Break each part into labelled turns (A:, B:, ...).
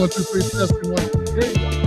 A: 1, 2, 3, testing 1, 2, 3.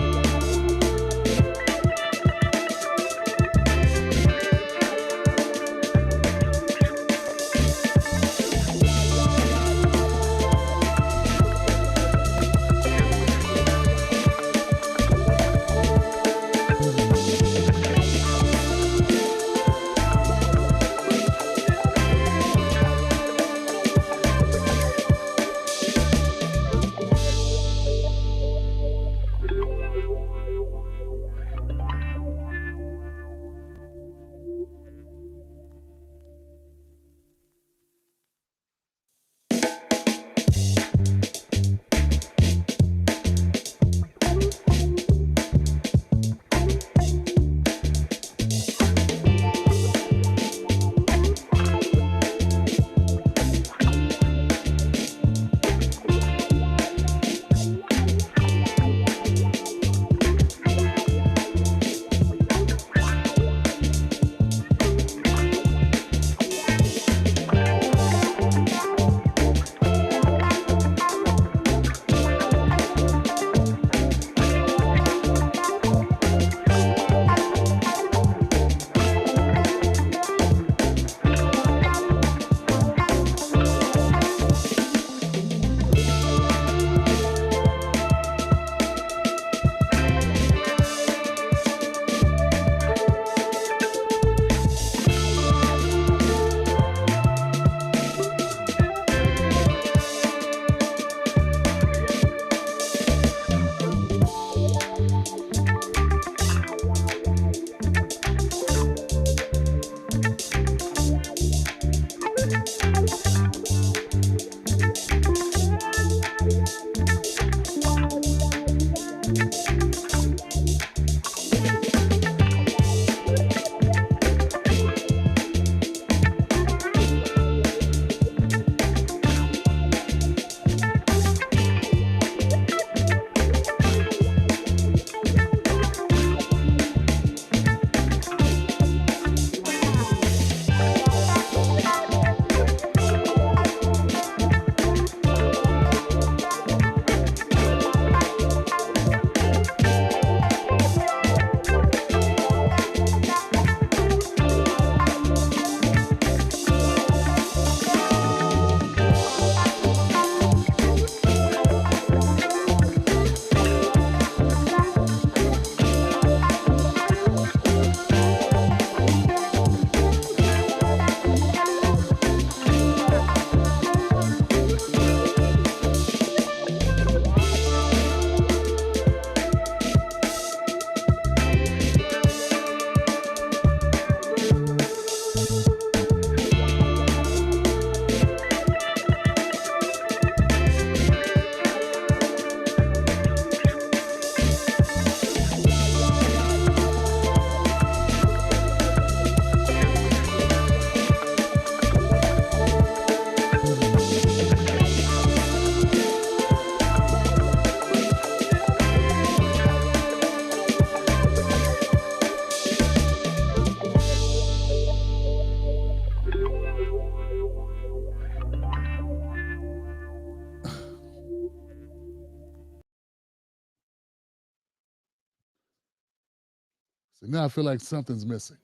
A: So now I feel like something's missing.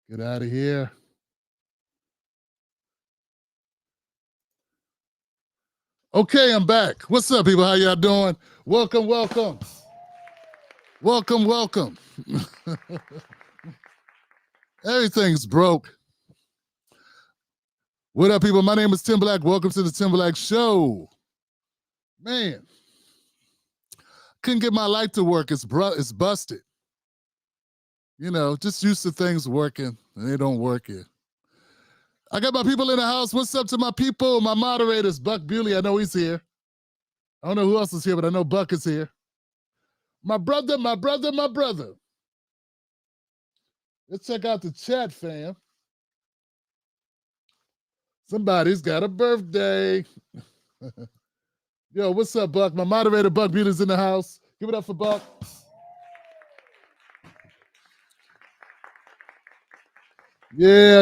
A: Get out of here. Okay, I'm back. What's up, people? How y'all doing? Welcome, welcome. Welcome, welcome. Everything's broke. What up, people? My name is Tim Black. Welcome to the Tim Black Show. Man, couldn't get my light to work. It's busted. You know, just used to things working, and they don't work here. I got my people in the house. What's up to my people? My moderators, Buck Bewley. I know he's here. I don't know who else is here, but I know Buck is here. My brother, my brother, my brother. Let's check out the chat, fam. Somebody's got a birthday. Yo, what's up, Buck? My moderator, Buck Bewley's in the house. Give it up for Buck. Yeah.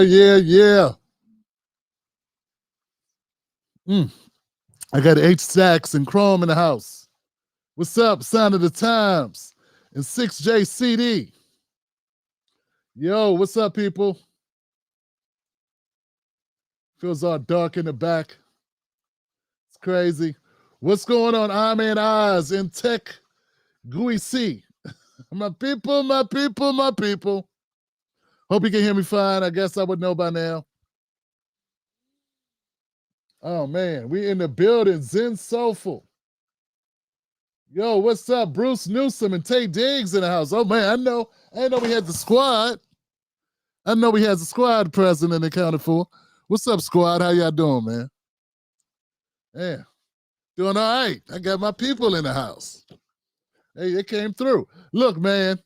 A: I got H Stacks and Chrome in the house. What's up, Sign of the Times and 6J CD? Yo, what's up, people? Feels all dark in the back. It's crazy. What's going on, Amen Oz in Tech Gooey C? My people, my people, my people. Hope you can hear me fine. I guess I would know by now. Oh, man. We in the building. Zen Soulful. Yo, what's up? Bruce Newsom and Tay Diggs in the house. Oh, man, I know we had the squad. I know we had the squad present and accounted for. What's up, squad? How y'all doing, man? Yeah. Doing all right. I got my people in the house. Hey, they came through. Look, man.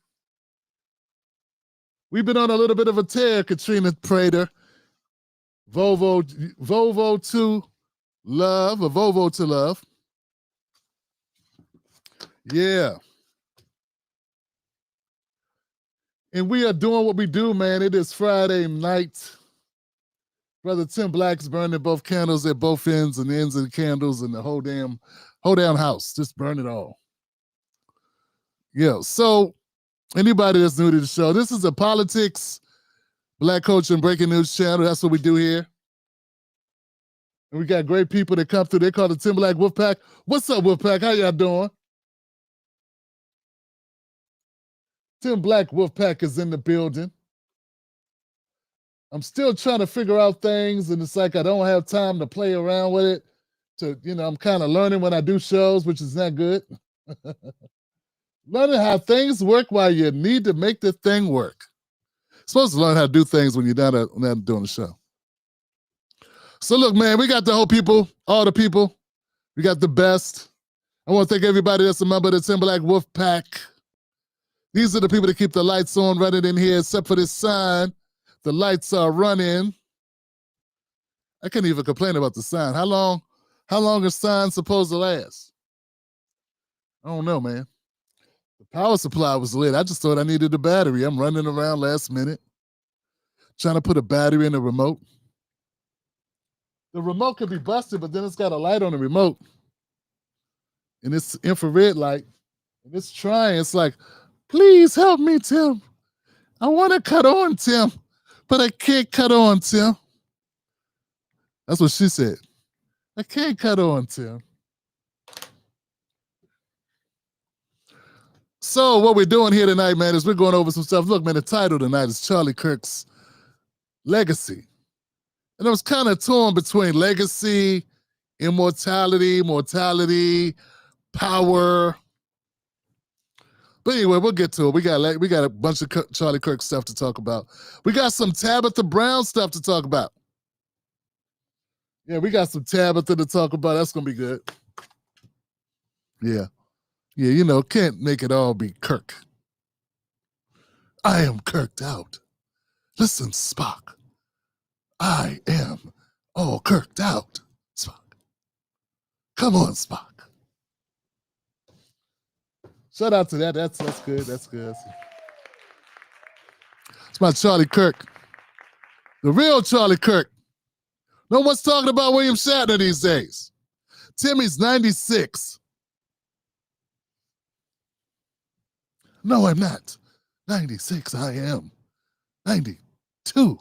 A: We've been on a little bit of a tear, Katrina Prater. Volvo to love, or Volvo to love. Yeah. And we are doing what we do, man. It is Friday night. Brother Tim Black's burning both candles at both ends and the ends of the candles and the whole damn house. Just burn it all. Yeah. So anybody that's new to the show, this is a politics, Black culture, and breaking news channel. That's what we do here. And we got great people that come through. They call the Tim Black Wolfpack. What's up, Wolfpack? How y'all doing? Tim Black Wolfpack is in the building. I'm still trying to figure out things, and it's like I don't have time to play around with it. I'm kind of learning when I do shows, which is not good. Learning how things work while you need to make the thing work. Supposed to learn how to do things when you're not doing the show. So look, man, we got the whole people, all the people. We got the best. I want to thank everybody that's a member of the Tim Black Wolfpack. These are the people that keep the lights on running in here, except for this sign. The lights are running. I can't even complain about the sign. How long is sign supposed to last? I don't know, man. The power supply was lit. I just thought I needed a battery. I'm running around last minute, trying to put a battery in the remote. The remote could be busted, but then it's got a light on the remote. And it's infrared light. And it's trying. It's like, please help me, Tim. I want to cut on, Tim, but I can't cut on, Tim. That's what she said. I can't cut on, Tim. So what we're doing here tonight, man, is we're going over some stuff. Look, man, the title tonight is Charlie Kirk's Legacy. And I was kind of torn between legacy, immortality, mortality, power. But anyway, we'll get to it. We got a bunch of Charlie Kirk stuff to talk about. We got some Tabitha Brown stuff to talk about. Yeah, we got some Tabitha to talk about. That's going to be good. Yeah. Yeah, can't make it all be Kirk. I am kirked out. Listen, Spock. I am all kirked out, Spock. Come on, Spock. Shout out to that. That's good. That's good. It's my Charlie Kirk. The real Charlie Kirk. No one's talking about William Shatner these days. Timmy's 96. No, I'm not. 96, I am. 92.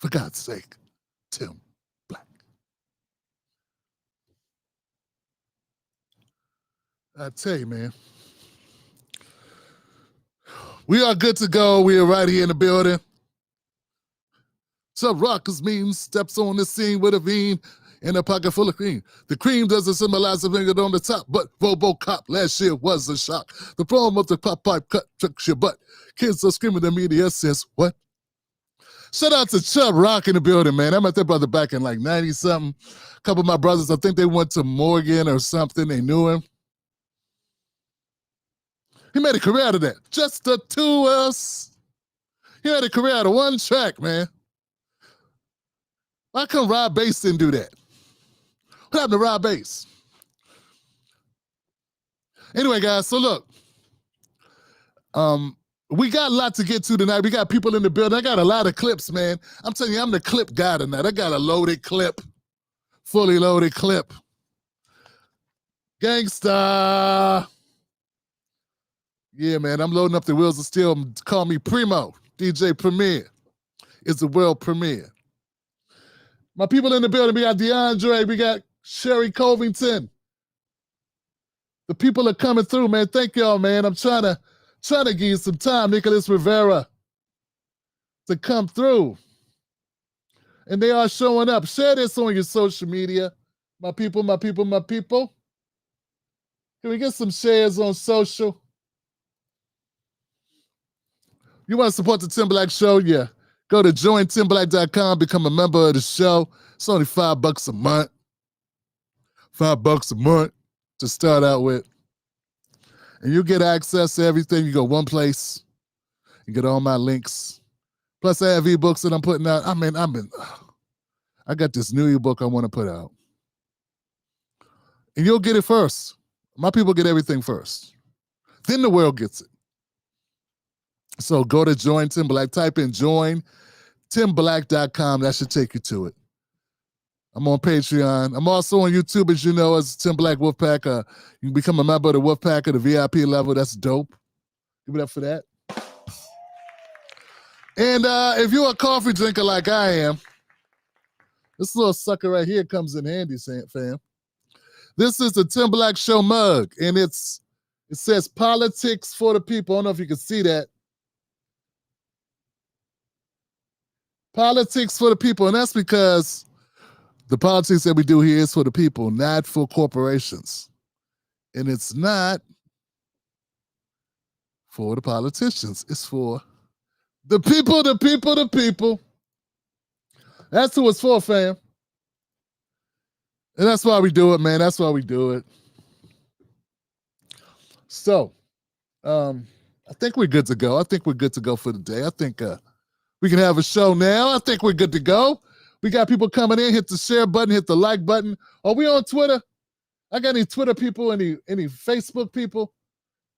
A: For God's sake, Tim Black. I tell you, man. We are good to go. We are right here in the building. Some rockers mean steps on the scene with a vein in a pocket full of cream. The cream doesn't symbolize a finger on the top, but RoboCop last year was a shock. The problem of the pop pipe cut tricks your butt. Kids are screaming, the media says, what? Shout out to Chubb Rock in the building, man. I met that brother back in like 90-something. A couple of my brothers, I think they went to Morgan or something. They knew him. He made a career out of that. Just the two of us. He had a career out of one track, man. Why come Rob Bass didn't do that? What happened to Rob Bass? Anyway, guys, so look. We got a lot to get to tonight. We got people in the building. I got a lot of clips, man. I'm telling you, I'm the clip guy tonight. I got a loaded clip fully loaded clip. Gangsta. Yeah, man, I'm loading up the wheels of steel. Call me Primo. DJ Premier. It's the world premiere. My people in the building, we got DeAndre, we got Sherry Covington. The people are coming through, man. Thank y'all, man. I'm trying to give you some time, Nicholas Rivera, to come through. And they are showing up. Share this on your social media. My people, my people, my people. Can we get some shares on social? You want to support the Tim Black Show? Yeah. Go to jointimblack.com, become a member of the show. It's only $5 a month. $5 a month to start out with. And you get access to everything. You go one place. You get all my links. Plus, I have ebooks that I'm putting out. I got this new ebook I want to put out. And you'll get it first. My people get everything first. Then the world gets it. So go to Join Tim Black. Type in jointimblack.com. That should take you to it. I'm on Patreon. I'm also on YouTube, as you know, as Tim Black Wolfpack. You can become a member of the Wolfpack at the VIP level. That's dope. Give it up for that. And if you're a coffee drinker like I am, this little sucker right here comes in handy, fam. This is the Tim Black Show mug, and it says politics for the people. I don't know if you can see that. Politics for the people, and that's because the politics that we do here is for the people, not for corporations. And it's not for the politicians. It's for the people, the people, the people. That's who it's for, fam. And that's why we do it, man. That's why we do it. So, I think we're good to go. I think we're good to go for the day. I think we can have a show now. I think we're good to go. We got people coming in. Hit the share button. Hit the like button. Are we on Twitter? I got any Twitter people? Any Facebook people?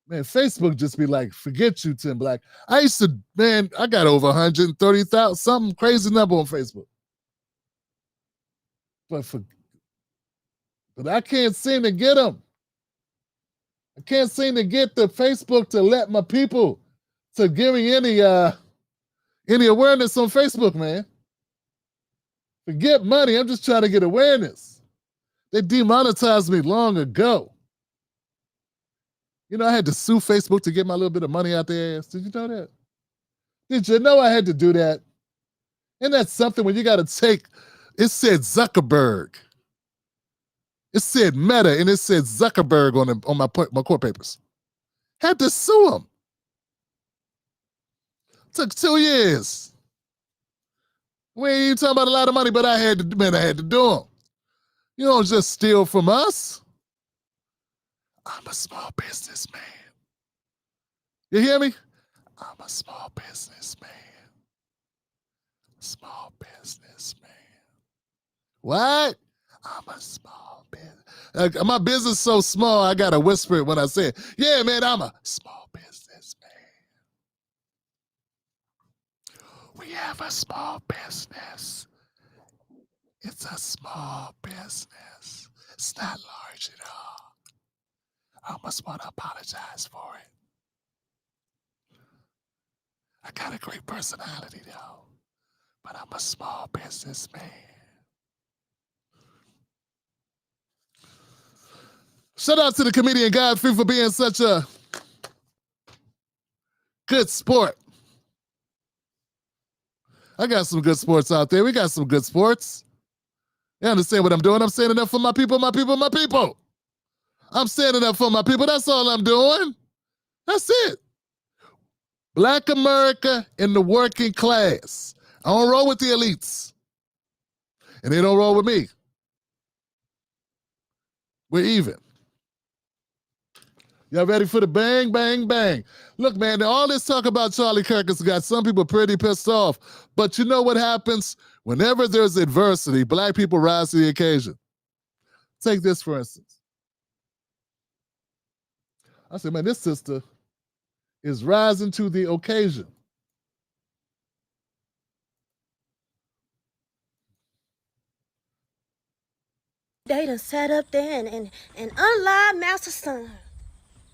A: Man, Facebook just be like, forget you, Tim Black. I got over 130,000, something crazy number on Facebook. But I can't seem to get them. I can't seem to get the Facebook to let my people to give me any awareness on Facebook, man. Forget money. I'm just trying to get awareness. They demonetized me long ago. You know, I had to sue Facebook to get my little bit of money out their ass. Did you know that? Did you know I had to do that? And that's something when you got to take, it said Zuckerberg. It said Meta, and it said Zuckerberg on my court papers. Had to sue him. Took 2 years. We ain't even talking about a lot of money, but I had to do them. You don't just steal from us. I'm a small businessman. You hear me? I'm a small businessman. Small businessman. What? I'm a small business. My business is so small, I got to whisper it when I say it. Yeah, man, I'm a small businessman. We have a small business. It's a small business. It's not large at all. I almost want to apologize for it. I got a great personality, though, but I'm a small businessman. Shout out to the comedian Godfrey for being such a good sport. I got some good sports out there. We got some good sports. You understand what I'm doing? I'm standing up for my people, my people, my people. I'm standing up for my people. That's all I'm doing. That's it. Black America in the working class. I don't roll with the elites. And they don't roll with me. We're even. Y'all ready for the bang, bang, bang? Look, man, all this talk about Charlie Kirk has got some people pretty pissed off. But you know what happens? Whenever there's adversity, black people rise to the occasion. Take this, for instance. I said, man, this sister is rising to the occasion.
B: They done sat up there and unlied Master's son.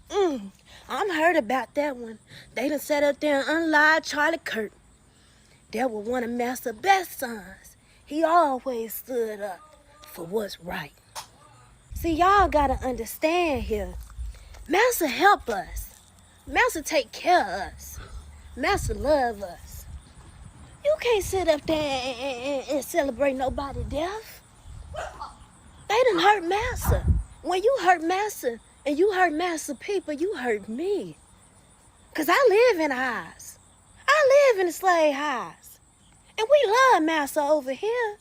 B: I'm heard about that one. They done sat up there and unlied Charlie Kirk. That was one of Master's best sons. He always stood up for what's right. See, y'all gotta understand here. Master help us. Master take care of us. Master love us. You can't sit up there and celebrate nobody's death. They done hurt Master. When you hurt Master and you hurt Master people, you hurt me. Cause I live in a house. I live in a slave house. And we love Master over here.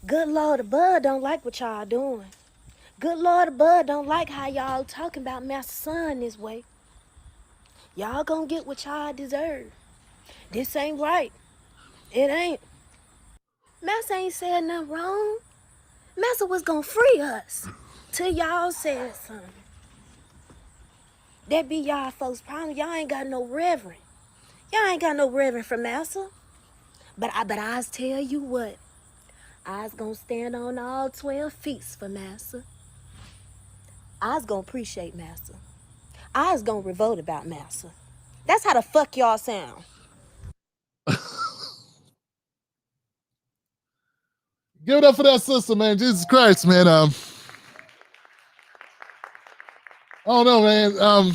B: Good Lord above don't like what y'all doing. Good Lord above don't like how y'all talking about Master's son this way. Y'all gonna get what y'all deserve. This ain't right. It ain't. Master ain't said nothing wrong. Master was gonna free us till y'all said something. That be y'all folks' problem. Y'all ain't got no reverend. Y'all ain't got no reverend for Master. But I tell you what. I's gonna stand on all 12 feet for Master. I's gonna appreciate Master. I's gonna revolt about Master. That's how the fuck y'all sound.
A: Give it up for that sister, man. Jesus Christ, man. I don't know, man.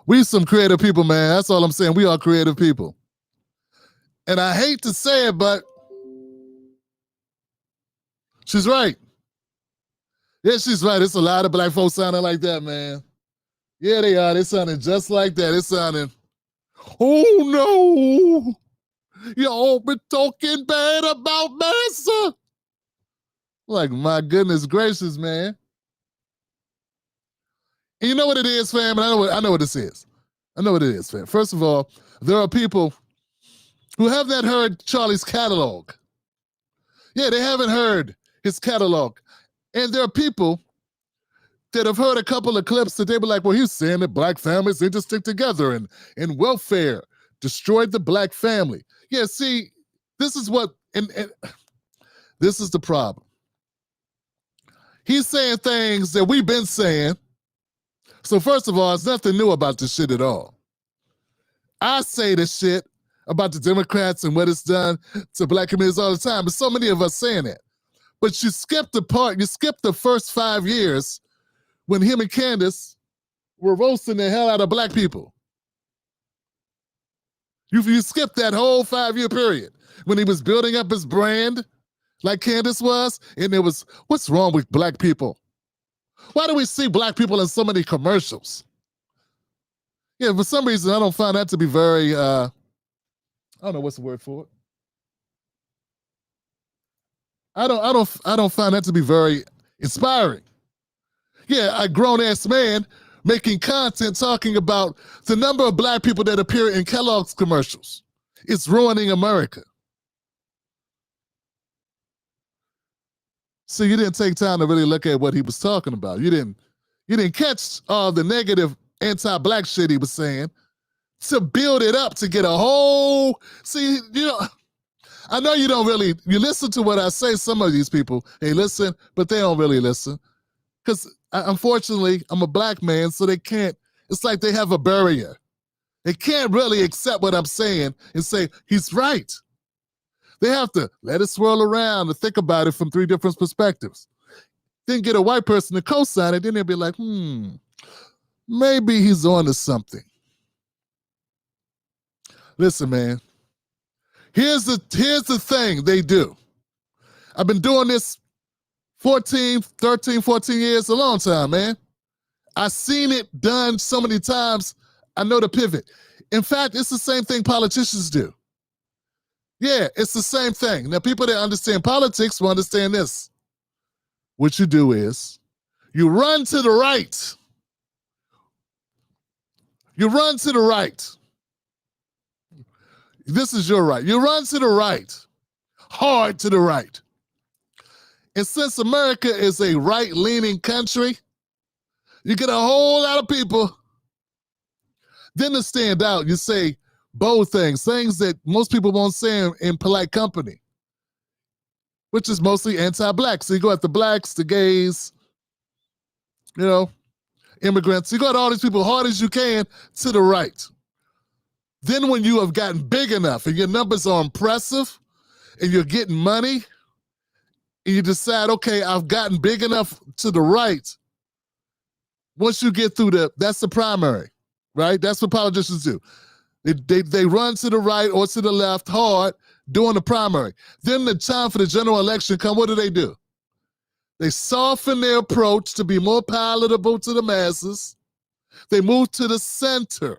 A: We some creative people, man. That's all I'm saying. We are creative people. And I hate to say it, but she's right. Yeah, she's right. It's a lot of black folks sounding like that, man. Yeah, they are. They sounding just like that. It's sounding, oh no. Y'all been talking bad about Master. Like, my goodness gracious, man. And you know what it is, fam? And I know what this is. I know what it is, fam. First of all, there are people who have not heard Charlie's catalog. Yeah, they haven't heard his catalog. And there are people that have heard a couple of clips that they were like, well, he's saying that black families need to stick together and welfare destroyed the black family. Yeah, see, this is what, and this is the problem. He's saying things that we've been saying. So first of all, there's nothing new about this shit at all. I say this shit about the Democrats and what it's done to black communities all the time, but so many of us saying that. But you skipped the first 5 years when him and Candace were roasting the hell out of black people. You skipped that whole 5-year period when he was building up his brand like Candace was, and it was, what's wrong with black people? Why do we see black people in so many commercials? Yeah, for some reason, I don't find that to be very, I don't know what's the word for it. I don't find that to be very inspiring. Yeah, a grown-ass man making content talking about the number of black people that appear in Kellogg's commercials. It's ruining America. So you didn't take time to really look at what he was talking about. You didn't catch all the negative anti-black shit he was saying to build it up to get a whole, see, you know, I know you don't really, you listen to what I say, some of these people, they listen, but they don't really listen. Because unfortunately, I'm a black man, so they can't, it's like they have a barrier. They can't really accept what I'm saying and say, he's right. They have to let it swirl around and think about it from 3 different perspectives. Then get a white person to co-sign it, then they'll be like, maybe he's on to something. Listen, man, here's the thing they do. I've been doing this 13, 14 years, a long time, man. I've seen it done so many times, I know the pivot. In fact, it's the same thing politicians do. Yeah, it's the same thing. Now, people that understand politics will understand this. What you do is you run to the right. You run to the right. This is your right. You run to the right, hard to the right. And since America is a right-leaning country, you get a whole lot of people. Then to stand out, you say bold things that most people won't say in polite company. which is mostly anti-black. So you go at the blacks, the gays, immigrants. You go at all these people hard as you can to the right. Then when you have gotten big enough and your numbers are impressive and you're getting money and you decide, okay, I've gotten big enough to the right, once you get through that's the primary, right? That's what politicians do. They run to the right or to the left hard during the primary. Then the time for the general election come, what do? They soften their approach to be more palatable to the masses. They move to the center.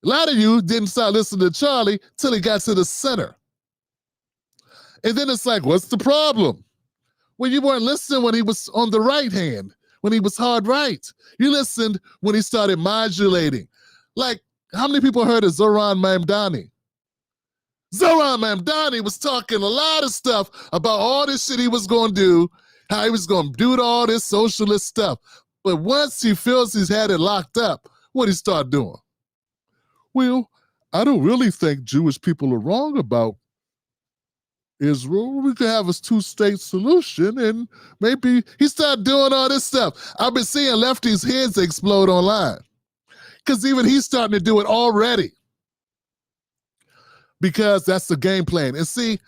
A: A lot of you didn't start listening to Charlie till he got to the center. And then it's like, what's the problem? Well, you weren't listening when he was on the right hand, when he was hard right. You listened when he started modulating. Like, how many people heard of Zoran Mamdani? Zoran Mamdani was talking a lot of stuff about all this shit he was going to do, how he was going to do all this socialist stuff. But once he feels he's had it locked up, what'd he start doing? Well, I don't really think Jewish people are wrong about Israel. We could have a two-state solution, and maybe he started doing all this stuff. I've been seeing lefties' heads explode online because even he's starting to do it already because that's the game plan. And see,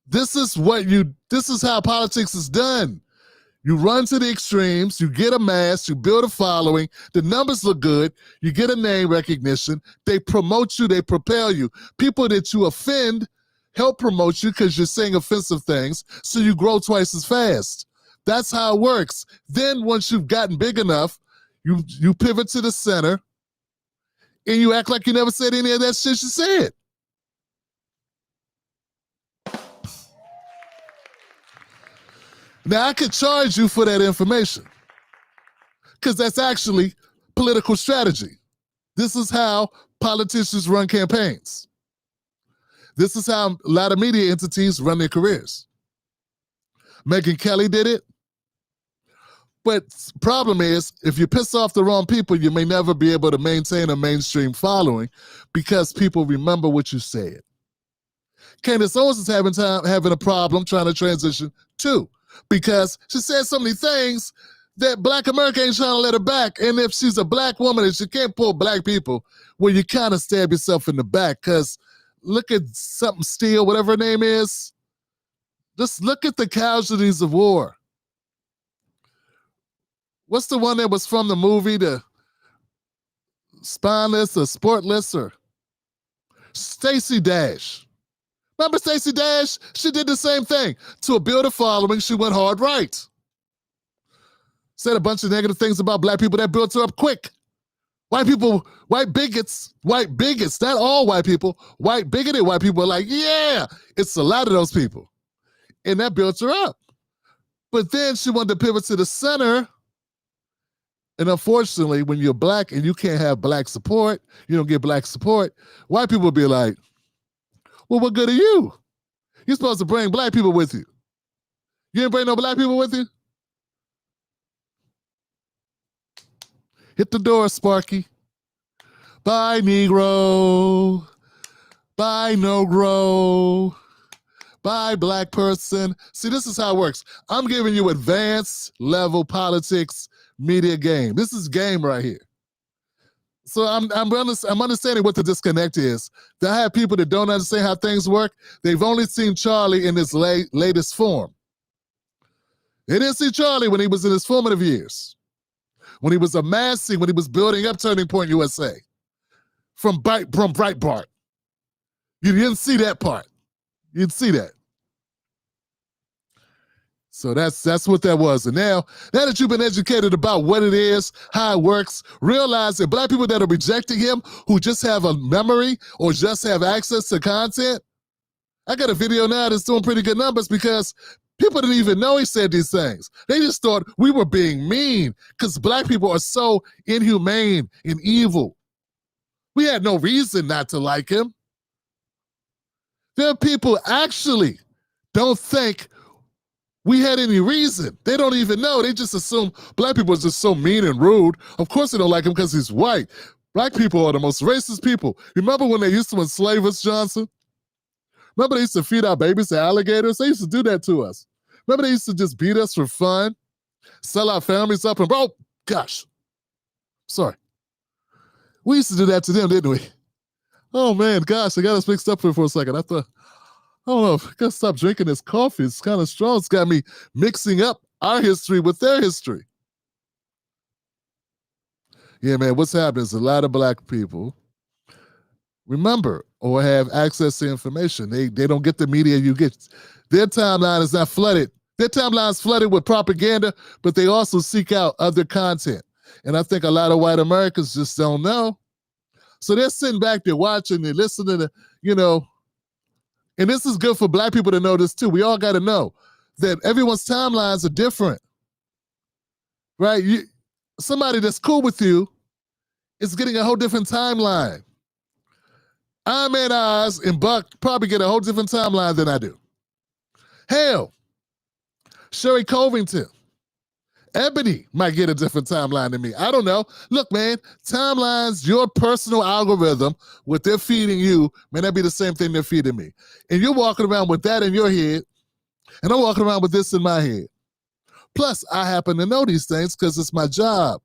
A: this is how politics is done. You run to the extremes, you get a mass, you build a following, the numbers look good, you get a name recognition, they promote you, they propel you. People that you offend help promote you because you're saying offensive things, so you grow twice as fast. That's how it works. Then once you've gotten big enough, you pivot to the center, and you act like you never said any of that shit you said. Now, I could charge you for that information because that's actually political strategy. This is how politicians run campaigns. This is how a lot of media entities run their careers. Megyn Kelly did it. But the problem is, if you piss off the wrong people, you may never be able to maintain a mainstream following because people remember what you said. Candace Owens is having a problem trying to transition too, because she said so many things that Black America ain't trying to let her back. And if she's a Black woman and she can't pull Black people, well, you kind of stab yourself in the back because look at something Steele, whatever her name is. Just look at the casualties of war. What's the one that was from the movie, the Spineless or Sportless or Stacey Dash? Remember Stacey Dash? She did the same thing. To build a following, she went hard right. Said a bunch of negative things about Black people that built her up quick. White people, white bigots, not all white people, white bigoted white people are like, yeah, it's a lot of those people. And that built her up. But then she wanted to pivot to the center. And unfortunately, when you're Black and you can't have Black support, you don't get Black support, white people will be like, well, what good are you? You're supposed to bring Black people with you. You didn't bring no Black people with you? Hit the door, Sparky. Bye, Negro. Bye, Negro. Bye, Black person. See, this is how it works. I'm giving you advanced level politics media game. This is game right here. So I'm understanding what the disconnect is. I have people that don't understand how things work. They've only seen Charlie in his latest form. They didn't see Charlie when he was in his formative years, when he was amassing, when he was building up Turning Point USA from Breitbart. You didn't see that part. You didn't see that. So that's what that was. And now that you've been educated about what it is, how it works, realize that Black people that are rejecting him, who just have a memory or just have access to content, I got a video now that's doing pretty good numbers because people didn't even know he said these things. They just thought we were being mean because Black people are so inhumane and evil. We had no reason not to like him. There are people actually don't think we had any reason. They don't even know. They just assume Black people are just so mean and rude. Of course they don't like him because he's white. Black people are the most racist people. Remember when they used to enslave us, Johnson? Remember they used to feed our babies to alligators? They used to do that to us. Remember they used to just beat us for fun, sell our families up, and gosh, sorry. We used to do that to them, didn't we? Oh man, gosh, I got us mixed up here for a second. I thought, I don't know, I gotta stop drinking this coffee. It's kind of strong. It's got me mixing up our history with their history. Yeah, man, what's happening is a lot of black people remember or have access to information. They don't get the media you get. Their timeline is not flooded. Their timeline is flooded with propaganda, but they also seek out other content. And I think a lot of white Americans just don't know. So they're sitting back there watching, they're listening to, and this is good for black people to know this too. We all got to know that everyone's timelines are different, right? Somebody that's cool with you is getting a whole different timeline. I'm at Oz and Buck probably get a whole different timeline than I do. Hell, Sherry Covington, Ebony might get a different timeline than me. I don't know. Look, man, timelines, your personal algorithm, what they're feeding you, may not be the same thing they're feeding me. And you're walking around with that in your head, and I'm walking around with this in my head. Plus, I happen to know these things because it's my job.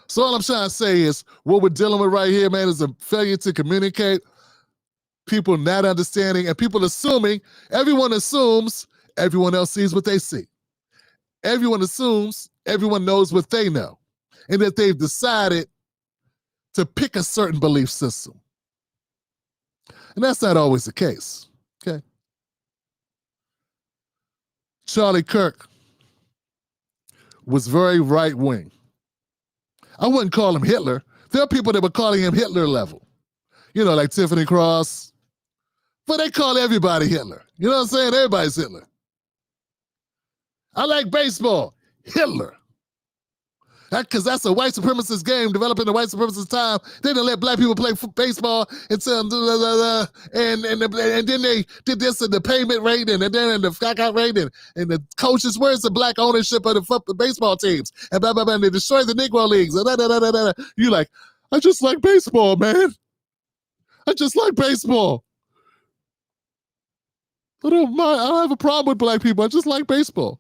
A: So all I'm trying to say is what we're dealing with right here, man, is a failure to communicate, people not understanding, and people assuming, everyone assumes everyone else sees what they see. Everyone assumes everyone knows what they know, and that they've decided to pick a certain belief system. And that's not always the case, okay? Charlie Kirk was very right-wing. I wouldn't call him Hitler. There are people that were calling him Hitler level. Like Tiffany Cross. But they call everybody Hitler. You know what I'm saying? Everybody's Hitler. I like baseball. Hitler. Because that's a white supremacist game developed in the white supremacist time. They didn't let black people play baseball until and then they did this in the payment rate and then in the knockout rate and the coaches, where's the black ownership of the baseball teams? And blah, blah, blah, and they destroyed the Negro leagues. You like, I just like baseball, man. I just like baseball. I don't mind. I don't have a problem with black people. I just like baseball.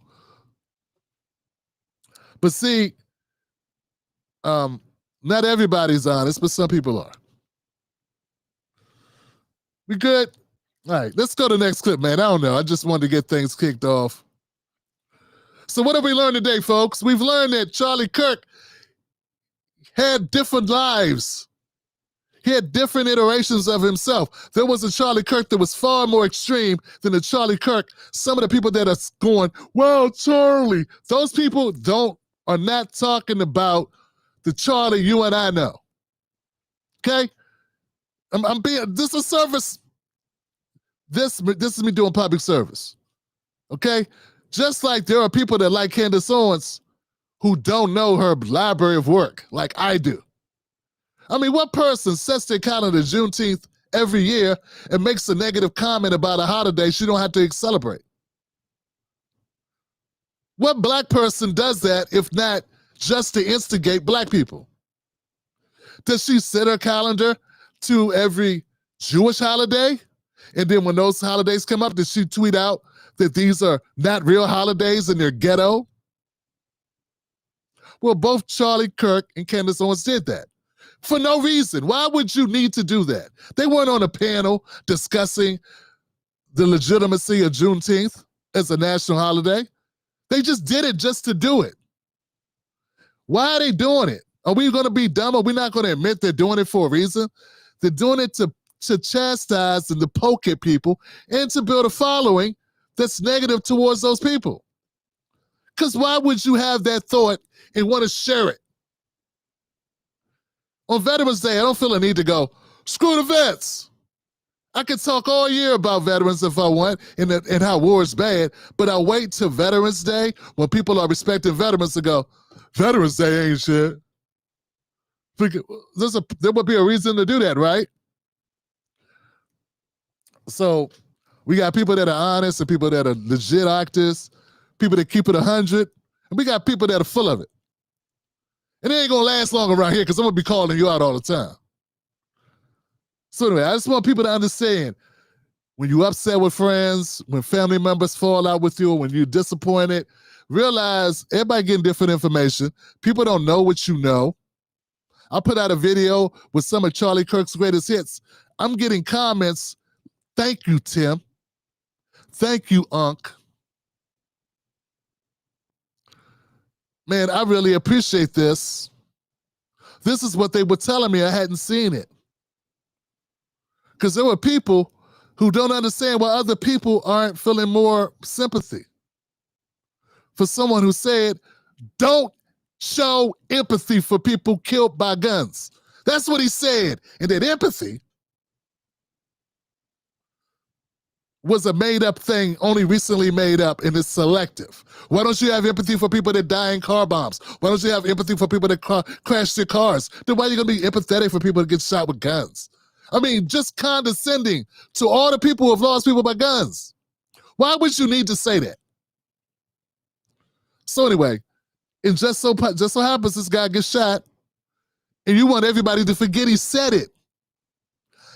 A: But see, not everybody's honest, but some people are. We good? All right, let's go to the next clip, man. I don't know. I just wanted to get things kicked off. So what have we learned today, folks? We've learned that Charlie Kirk had different lives. He had different iterations of himself. There was a Charlie Kirk that was far more extreme than the Charlie Kirk. Some of the people that are going, well, Charlie, those people are not talking about the Charlie you and I know. Okay? This is a service. This is me doing public service. Okay? Just like there are people that like Candace Owens who don't know her library of work like I do. I mean, what person sets their calendar Juneteenth every year and makes a negative comment about a holiday she don't have to celebrate? What black person does that if not just to instigate black people? Does she set her calendar to every Jewish holiday? And then when those holidays come up, does she tweet out that these are not real holidays and they're ghetto? Well, both Charlie Kirk and Candace Owens did that. For no reason. Why would you need to do that? They weren't on a panel discussing the legitimacy of Juneteenth as a national holiday. They just did it just to do it. Why are they doing it? Are we going to be dumb? Are we not going to admit they're doing it for a reason? They're doing it to chastise and to poke at people and to build a following that's negative towards those people. Because why would you have that thought and want to share it? On Veterans Day, I don't feel a need to go, screw the vets. I could talk all year about veterans if I want and how war is bad, but I'll wait till Veterans Day when people are respecting veterans to go, Veterans Day ain't shit. There would be a reason to do that, right? So we got people that are honest and people that are legit actors, people that keep it 100, and we got people that are full of it. And it ain't gonna last long around here because I'm gonna be calling you out all the time. So anyway, I just want people to understand, when you're upset with friends, when family members fall out with you, when you're disappointed, realize everybody getting different information. People don't know what you know. I put out a video with some of Charlie Kirk's greatest hits. I'm getting comments. Thank you, Tim. Thank you, Unc. Man, I really appreciate this. This is what they were telling me. I hadn't seen it. Because there were people who don't understand why other people aren't feeling more sympathy for someone who said, don't show empathy for people killed by guns. That's what he said. And that empathy was a made-up thing, only recently made up, and it's selective. Why don't you have empathy for people that die in car bombs? Why don't you have empathy for people that crash their cars? Then why are you going to be empathetic for people that get shot with guns? I mean, just condescending to all the people who have lost people by guns. Why would you need to say that? So anyway, it just so happens this guy gets shot, and you want everybody to forget he said it.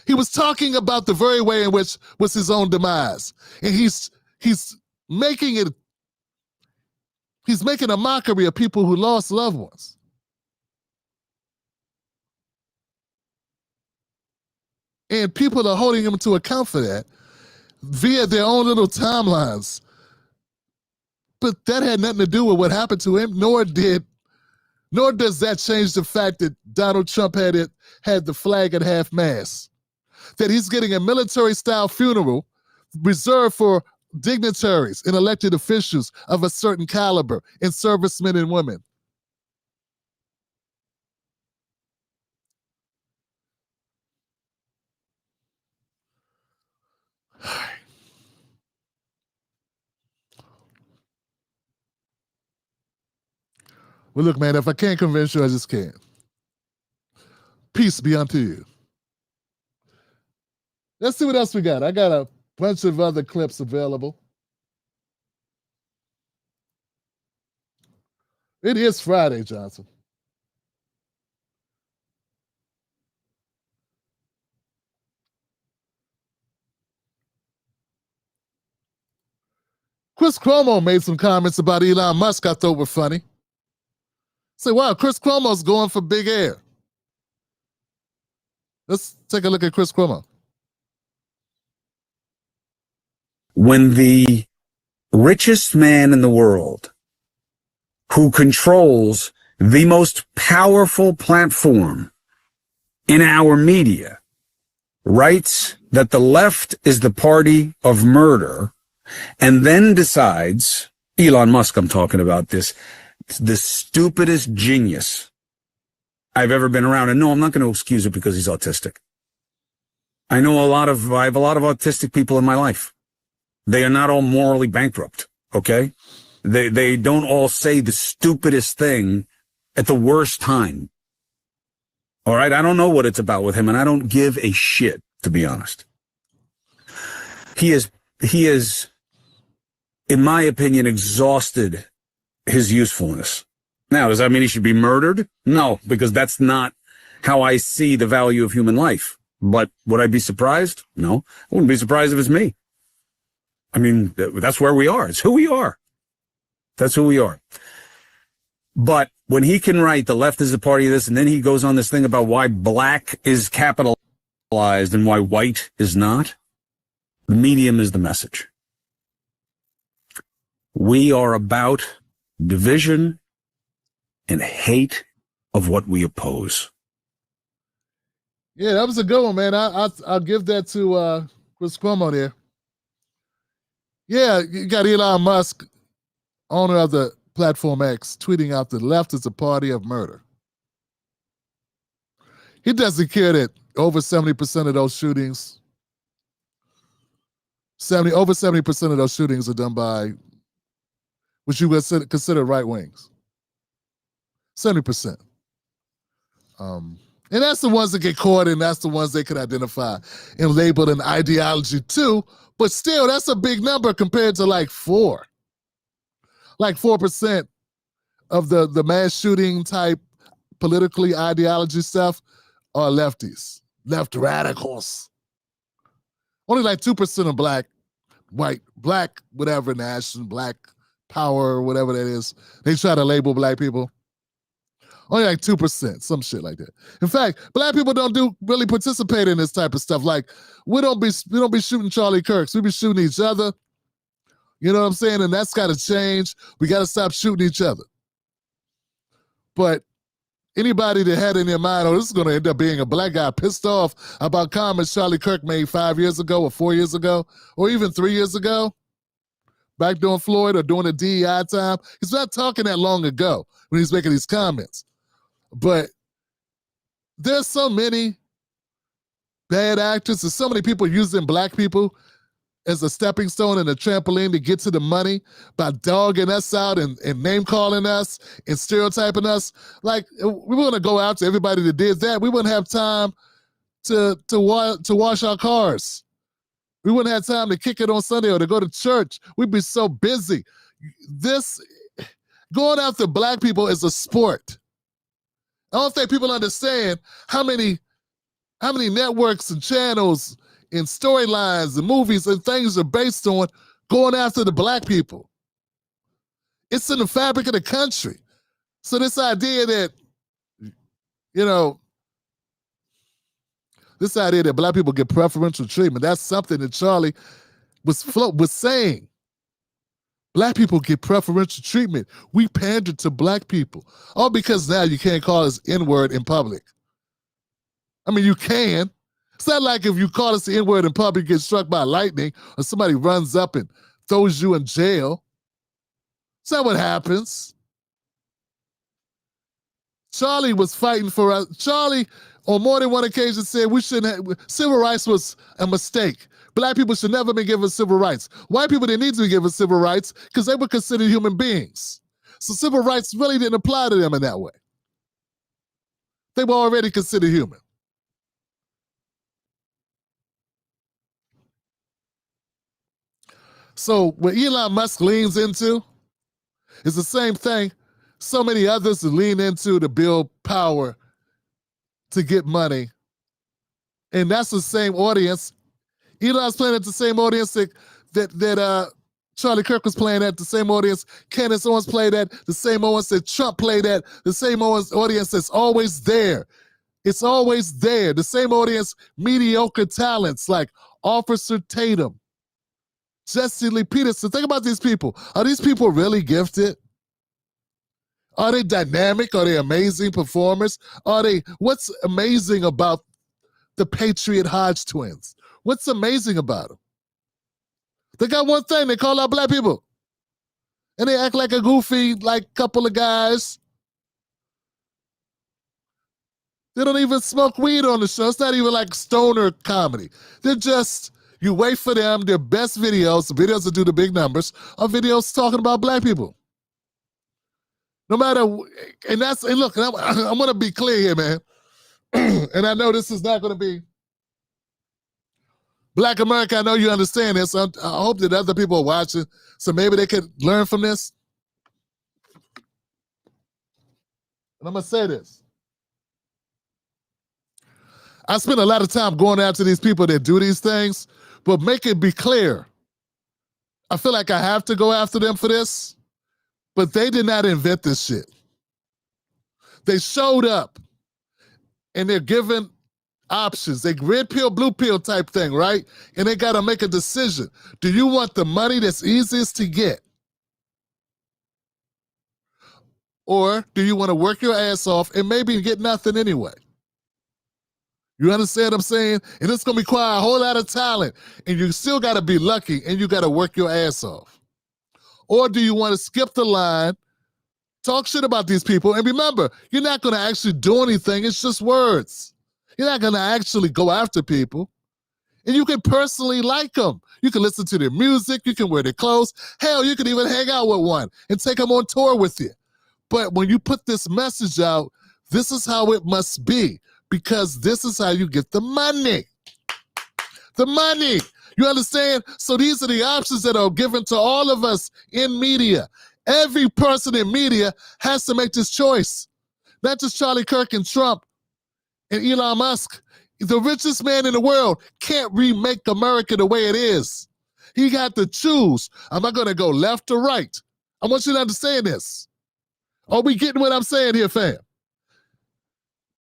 A: He was talking about the very way in which was his own demise. And he's making a mockery of people who lost loved ones. And people are holding him to account for that via their own little timelines. But that had nothing to do with what happened to him, nor does that change the fact that Donald Trump had the flag at half-mast. That he's getting a military-style funeral reserved for dignitaries and elected officials of a certain caliber and servicemen and women. Well, look, man, if I can't convince you, I just can't. Peace be unto you. Let's see what else we got. I got a bunch of other clips available. It is Friday, Johnson. Chris Cuomo made some comments about Elon Musk I thought were funny. Say, wow, Chris Cuomo's going for big air. Let's take a look at Chris Cuomo.
C: When the richest man in the world, who controls the most powerful platform in our media, writes that the left is the party of murder, and then decides, Elon Musk, I'm talking about this, the stupidest genius I've ever been around. And no, I'm not going to excuse it because he's autistic. I have a lot of autistic people in my life. They are not all morally bankrupt, okay? They don't all say the stupidest thing at the worst time. All right? I don't know what it's about with him, and I don't give a shit, to be honest. He is, in my opinion, exhausted his usefulness. Now, does that mean he should be murdered? No, because that's not how I see the value of human life. But would I be surprised? No. I wouldn't be surprised if it's me. I mean, that's where we are. It's who we are. That's who we are. But when he can write the left is a party of this, and then he goes on this thing about why black is capitalized and why white is not, the medium is the message. We are about division and hate of what we oppose.
A: Yeah, that was a good one, man. I'll give that to Chris Cuomo there. Yeah, you got Elon Musk, owner of the platform X, tweeting out the left is a party of murder. He doesn't care that over 70% of those shootings, over 70% of those shootings are done by what you would consider right wings. 70%. And that's the ones that get caught, and that's the ones they can identify and label an ideology too. But still, that's a big number compared to like 4%. Like 4% of the mass shooting type politically ideology stuff are lefties. left radicals. Only like 2% of black, whatever nation, black power, or whatever that is. They try to label black people. Only like 2%, some shit like that. In fact, black people don't really participate in this type of stuff. Like, we don't be shooting Charlie Kirks. We be shooting each other. You know what I'm saying? And that's got to change. We got to stop shooting each other. But anybody that had in their mind, oh, this is going to end up being a black guy pissed off about comments Charlie Kirk made 5 years ago or 4 years ago or even 3 years ago, back during Floyd or during the DEI time. He's not talking that long ago when he's making these comments. But there's so many bad actors. There's so many people using black people as a stepping stone and a trampoline to get to the money by dogging us out and name calling us and stereotyping us. Like, we want to go out to everybody that did that. We wouldn't have time to wash our cars. We wouldn't have time to kick it on Sunday or to go to church. We'd be so busy. Going after black people is a sport. I don't think people understand how many networks and channels and storylines and movies and things are based on going after the black people. It's in the fabric of the country. So this idea that, this idea that black people get preferential treatment, that's something that Charlie was saying. Black people get preferential treatment. We pander to black people. All because now you can't call us N-word in public. I mean, you can. It's not like if you call us the N-word in public, you get struck by lightning, or somebody runs up and throws you in jail. That's not what happens. Charlie was fighting for us. Charlie, on more than one occasion, said civil rights was a mistake. Black people should never be given civil rights. White people didn't need to be given civil rights because they were considered human beings. So civil rights really didn't apply to them in that way. They were already considered human. So what Elon Musk leans into is the same thing so many others lean into to build power, to get money. And that's the same audience. Elon's playing at the same audience that Charlie Kirk was playing at, the same audience Candace Owens played at, the same audience that Trump played at, the same audience that's always there. It's always there. The same audience, mediocre talents like Officer Tatum, Jesse Lee Peterson. Think about these people. Are these people really gifted? Are they dynamic? Are they amazing performers? What's amazing about the Patriot Hodge twins? What's amazing about them? They got one thing, they call out black people. And they act like a goofy, couple of guys. They don't even smoke weed on the show. It's not even like stoner comedy. They're just, you wait for them, their best videos, the videos that do the big numbers, are videos talking about black people. No matter, and look, I'm going to be clear here, man. And I know this is not going to be Black America. I know you understand this. I hope that other people are watching, so maybe they could learn from this. And I'm going to say this. I spend a lot of time going after these people that do these things, but make it be clear. I feel like I have to go after them for this, but they did not invent this shit. They showed up and they're given options. They red pill, blue pill type thing, right? And they got to make a decision. Do you want the money that's easiest to get? Or do you want to work your ass off and maybe get nothing anyway? You understand what I'm saying? And it's going to require a whole lot of talent. And you still got to be lucky and you got to work your ass off. Or do you want to skip the line, talk shit about these people, and remember, you're not going to actually do anything. It's just words. You're not going to actually go after people. And you can personally like them. You can listen to their music. You can wear their clothes. Hell, you can even hang out with one and take them on tour with you. But when you put this message out, this is how it must be, because this is how you get the money. The money. You understand? So these are the options that are given to all of us in media. Every person in media has to make this choice. Not just Charlie Kirk and Trump and Elon Musk. The richest man in the world can't remake America the way it is. He got to choose. Am I going to go left or right? I want you to understand this. Are we getting what I'm saying here, fam?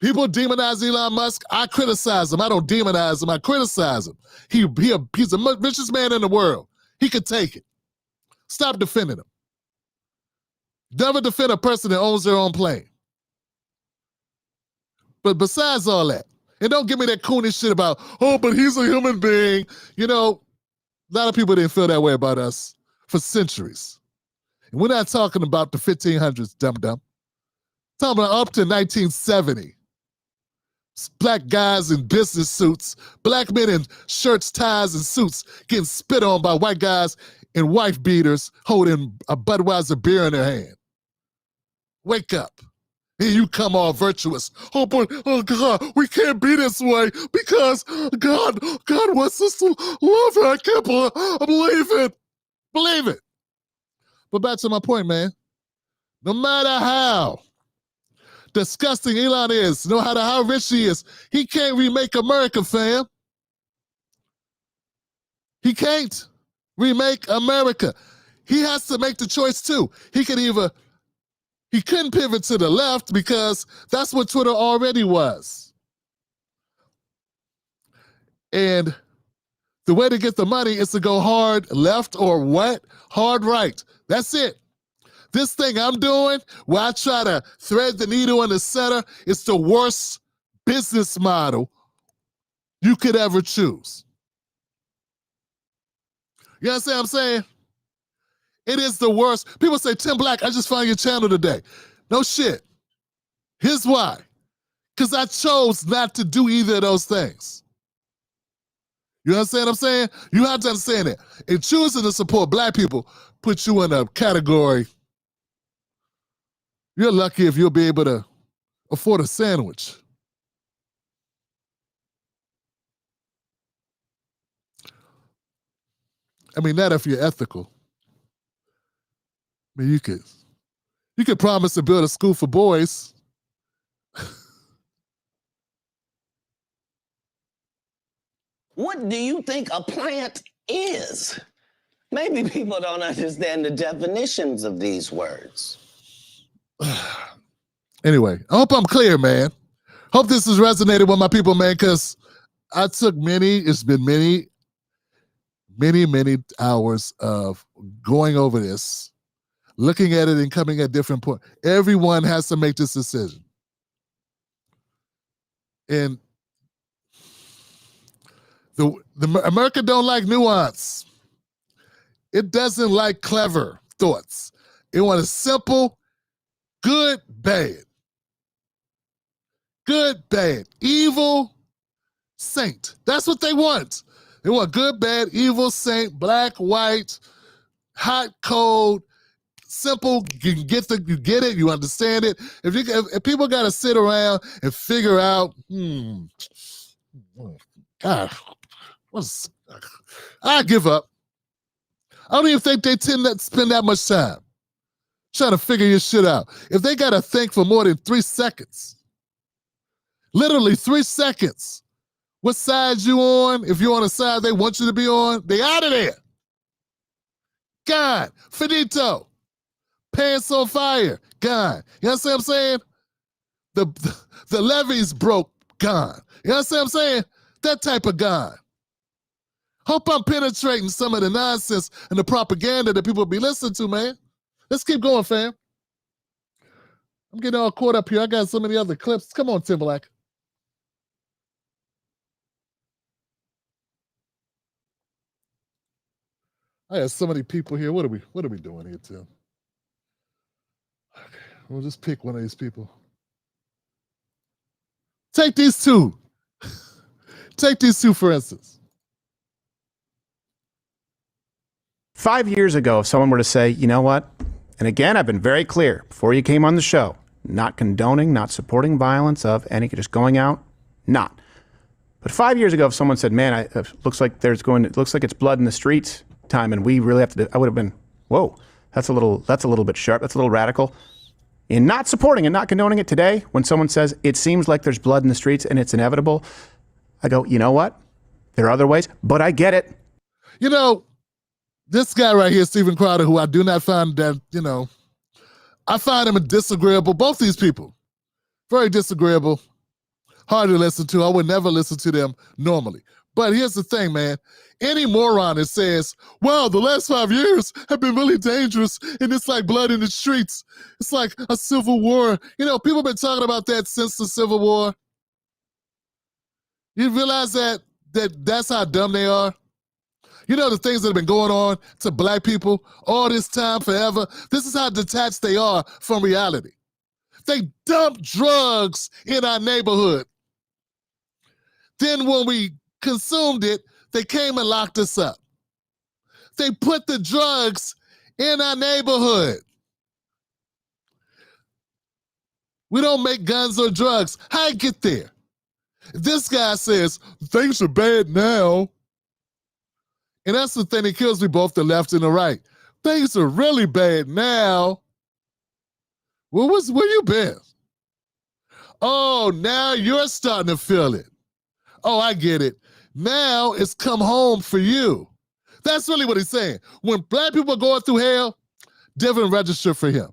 A: People demonize Elon Musk. I criticize him. I don't demonize him. I criticize him. He's the richest man in the world. He could take it. Stop defending him. Never defend a person that owns their own plane. But besides all that, and don't give me that coonish shit about, oh, but he's a human being. You know, a lot of people didn't feel that way about us for centuries. And we're not talking about the 1500s, dum-dum. Talking about up to 1970. Black guys in business suits, black men in shirts, ties, and suits getting spit on by white guys in wife beaters holding a Budweiser beer in their hand. Wake up. And you come all virtuous. Oh, but, oh God, we can't be this way because God wants us to love her. I can't believe it. Believe it. But back to my point, man. No matter how disgusting Elon is, no matter how rich he is, he can't remake America, fam. He can't remake America. He has to make the choice too. He couldn't pivot to the left because that's what Twitter already was. And the way to get the money is to go hard left or what? Hard right. That's it. This thing I'm doing, where I try to thread the needle in the center, is the worst business model you could ever choose. You understand what I'm saying? It is the worst. People say, Tim Black, I just found your channel today. No shit. Here's why. Because I chose not to do either of those things. You understand what I'm saying? You have to understand it. And choosing to support black people puts you in a category. You're lucky if you'll be able to afford a sandwich. I mean, not if you're ethical. I mean, you could promise to build a school for boys.
D: What do you think a plant is? Maybe people don't understand the definitions of these words.
A: Anyway, I hope I'm clear, man. Hope this has resonated with my people, man, because I took it's been many hours of going over this, looking at it and coming at different points. Everyone has to make this decision. And the America don't like nuance. It doesn't like clever thoughts. It wants simple, good, bad. Good, bad. Evil, saint. That's what they want. They want good, bad, evil, saint, black, white, hot, cold, simple. You get it, you understand it. If people got to sit around and figure out, God, I give up. I don't even think they tend to spend that much time trying to figure your shit out. If they got to think for more than 3 seconds, literally 3 seconds, what side you on? If you're on a side they want you to be on, they out of there. Gone. Finito. Pants on fire. Gone. You understand what I'm saying? The levees broke. Gone. You understand what I'm saying? That type of gone. Hope I'm penetrating some of the nonsense and the propaganda that people be listening to, man. Let's keep going, fam. I'm getting all caught up here. I got so many other clips. Come on, Timberlake. I have so many people here. What are we doing here, Tim? Okay, we'll just pick one of these people. Take these two. Take these two, for instance.
E: 5 years ago, if someone were to say, you know what? And again, I've been very clear before you came on the show, not condoning, not supporting violence of any, just going out, not. But 5 years ago, if someone said, man, it looks like it's blood in the streets time and we really have to, I would have been, whoa, that's a little bit sharp. That's a little radical. In not supporting and not condoning it today, when someone says it seems like there's blood in the streets and it's inevitable, I go, you know what? There are other ways, but I get it.
A: You know, this guy right here, Steven Crowder, who I do not find that, I find him disagreeable. Both these people, very disagreeable, hard to listen to. I would never listen to them normally. But here's the thing, man. Any moron that says, well, the last 5 years have been really dangerous and it's like blood in the streets. It's like a civil war. People have been talking about that since the Civil War. You realize that's how dumb they are? The things that have been going on to black people all this time, forever. This is how detached they are from reality. They dump drugs in our neighborhood. Then when we consumed it, they came and locked us up. They put the drugs in our neighborhood. We don't make guns or drugs. How I get there? This guy says, things are bad now. And that's the thing that kills me, both the left and the right. Things are really bad now. Well, where you been? Oh, now you're starting to feel it. Oh, I get it. Now it's come home for you. That's really what he's saying. When black people are going through hell, different register for him.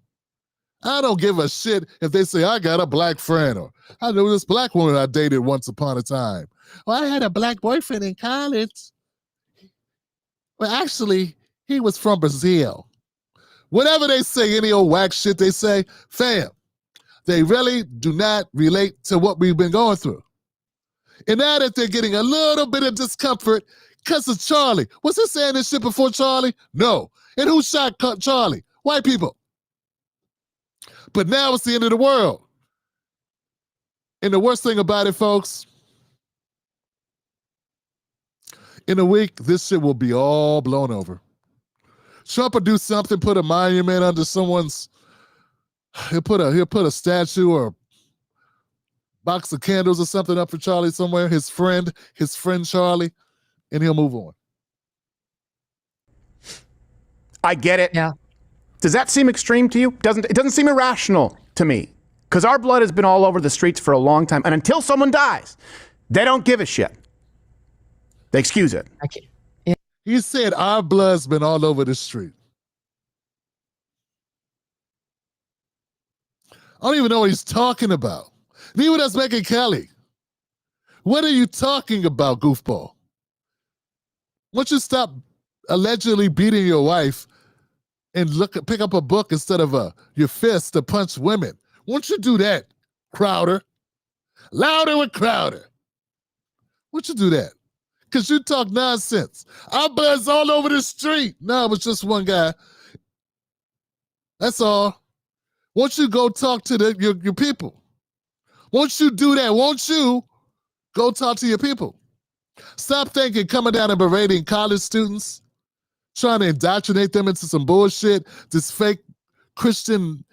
A: I don't give a shit if they say, I got a black friend, or I know this black woman I dated once upon a time. Well, I had a black boyfriend in college. Well, actually, he was from Brazil. Whatever they say, any old whack shit they say, fam, they really do not relate to what we've been going through. And now that they're getting a little bit of discomfort because of Charlie. Was he saying this shit before Charlie? No. And who shot Charlie? White people. But now it's the end of the world. And the worst thing about it, folks, in a week, this shit will be all blown over. Trump will do something, put a monument under someone's, he'll put a statue or a box of candles or something up for Charlie somewhere, his friend Charlie, and he'll move on.
E: I get it.
F: Yeah.
E: Does that seem extreme to you? It doesn't seem irrational to me, because our blood has been all over the streets for a long time, and until someone dies, they don't give a shit. They excuse it.
F: I can't. Yeah.
A: He said our blood's been all over the street. I don't even know what he's talking about. Neither does Megyn Kelly. What are you talking about, goofball? Why don't you stop allegedly beating your wife and pick up a book instead of your fist to punch women? Won't you do that, Crowder? Louder with Crowder. Won't you do that? Because you talk nonsense. Our blood's all over the street. No, it was just one guy. That's all. Won't you go talk to your people? Won't you do that? Won't you go talk to your people? Stop thinking coming down and berating college students, trying to indoctrinate them into some bullshit, this fake Christian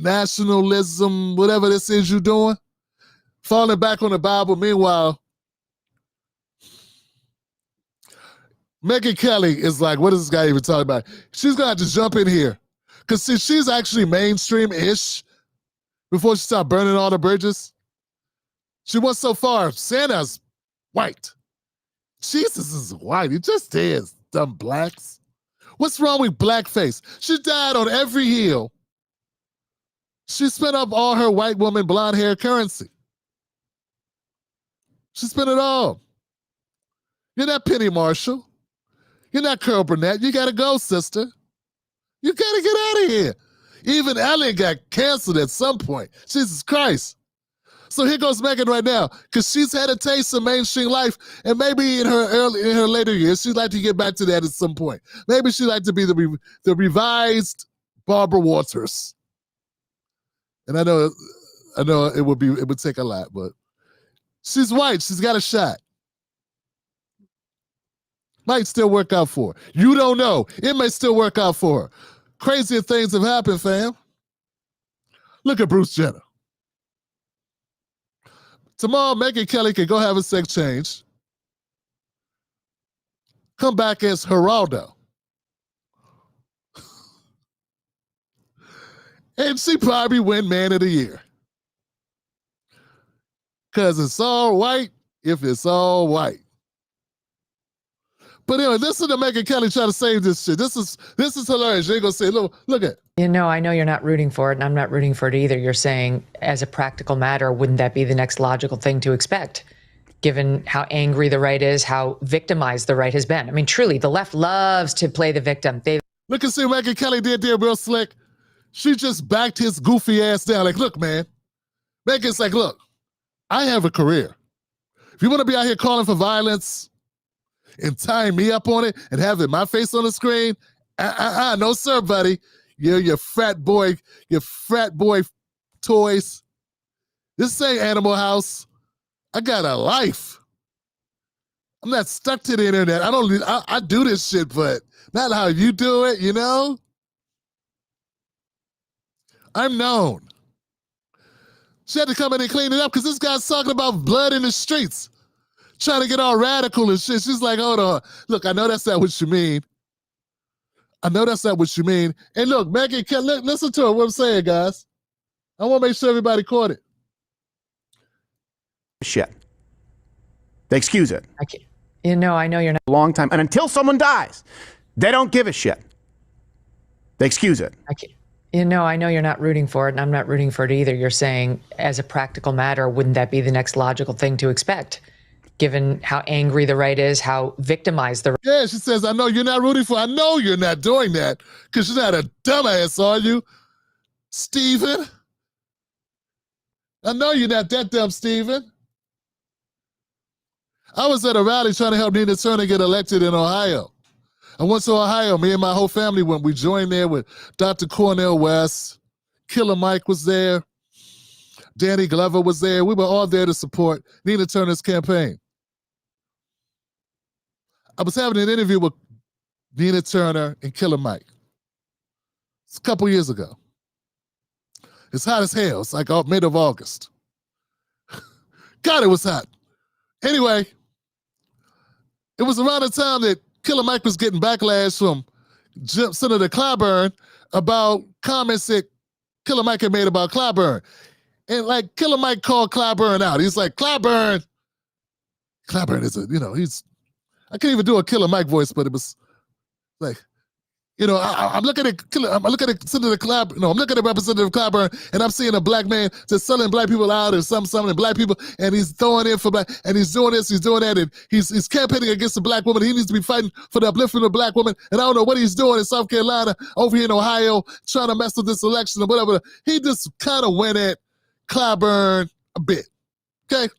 A: nationalism, whatever this is you're doing, falling back on the Bible. Meanwhile, Megyn Kelly is like, what is this guy even talking about? She's going to have to jump in here. Because see, she's actually mainstream-ish before she started burning all the bridges. She went so far, Santa's white. Jesus is white. He just is, dumb blacks. What's wrong with blackface? She died on every hill. She spent up all her white woman blonde hair currency. She spent it all. You're not Penny Marshall. You're not Carol Burnett. You got to go, sister. You got to get out of here. Even Ellen got canceled at some point. Jesus Christ. So here goes Megyn right now, because she's had a taste of mainstream life, and maybe in her later years, she'd like to get back to that at some point. Maybe she'd like to be the revised Barbara Walters. And I know it would take a lot, but she's white. She's got a shot. Might still work out for her. You don't know. It may still work out for her. Crazier things have happened, fam. Look at Bruce Jenner. Tomorrow, Megyn Kelly can go have a sex change. Come back as Geraldo. And she probably win Man of the Year. Because it's all white if it's all white. But anyway, listen to Megyn Kelly try to save this shit. This is hilarious. You ain't gonna say, look at.
F: You know, I know you're not rooting for it, and I'm not rooting for it either. You're saying, as a practical matter, wouldn't that be the next logical thing to expect, given how angry the right is, how victimized the right has been? I mean, truly, the left loves to play the victim.
A: Look and see what Megyn Kelly did there real slick. She just backed his goofy ass down. Like, look, man. Megyn's like, look, I have a career. If you want to be out here calling for violence and tying me up on it and having my face on the screen, no sir, buddy. You're your frat boy toys. This ain't Animal House. I got a life. I'm not stuck to the internet. I do this shit, but not how you do it, you know? I'm known. She had to come in and clean it up because this guy's talking about blood in the streets, trying to get all radical and shit. She's like, hold on. Look, I know that's not what you mean. And look, Megyn Kelly, listen to what I'm saying, guys. I want to make sure everybody caught it.
E: Shit. They excuse it.
F: You know, I know you're not.
E: A long time. And until someone dies, they don't give a shit. They excuse it.
F: You know, I know you're not rooting for it, and I'm not rooting for it either. You're saying, as a practical matter, wouldn't that be the next logical thing to expect, given how angry the right is, how victimized the right?
A: Yeah, she says, I know you're not rooting for it. I know you're not doing that because you're not a dumbass, are you, Stephen? I know you're not that dumb, Stephen. I was at a rally trying to help Nina Turner get elected in Ohio. I went to Ohio. Me and my whole family went. We joined there with Dr. Cornel West. Killer Mike was there. Danny Glover was there. We were all there to support Nina Turner's campaign. I was having an interview with Nina Turner and Killer Mike. It's a couple years ago. It's hot as hell. It's like mid of August. God, it was hot. Anyway, it was around the time that Killer Mike was getting backlash from Senator Clyburn about comments that Killer Mike had made about Clyburn. And like Killer Mike called Clyburn out. He's like, Clyburn is I can't even do a Killer Mike voice, but it was like, I'm looking at Senator Clyburn, I'm looking at Representative Clyburn, and I'm seeing a black man just selling black people out or something, black people, and he's throwing in for black, and he's doing this, he's doing that, and he's campaigning against the black woman. He needs to be fighting for the upliftment of the black woman, and I don't know what he's doing in South Carolina, over here in Ohio, trying to mess with this election or whatever. He just kind of went at Clyburn a bit, okay?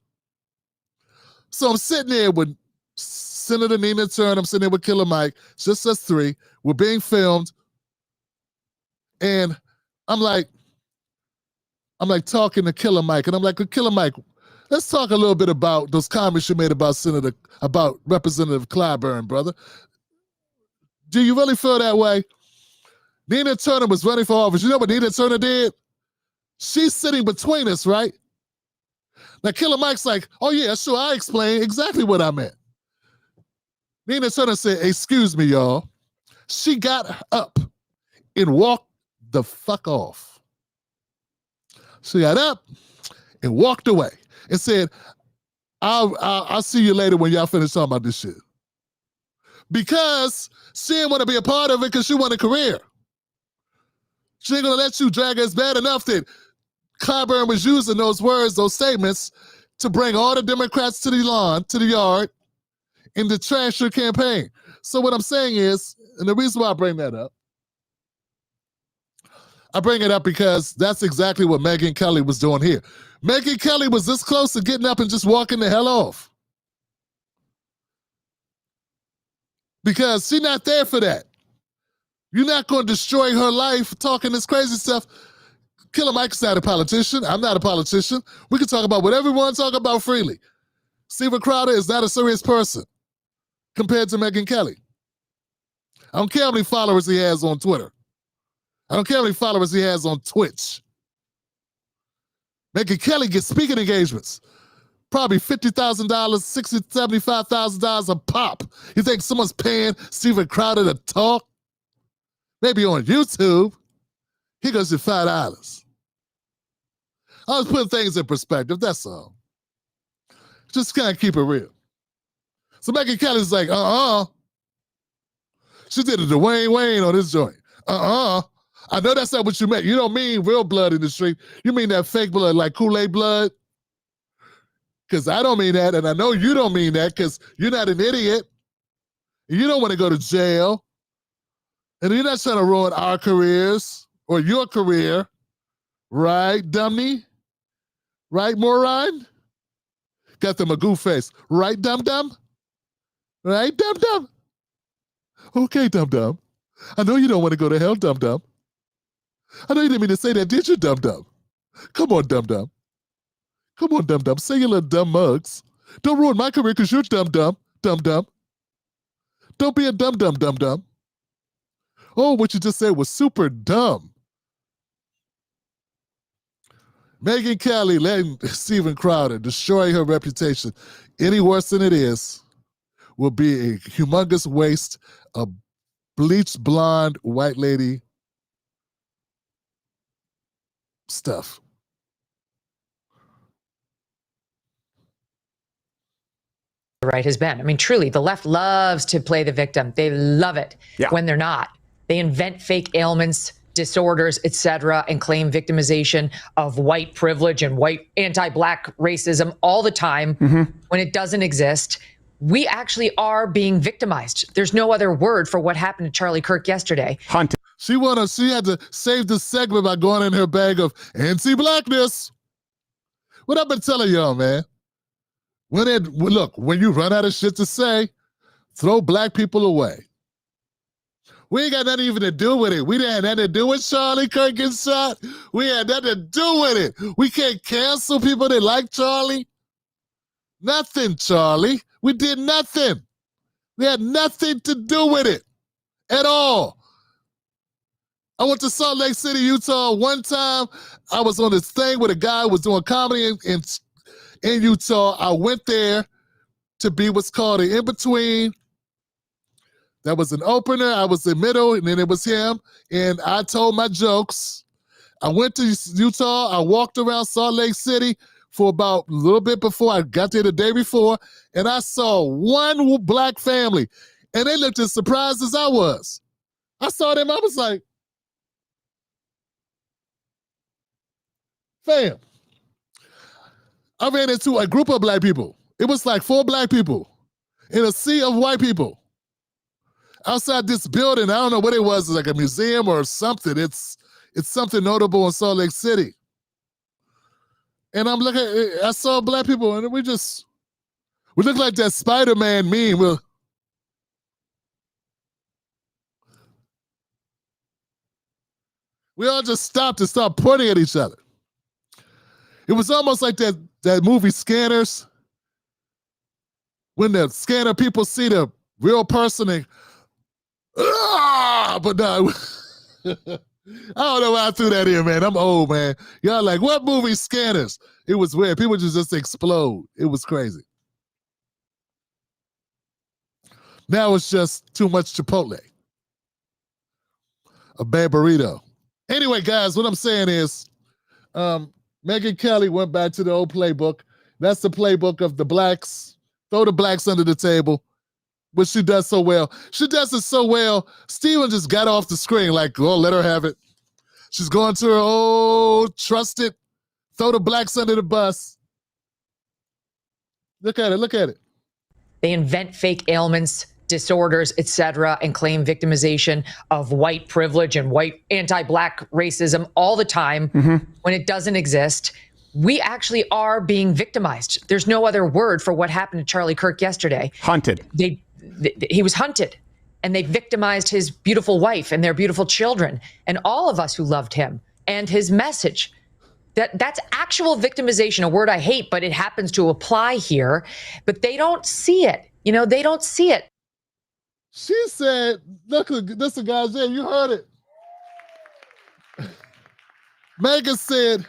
A: So I'm sitting there with Senator Nina Turner, I'm sitting there with Killer Mike, just us three. We're being filmed. And I'm like talking to Killer Mike. And I'm like, Killer Mike, let's talk a little bit about those comments you made about Representative Clyburn, brother. Do you really feel that way? Nina Turner was running for office. You know what Nina Turner did? She's sitting between us, right? Now, Killer Mike's like, oh, yeah, sure, I explained exactly what I meant. Nina Turner said, excuse me, y'all. She got up and walked the fuck off. She got up and walked away and said, I'll see you later when y'all finish talking about this shit. Because she didn't want to be a part of it because she wanted a career. She ain't going to let you drag us bad enough that Clyburn was using those words, those statements, to bring all the Democrats to the lawn, to the yard, and to trash your campaign. So what I'm saying is, and the reason why I bring that up, I bring it up because that's exactly what Megyn Kelly was doing here. Megyn Kelly was this close to getting up and just walking the hell off. Because she's not there for that. You're not going to destroy her life talking this crazy stuff. Killer Mike's not a politician. I'm not a politician. We can talk about whatever we want to talk about freely. Steven Crowder is not a serious person compared to Megyn Kelly. I don't care how many followers he has on Twitter. I don't care how many followers he has on Twitch. Megyn Kelly gets speaking engagements. Probably $50,000, $60,000, $75,000 a pop. You think someone's paying Steven Crowder to talk? Maybe on YouTube. He goes to $5. I was putting things in perspective, that's all. Just kind of keep it real. So Megyn Kelly's like, She did a Dwayne Wayne on this joint. I know that's not what you meant. You don't mean real blood in the street. You mean that fake blood, like Kool-Aid blood? Because I don't mean that, and I know you don't mean that because you're not an idiot. You don't want to go to jail. And you're not trying to ruin our careers or your career. Right, dummy? Right, moron? Got the Magoo face. Right, dum-dum? Right, dum-dum? Okay, dum-dum. I know you don't want to go to hell, dum-dum. I know you didn't mean to say that, did you, dum-dum? Come on, dum-dum. Come on, dum-dum. Say your little dumb mugs. Don't ruin my career because you're dum-dum, dum-dum. Don't be a dum-dum, dum-dum. Oh, what you just said was super dumb. Megyn Kelly letting Steven Crowder destroy her reputation any worse than it is will be a humongous waste of bleached blonde white lady stuff.
F: The right has been. I mean, truly, the left loves to play the victim. They love it when they're not. They invent fake ailments, disorders, etc., and claim victimization of white privilege and white anti-black racism all the time when it doesn't exist. We actually are being victimized. There's no other word for what happened to Charlie Kirk yesterday.
E: Hunted.
A: She had to save this segment by going in her bag of anti-blackness. What I've been telling y'all, man. When you run out of shit to say, throw black people away. We ain't got nothing even to do with it. We didn't have nothing to do with Charlie Kirk getting shot. We had nothing to do with it. We can't cancel people that like Charlie. Nothing, Charlie. We did nothing. We had nothing to do with it at all. I went to Salt Lake City, Utah one time. I was on this thing with a guy who was doing comedy in Utah. I went there to be what's called an in-between. That was an opener. I was in the middle, and then it was him. And I told my jokes. I went to Utah. I walked around Salt Lake City for about a little bit before I got there the day before, and I saw one black family, and they looked as surprised as I was. I saw them. I was like, fam. I ran into a group of black people. It was like 4 black people in a sea of white people. Outside this building, I don't know what it was, like a museum or something. It's something notable in Salt Lake City. And I'm looking, I saw black people, and we look like that Spider-Man meme. We all just stopped and started pointing at each other. It was almost like that movie Scanners, when the scanner people see the real person and but no, I don't know why I threw that in, man. I'm old, man. Y'all like, what movie Scanners? It was weird. People just explode. It was crazy. Now it's just too much Chipotle. A bad burrito. Anyway, guys, what I'm saying is, Megyn Kelly went back to the old playbook. That's the playbook of the blacks. Throw the blacks under the table, which she does so well. She does it so well. Steven just got off the screen like, oh, let her have it. She's going to her old trusted, throw the blacks under the bus. Look at it. Look at it.
F: They invent fake ailments, disorders, etc., and claim victimization of white privilege and white anti-black racism all the time when it doesn't exist. We actually are being victimized. There's no other word for what happened to Charlie Kirk yesterday.
E: Hunted.
F: He was hunted, and they victimized his beautiful wife and their beautiful children and all of us who loved him and his message. That's actual victimization, a word I hate, but it happens to apply here. But they don't see it. You know, they don't see it.
A: She said, look, listen, guys, yeah, you heard it. Megyn said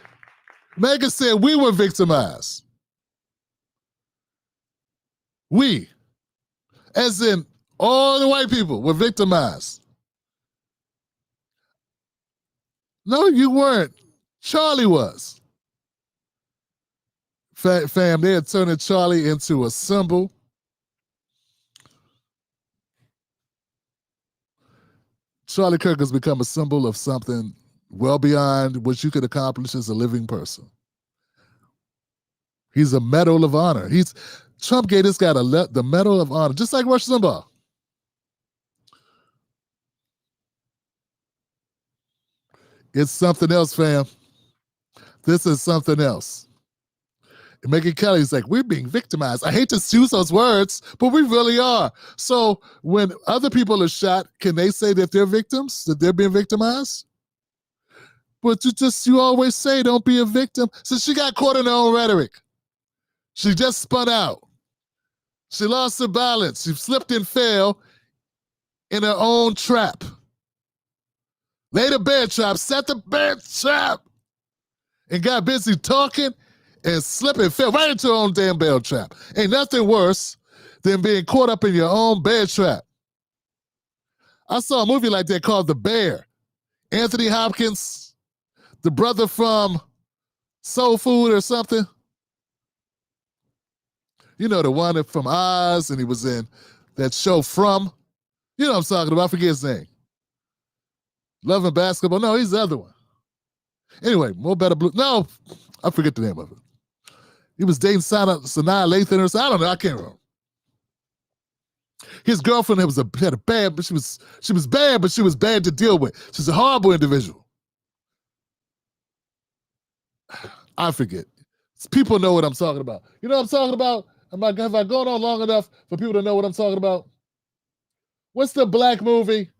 A: we were victimized. We, as in all the white people, were victimized. No, you weren't. Charlie was. Fam, they're turning Charlie into a symbol. Charlie Kirk has become a symbol of something well beyond what you could accomplish as a living person. He's a Medal of Honor. Trump gave this guy the Medal of Honor, just like Rush Limbaugh. It's something else, fam. This is something else. And Megyn Kelly's like, we're being victimized. I hate to use those words, but we really are. So when other people are shot, can they say that they're victims, that they're being victimized? But you always say, don't be a victim. So she got caught in her own rhetoric. She just spun out. She lost her balance. She slipped and fell in her own trap. Laid a bear trap, set the bear trap, and got busy talking and slipped and fell right into her own damn bear trap. Ain't nothing worse than being caught up in your own bear trap. I saw a movie like that called The Bear. Anthony Hopkins, the brother from Soul Food or something. You know, the one from Oz, and he was in that show From. You know what I'm talking about. I forget his name. Love and Basketball. No, he's the other one. Anyway, More Better Blue. No, I forget the name of it. He was dating Sanaa Lathan or something. I don't know. I can't remember. His girlfriend had a bad, but she was bad, but she was bad to deal with. She's a horrible individual. I forget. People know what I'm talking about. You know what I'm talking about? Have I gone on long enough for people to know what I'm talking about? What's the black movie?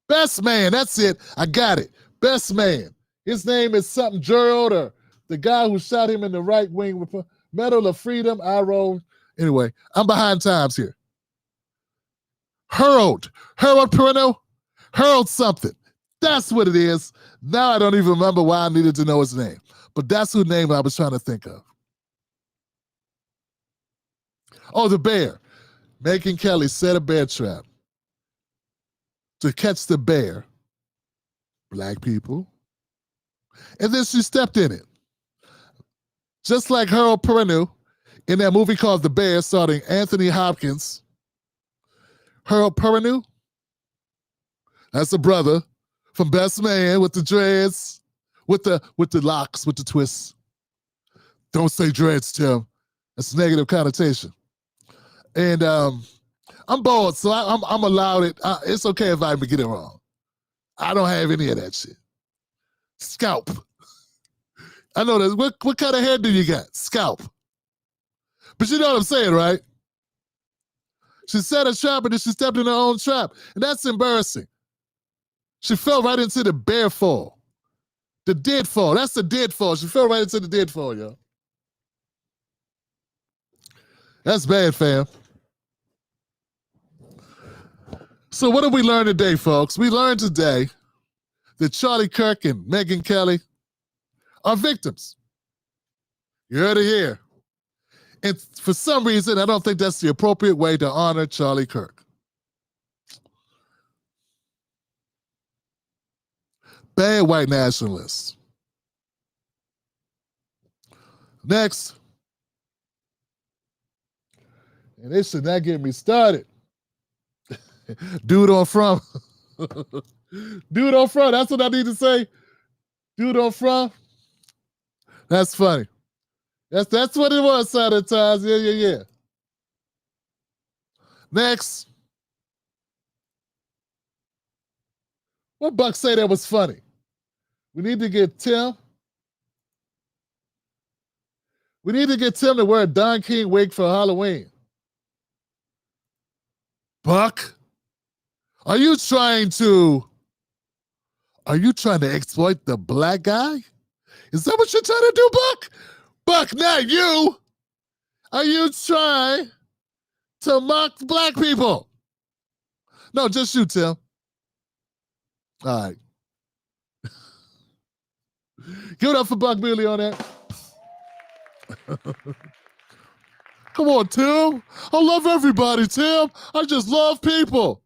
A: Best Man. That's it. I got it. Best Man. His name is something Gerald, or the guy who shot him in the right wing with Medal of Freedom. I rolled. Anyway, I'm behind times here. Harold Perrineau, Harold something. That's what it is. Now I don't even remember why I needed to know his name, but that's whose name I was trying to think of. Oh, the bear. Megyn Kelly set a bear trap to catch the bear, black people, and then she stepped in it. Just like Harold Perrineau in that movie called The Bear, starring Anthony Hopkins. Harold Perrineau, that's the brother from Best Man with the dreads, with the locks, with the twists. Don't say dreads, Tim. That's a negative connotation. And I'm bald, so I'm allowed it. It's okay if I get it wrong. I don't have any of that shit. Scalp. I know that. What kind of hair do you got? Scalp. But you know what I'm saying, right? She set a trap and then she stepped in her own trap. And that's embarrassing. She fell right into the bear fall. The dead fall. That's the dead fall. She fell right into the dead fall, yo. That's bad, fam. So what did we learn today, folks? We learned today that Charlie Kirk and Megyn Kelly are victims. You heard it here. And for some reason, I don't think that's the appropriate way to honor Charlie Kirk. Bad white nationalists. Next. And they should not get me started. Dude on From. Dude on From. That's what I need to say. Dude on From. That's funny. That's what it was, Satire. Yeah. Next. What Buck say that was funny? We need to get Tim. We need to get Tim to wear a Don King wig for Halloween. Buck, are you trying to exploit the black guy? Is that what you're trying to do, Buck? Buck, not you. Are you trying to mock black people? No, just you, Tim. All right. Give it up for Buck Billy on that. Come on, Tim. I love everybody, Tim. I just love people.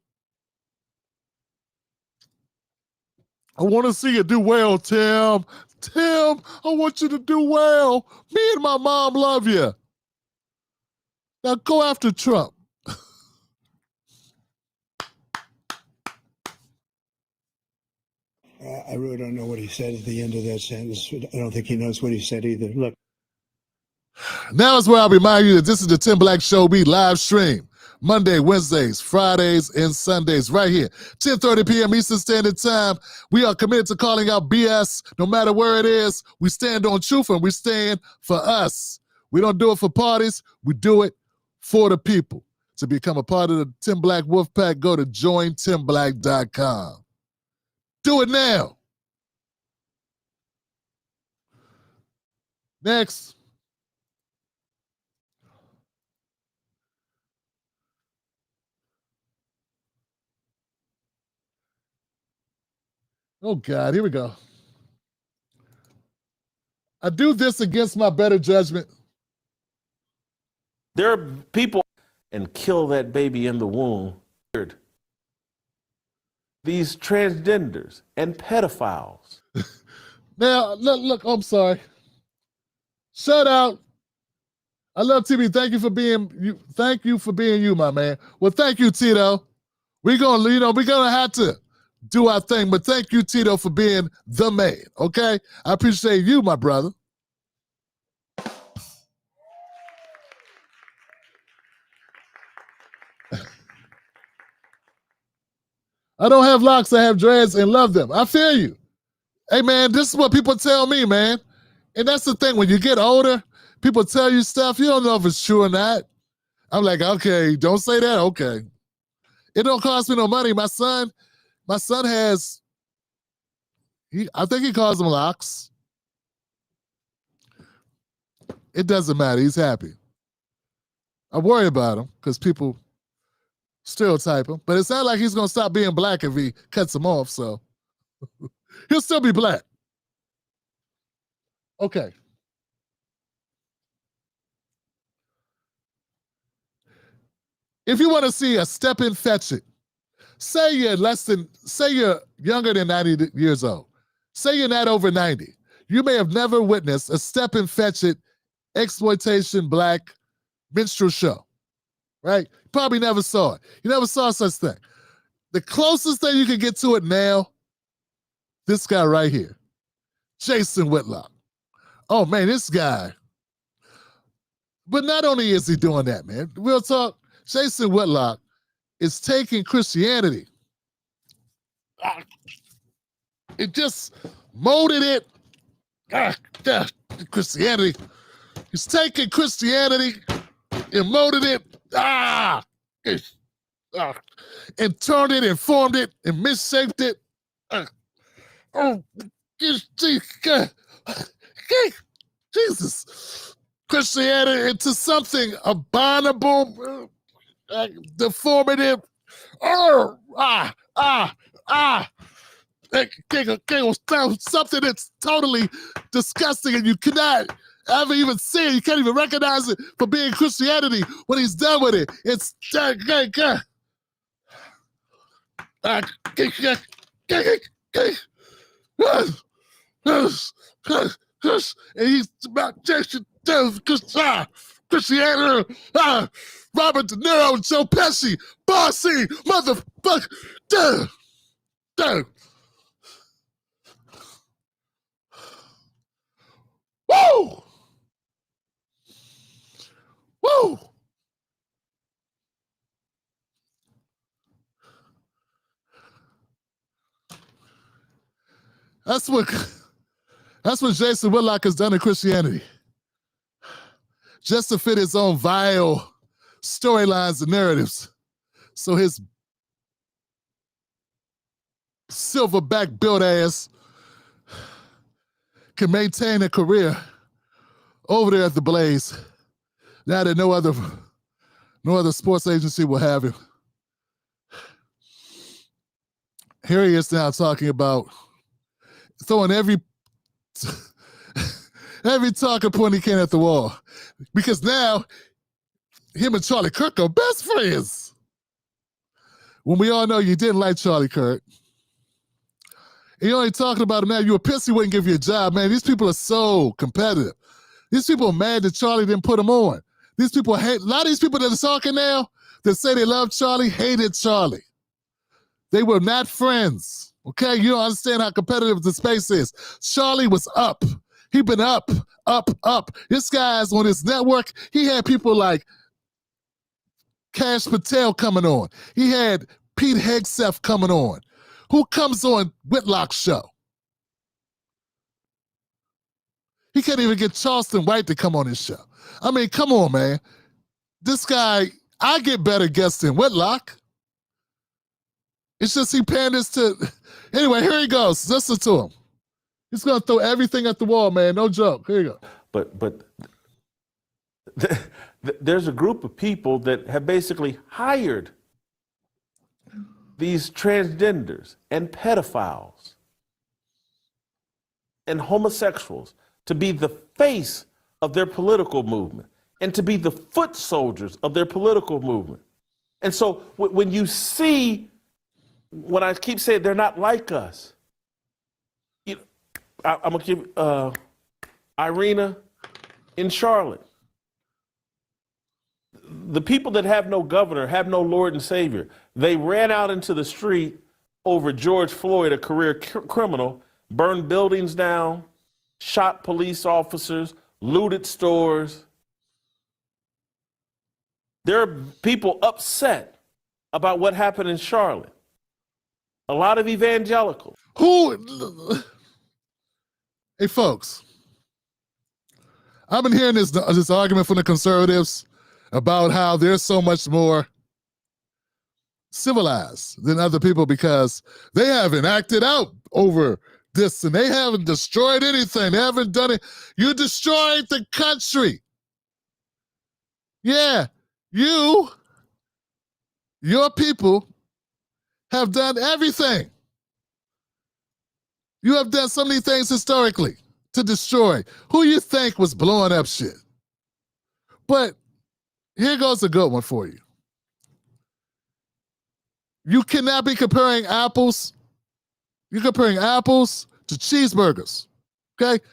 A: I want to see you do well, Tim. Tim, I want you to do well. Me and my mom love you. Now go after Trump.
G: I really don't know what he said at the end of that sentence. I don't think he knows what he said either. Look.
A: Now is where I remind you that this is the Tim Black Show. We live stream Monday, Wednesdays, Fridays, and Sundays right here, 10:30 p.m. Eastern Standard Time. We are committed to calling out BS no matter where it is. We stand on truth and we stand for us. We don't do it for parties. We do it for the people. To become a part of the Tim Black Wolf Pack, go to jointimblack.com. Do it now. Next. Oh, God, here we go. I do this against my better judgment.
H: There are people and kill that baby in the womb. These transgenders and pedophiles.
A: Now, look, I'm sorry. Shout out. I love TV. Thank you for being you. Thank you for being you, my man. Well, thank you, Tito. We're gonna have to do our thing, but thank you, Tito, for being the man. Okay? I appreciate you, my brother. I don't have locks, I have dreads and love them. I feel you. Hey, man, this is what people tell me, man. And that's the thing, when you get older, people tell you stuff, you don't know if it's true or not. I'm like, okay, don't say that, okay. It don't cost me no money. My son has, I think he calls them locks. It doesn't matter, he's happy. I worry about him because people stereotype him, but it's not like he's gonna stop being black if he cuts him off, so he'll still be black. Okay. If you want to see a step in fetch it, say you're younger than 90 years old. Say you're not over 90. You may have never witnessed a step in fetch it exploitation black minstrel show. Right? Probably never saw it. You never saw such thing. The closest thing you can get to it now, this guy right here, Jason Whitlock. Oh man, this guy. But not only is he doing that, man, real talk, Jason Whitlock is taking Christianity. It just molded it. Christianity. He's taking Christianity and molded it. And turned it and formed it and misshaped it. Jesus. Christianity into something abominable, deformative. Something that's totally disgusting and you cannot ever even see it. You can't even recognize it for being Christianity when he's done with it. It's and he's about Christianity, Robert De Niro and Joe Pesci, bossy motherfucker. Woo! Woo! That's what Jason Whitlock has done to Christianity. Just to fit his own vile storylines and narratives. So his silverback built ass can maintain a career over there at the Blaze. Now that no other sports agency will have him. Here he is now talking about throwing every talking point he can at the wall. Because now, him and Charlie Kirk are best friends. When we all know you didn't like Charlie Kirk. And you're only talking about it now. You were pissed he wouldn't give you a job, man. These people are so competitive. These people are mad that Charlie didn't put them on. These people hate, a lot of these people that are talking now that say they love Charlie hated Charlie. They were not friends, okay? You don't understand how competitive the space is. Charlie was up. He been up. This guy's on his network. He had people like Cash Patel coming on. He had Pete Hegseth coming on. Who comes on Whitlock's show? He can't even get Charleston White to come on his show. I mean, come on, man. This guy, I get better guests than Whitlock. It's just he panders to... Anyway, here he goes. Listen to him. He's going to throw everything at the wall, man. No joke. Here you go.
H: But there's a group of people that have basically hired these transgenders and pedophiles and homosexuals to be the face of their political movement and to be the foot soldiers of their political movement. And so when you see, when I keep saying they're not like us, you know, I'm gonna give Irina in Charlotte. The people that have no governor, have no Lord and Savior, they ran out into the street over George Floyd, a career criminal, burned buildings down, shot police officers, looted stores. There are people upset about what happened in Charlotte. A lot of evangelicals.
A: Hey, folks, I've been hearing this argument from the conservatives about how they're so much more civilized than other people because they haven't acted out over this and they haven't destroyed anything. They haven't done it. You destroyed the country. Yeah, your people have done everything. You have done so many things historically to destroy. Who you think was blowing up shit? But here goes a good one for you. You cannot be comparing apples. You're comparing apples to cheeseburgers. Okay?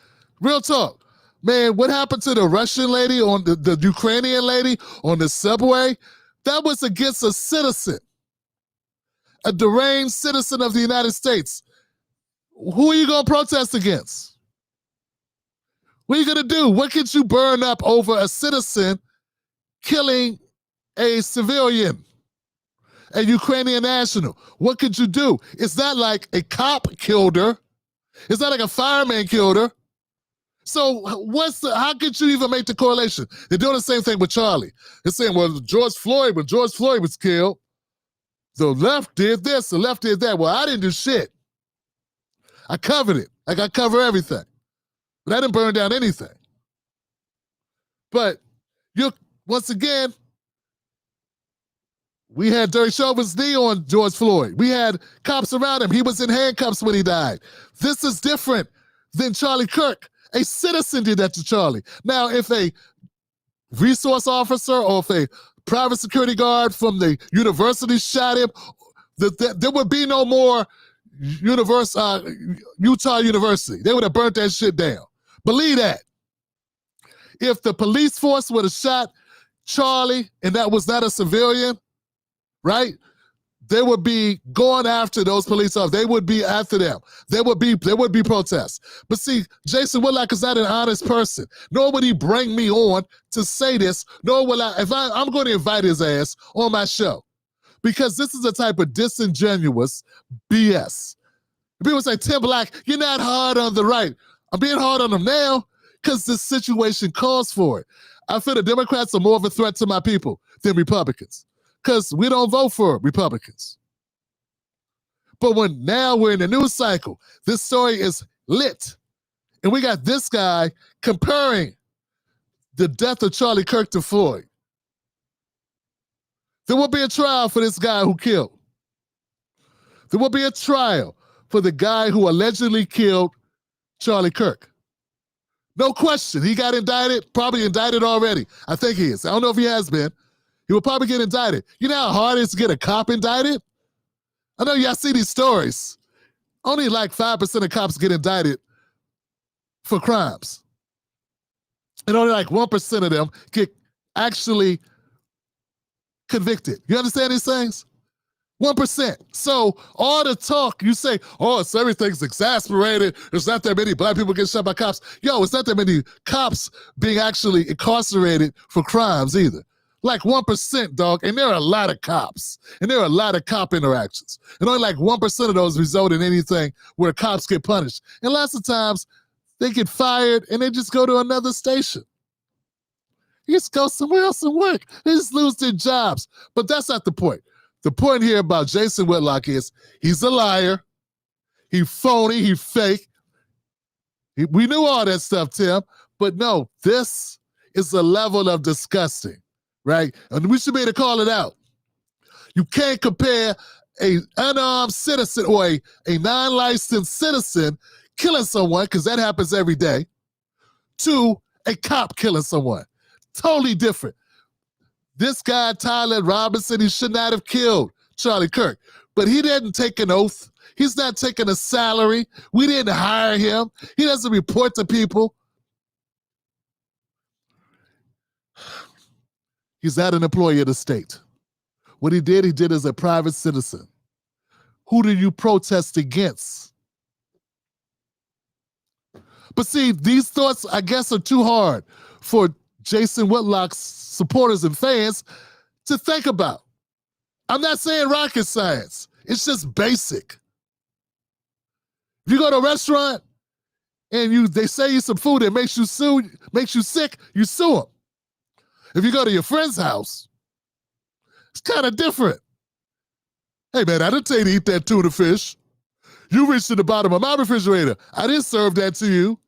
A: Real talk. Man, what happened to the Russian lady on the Ukrainian lady on the subway? That was against a citizen, a deranged citizen of the United States. Who are you going to protest against? What are you going to do? What could you burn up over a citizen killing a civilian, a Ukrainian national? What could you do? It's not like a cop killed her. It's not like a fireman killed her. So how could you even make the correlation? They're doing the same thing with Charlie. They're saying, well, when George Floyd was killed, the left did this, the left did that. Well, I didn't do shit. I covered it. Like I cover everything. But I didn't burn down anything. But once again, we had Derek Chauvin's knee on George Floyd. We had cops around him. He was in handcuffs when he died. This is different than Charlie Kirk. A citizen did that to Charlie. Now, if a resource officer or if a private security guard from the university shot him, there would be no more Utah University. They would have burnt that shit down. Believe that. If the police force would have shot Charlie and that was not a civilian, right? They would be going after those police officers. They would be after them. There would be protests. But see, Jason Whitlock is not an honest person. Nor would he bring me on to say this. Nor will I'm going to invite his ass on my show. Because this is a type of disingenuous BS. People say, Tim Black, you're not hard on the right. I'm being hard on them now because this situation calls for it. I feel the Democrats are more of a threat to my people than Republicans because we don't vote for Republicans. But now we're in a news cycle, this story is lit. And we got this guy comparing the death of Charlie Kirk to Floyd. There will be a trial for this guy who killed. There will be a trial for the guy who allegedly killed Charlie Kirk. No question. He got indicted, probably indicted already. I think he is. I don't know if he has been. He will probably get indicted. You know how hard it is to get a cop indicted? I know y'all see these stories. only like 5% of cops get indicted for crimes. And only like 1% of them get actually convicted. You understand these things? 1%. So all the talk, you say, oh, it's everything's exasperated. There's not that many black people get shot by cops. Yo, it's not that many cops being actually incarcerated for crimes either. Like 1%, dog. And there are a lot of cops. And there are a lot of cop interactions. And only like 1% of those result in anything where cops get punished. And lots of times they get fired and they just go to another station. You just go somewhere else and work. They just lose their jobs. But that's not the point. The point here about Jason Whitlock is he's a liar. He's phony. He's fake. We knew all that stuff, Tim. But no, this is a level of disgusting, right? And we should be able to call it out. You can't compare an unarmed citizen or a non-licensed citizen killing someone, because that happens every day, to a cop killing someone. Totally different. This guy, Tyler Robinson, he should not have killed Charlie Kirk. But he didn't take an oath. He's not taking a salary. We didn't hire him. He doesn't report to people. He's not an employee of the state. What he did as a private citizen. Who do you protest against? But see, these thoughts, I guess, are too hard for Jason Whitlock's supporters and fans to think about. I'm not saying rocket science. It's just basic. If you go to a restaurant and they say you some food that makes you sick, you sue them. If you go to your friend's house, it's kind of different. Hey man, I didn't tell you to eat that tuna fish. You reached to the bottom of my refrigerator. I didn't serve that to you.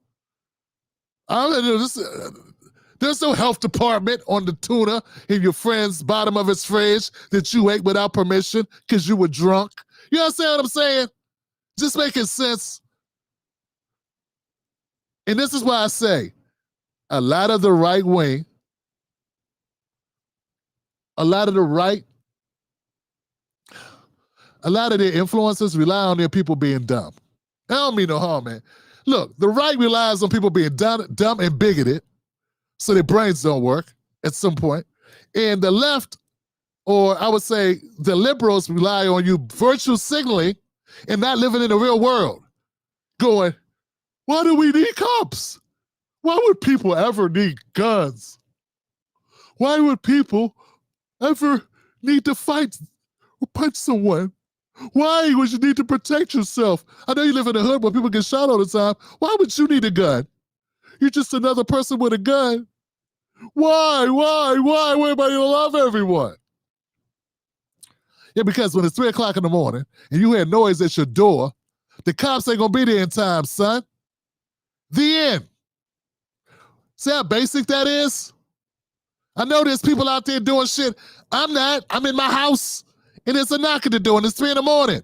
A: There's no health department on the tuna in your friend's bottom of his fridge that you ate without permission because you were drunk. You understand what I'm saying? Just making sense. And this is why I say a lot of the right wing, a lot of their influencers rely on their people being dumb. I don't mean no harm, man. Look, the right relies on people being dumb and bigoted, so their brains don't work at some point. And the left, or I would say the liberals, rely on you virtue signaling and not living in the real world. Going, why do we need cops? Why would people ever need guns? Why would people ever need to fight or punch someone? Why would you need to protect yourself? I know you live in the hood where people get shot all the time. Why would you need a gun? You're just another person with a gun. Why? Everybody love everyone. Yeah, because when it's 3 o'clock in the morning and you hear noise at your door, the cops ain't gonna be there in time, son. The end. See how basic that is? I know there's people out there doing shit. I'm not. I'm in my house and there's a knock at the door and it's 3 in the morning.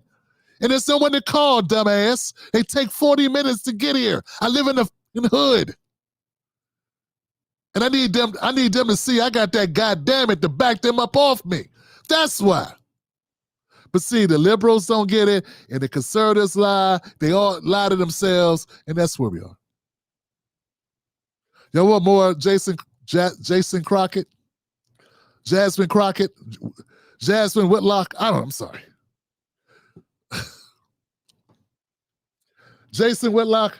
A: And there's no one to call, dumbass. They take 40 minutes to get here. I live in the hood. And I need them to see I got that goddamn it to back them up off me. That's why. But see, the liberals don't get it, and the conservatives lie. They all lie to themselves, and that's where we are. Y'all want more Jason Crockett? Jasmine Crockett? Jasmine Whitlock? I'm sorry. Jason Whitlock?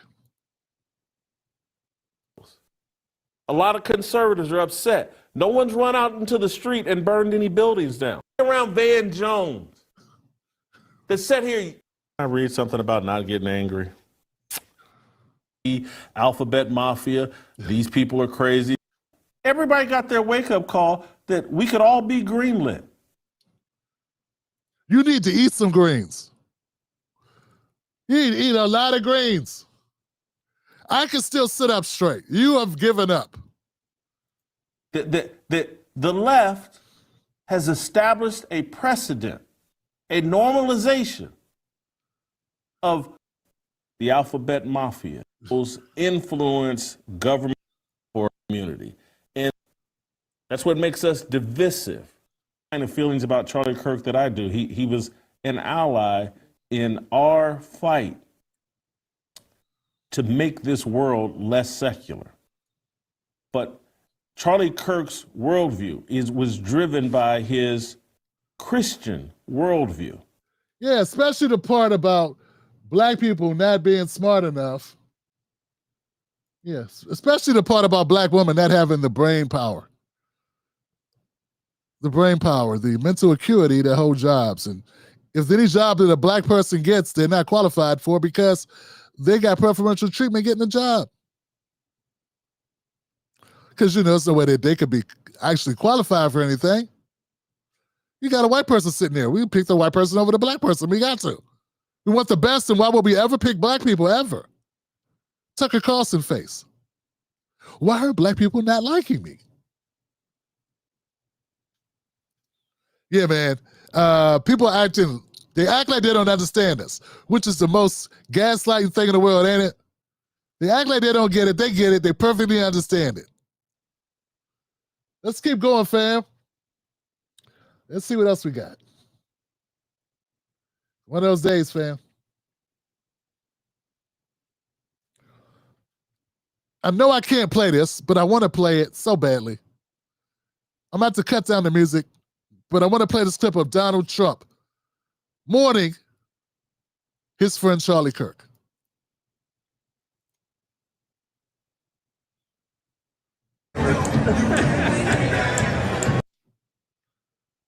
H: A lot of conservatives are upset. No one's run out into the street and burned any buildings down. Around Van Jones that sat here. I read something about not getting angry. The Alphabet Mafia, these people are crazy. Everybody got their wake-up call that we could all be greenlit.
A: You need to eat some greens. You need to eat a lot of greens. I can still sit up straight. You have given up.
H: The left has established a precedent, a normalization of the Alphabet Mafia, those influence government or community. And that's what makes us divisive. Kind of feelings about Charlie Kirk that I do. He was an ally in our fight to make this world less secular. But Charlie Kirk's worldview was driven by his Christian worldview.
A: Yeah, especially the part about black people not being smart enough. Yes, especially the part about black women not having the brain power. The brain power, the mental acuity to hold jobs. And if any job that a black person gets, they're not qualified for because they got preferential treatment getting the job. Because, there's no way that they could be actually qualified for anything. You got a white person sitting there. We pick the white person over the black person. We got to. We want the best, and why would we ever pick black people, ever? Tucker Carlson face. Why are black people not liking me? Yeah, man. People acting, they act like they don't understand us, which is the most gaslighting thing in the world, ain't it? They act like they don't get it. They get it. They perfectly understand it. Let's keep going, fam. Let's see what else we got. One of those days, fam. I know I can't play this, but I want to play it so badly. I'm about to cut down the music, but I want to play this clip of Donald Trump mourning his friend Charlie Kirk.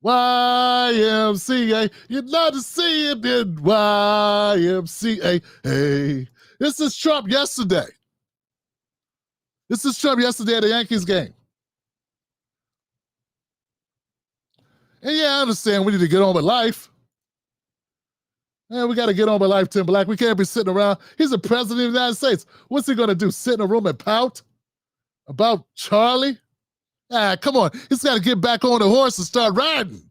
A: YMCA, you're not to see it in YMCA. Hey, this is Trump yesterday. This is Trump yesterday at the Yankees game. And yeah, I understand we need to get on with life. Man, we got to get on with life, Tim Black. We can't be sitting around. He's the president of the United States. What's he going to do? Sit in a room and pout about Charlie? Come on. He's got to get back on the horse and start riding.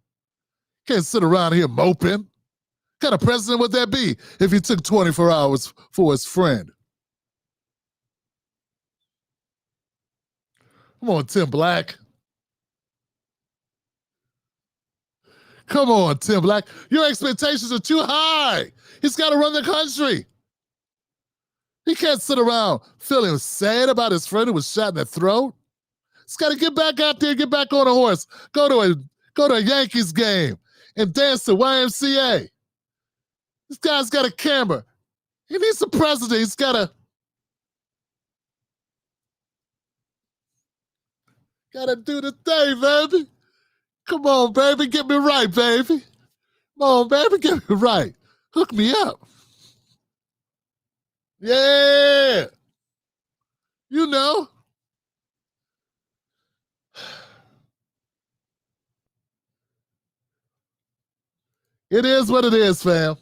A: Can't sit around here moping. What kind of president would that be if he took 24 hours for his friend? Come on, Tim Black. Come on, Tim Black. Your expectations are too high. He's got to run the country. He can't sit around feeling sad about his friend who was shot in the throat. He's got to get back out there, get back on a horse, go to a Yankees game and dance to YMCA. This guy's got a camera. He needs a president. He's got to do the thing, baby. Come on, baby. Get me right, baby. Come on, baby. Get me right. Hook me up. Yeah. You know. It is what it is, fam.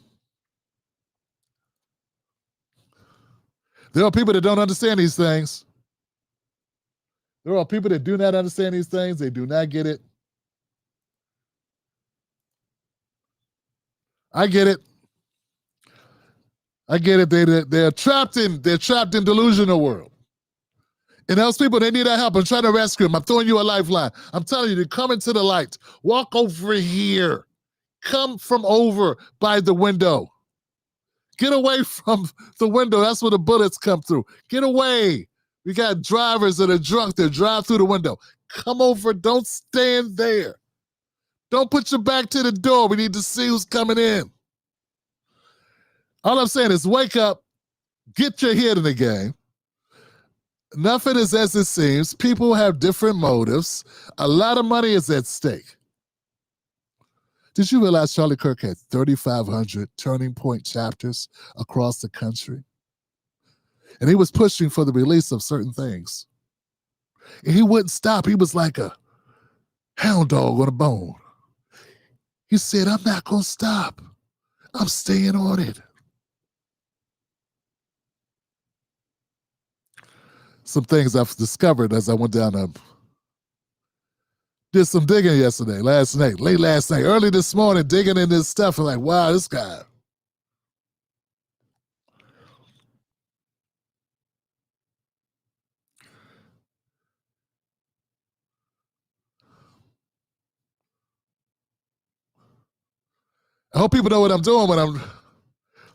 A: There are people that don't understand these things. There are people that do not understand these things. They do not get it. I get it. I get it. They're trapped in delusional world. And those people, they need our help. I'm trying to rescue them. I'm throwing you a lifeline. I'm telling you to come into the light. Walk over here. Come from over by the window. Get away from the window. That's where the bullets come through. Get away. We got drivers that are drunk that drive through the window. Come over. Don't stand there. Don't put your back to the door. We need to see who's coming in. All I'm saying is wake up. Get your head in the game. Nothing is as it seems. People have different motives. A lot of money is at stake. Did you realize Charlie Kirk had 3,500 turning point chapters across the country? And he was pushing for the release of certain things. And he wouldn't stop. He was like a hound dog on a bone. He said, I'm not going to stop. I'm staying on it. Some things I've discovered as I went down did some digging yesterday, late last night, early this morning, digging in this stuff. I'm like, wow, this guy. I hope people know what I'm doing when I'm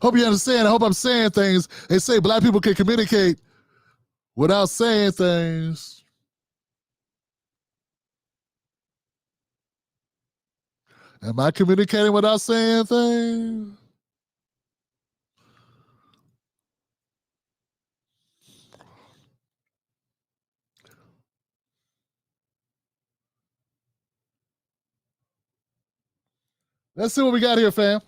A: Hope you understand. I hope I'm saying things. They say black people can communicate without saying things. Am I communicating without saying things? Let's see what we got here, fam.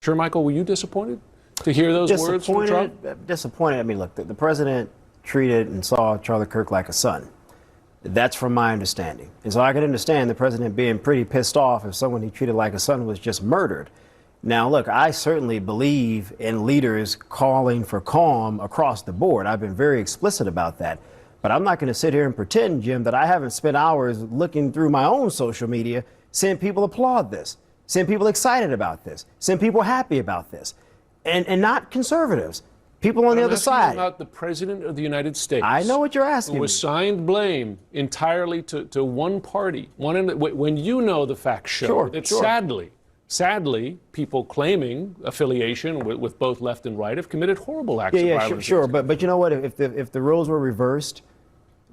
I: Sure, Michael, were you disappointed to hear those words from Trump?
J: Disappointed. I mean, look, the president treated and saw Charlie Kirk like a son. That's from my understanding. And so I can understand the president being pretty pissed off if someone he treated like a son was just murdered. Now, look, I certainly believe in leaders calling for calm across the board. I've been very explicit about that. But I'm not going to sit here and pretend, Jim, that I haven't spent hours looking through my own social media, seeing people applaud this, seeing people excited about this, seeing people happy about this, and not conservatives. People on the other side.
I: About the president of the United States.
J: I know what you're asking.
I: Who assigned blame entirely to one party. When you know the facts show that sadly, people claiming affiliation with both left and right have committed horrible acts of violence.
J: Sure. But you know what? If the roles were reversed,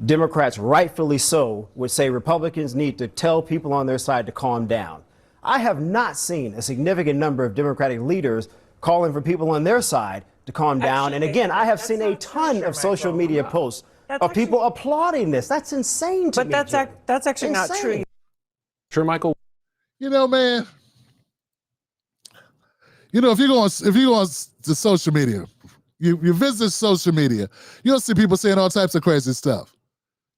J: Democrats, rightfully so, would say Republicans need to tell people on their side to calm down. I have not seen a significant number of Democratic leaders calling for people on their side to calm down. And again, I have seen a ton of social media posts of people applauding this. That's insane to me.
K: But that's actually not true.
I: Sure, Michael.
A: You know, man. You know, if you go on to social media, you visit social media, you'll see people saying all types of crazy stuff.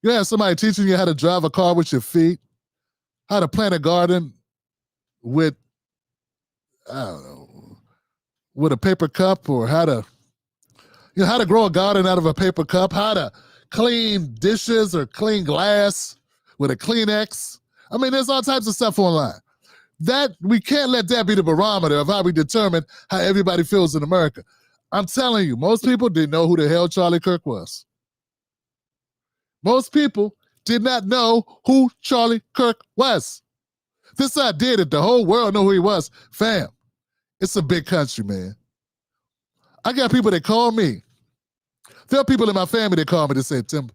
A: You have somebody teaching you how to drive a car with your feet, how to plant a garden with, I don't know, with a paper cup, or how to grow a garden out of a paper cup, how to clean dishes or clean glass with a Kleenex. I mean, there's all types of stuff online. That we can't let that be the barometer of how we determine how everybody feels in America. I'm telling you, most people didn't know who the hell Charlie Kirk was. Most people did not know who Charlie Kirk was. This idea that the whole world know who he was, fam, it's a big country, man. I got people that call me. There are people in my family that call me that say, Tim,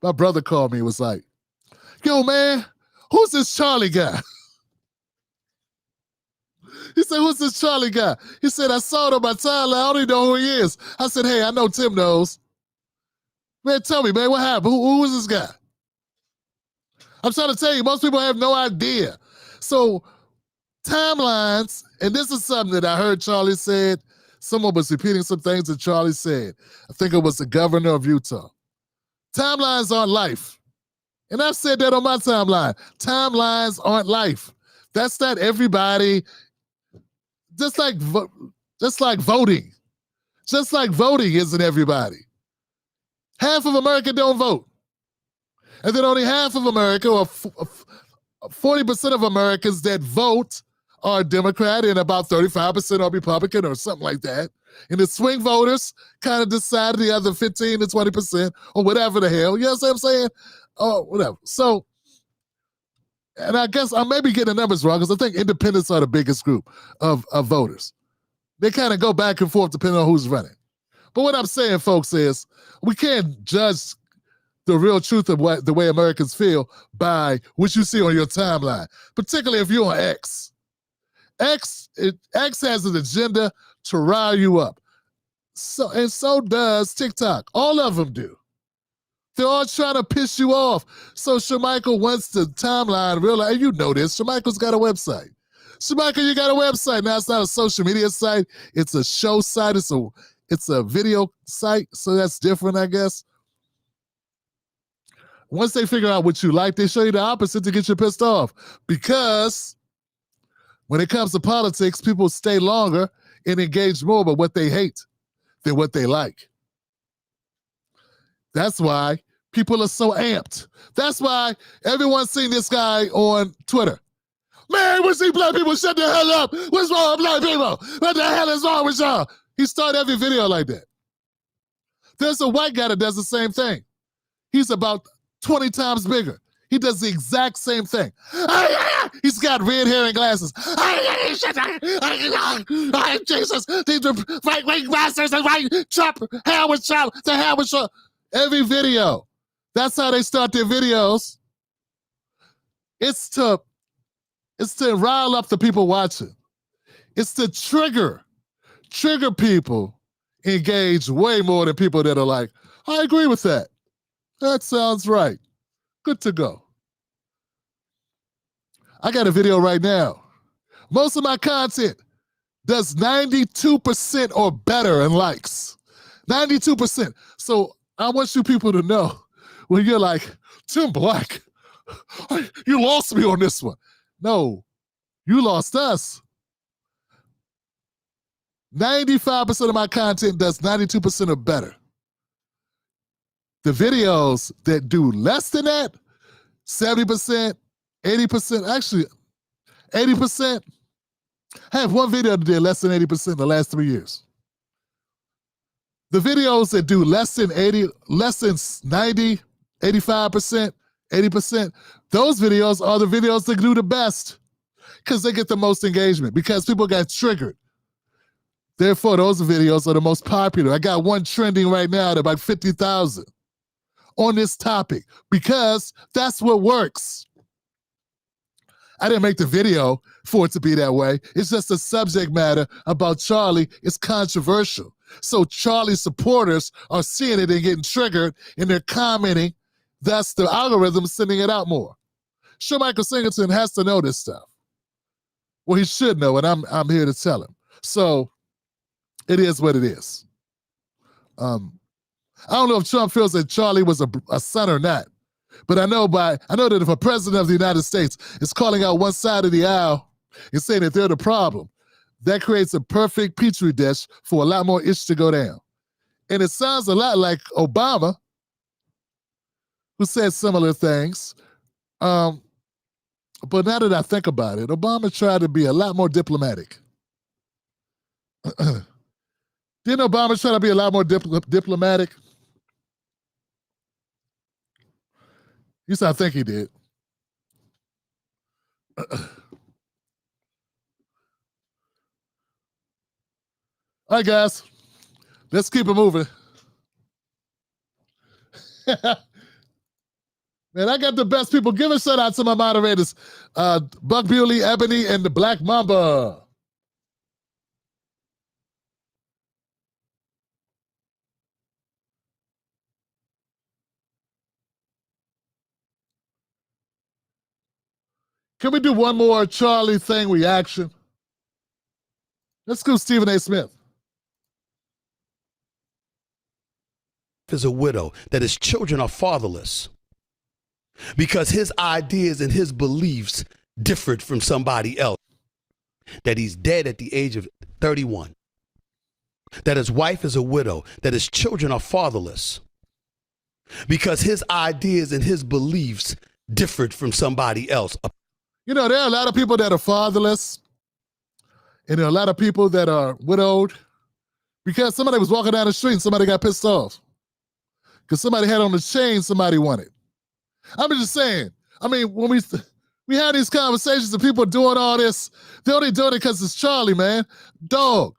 A: my brother called me and was like, yo, man, who's this Charlie guy? He said, who's this Charlie guy? He said, I saw it on my timeline. I don't even know who he is. I said, hey, I know Tim knows. Man, tell me, man, what happened? Who is this guy? I'm trying to tell you, most people have no idea. So timelines, and this is something that I heard Charlie said. Someone was repeating some things that Charlie said. I think it was the governor of Utah. Timelines aren't life. And I've said that on my timeline. Timelines aren't life. That's not everybody. Just like voting. Just like voting isn't everybody. Half of America don't vote. And then only half of America, or 40% of Americans that vote, are Democrat, and about 35% are Republican, or something like that. And the swing voters kind of decide the other 15 to 20%, or whatever the hell. You know what I'm saying? Oh, whatever. So, and I guess I may be getting the numbers wrong, because I think independents are the biggest group of voters. They kind of go back and forth depending on who's running. But what I'm saying, folks, is we can't judge the real truth of the way Americans feel by what you see on your timeline, particularly if you're on X. X has an agenda to rile you up. So does TikTok. All of them do. They're all trying to piss you off. So Shemichael wants the timeline realize, you know this, Shemichael's got a website. Shemichael, you got a website. Now, it's not a social media site. It's a show site. It's a video site, so that's different, I guess. Once they figure out what you like, they show you the opposite to get you pissed off. Because when it comes to politics, people stay longer and engage more with what they hate than what they like. That's why people are so amped. That's why everyone's seen this guy on Twitter. Man, we see black people shut the hell up. What's wrong with black people? What the hell is wrong with y'all? He started every video like that. There's a white guy that does the same thing. He's about 20 times bigger. He does the exact same thing. He's got red hair and glasses. Jesus, these are right-wing bastards and right chop, hair with chop, the hair with chop. Every video. That's how they start their videos. It's to rile up the people watching. It's to trigger people engage way more than people that are like, I agree with that. That sounds right. Good to go. I got a video right now. Most of my content does 92% or better in likes. 92%. So I want you people to know when you're like, Tim Black, you lost me on this one. No, you lost us. 95% of my content does 92% or better. The videos that do less than that, 70%, 80%, actually 80%, I have one video that did less than 80% in the last 3 years. The videos that do less than 80, less than 90, 85%, 80%, those videos are the videos that do the best because they get the most engagement, because people got triggered. Therefore, those videos are the most popular. I got one trending right now at about 50,000 on this topic because that's what works. I didn't make the video for it to be that way. It's just the subject matter about Charlie is controversial. So Charlie supporters are seeing it and getting triggered and they're commenting. Thus the algorithm is sending it out more. Sure, Michael Singleton has to know this stuff. Well, he should know, and I'm here to tell him. So it is what it is. I don't know if Trump feels that Charlie was a son or not, but I know that if a president of the United States is calling out one side of the aisle and saying that they're the problem, that creates a perfect petri dish for a lot more ish to go down. And it sounds a lot like Obama, who said similar things. But now that I think about it, Obama tried to be a lot more diplomatic. Didn't Obama try to be a lot more diplomatic? Yes, I think he did. All right, guys, let's keep it moving. Man, I got the best people. Give a shout out to my moderators, Buck Bewley, Ebony, and the Black Mamba. Can we do one more Charlie thing reaction? Let's go Stephen A. Smith.
L: Is a widow, that his children are fatherless because his ideas and his beliefs differed from somebody else, that he's dead at the age of 31, that his wife is a widow, that his children are fatherless because his ideas and his beliefs differed from somebody else.
A: You know, there are a lot of people that are fatherless, and there are a lot of people that are widowed because somebody was walking down the street and somebody got pissed off because somebody had on the chain somebody wanted. I'm just saying, I mean, when we have these conversations and people are doing all this, they're only doing it because it's Charlie, man. Dog,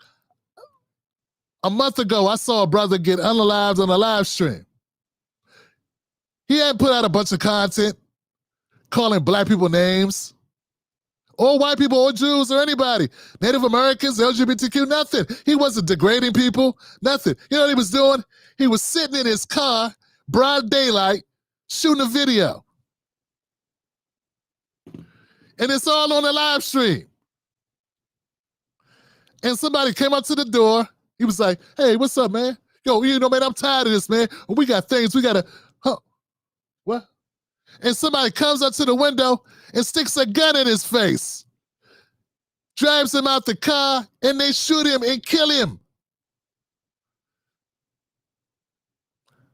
A: a month ago, I saw a brother get unalived on a live stream. He hadn't put out a bunch of content calling black people names, or white people, or Jews, or anybody. Native Americans, LGBTQ, nothing. He wasn't degrading people, nothing. You know what he was doing? He was sitting in his car, broad daylight, shooting a video. And it's all on the live stream. And somebody came up to the door. He was like, hey, what's up, man? Yo, you know, man, I'm tired of this, man. We got things, we got to, what? And somebody comes up to the window and sticks a gun in his face, drives him out the car, and they shoot him and kill him.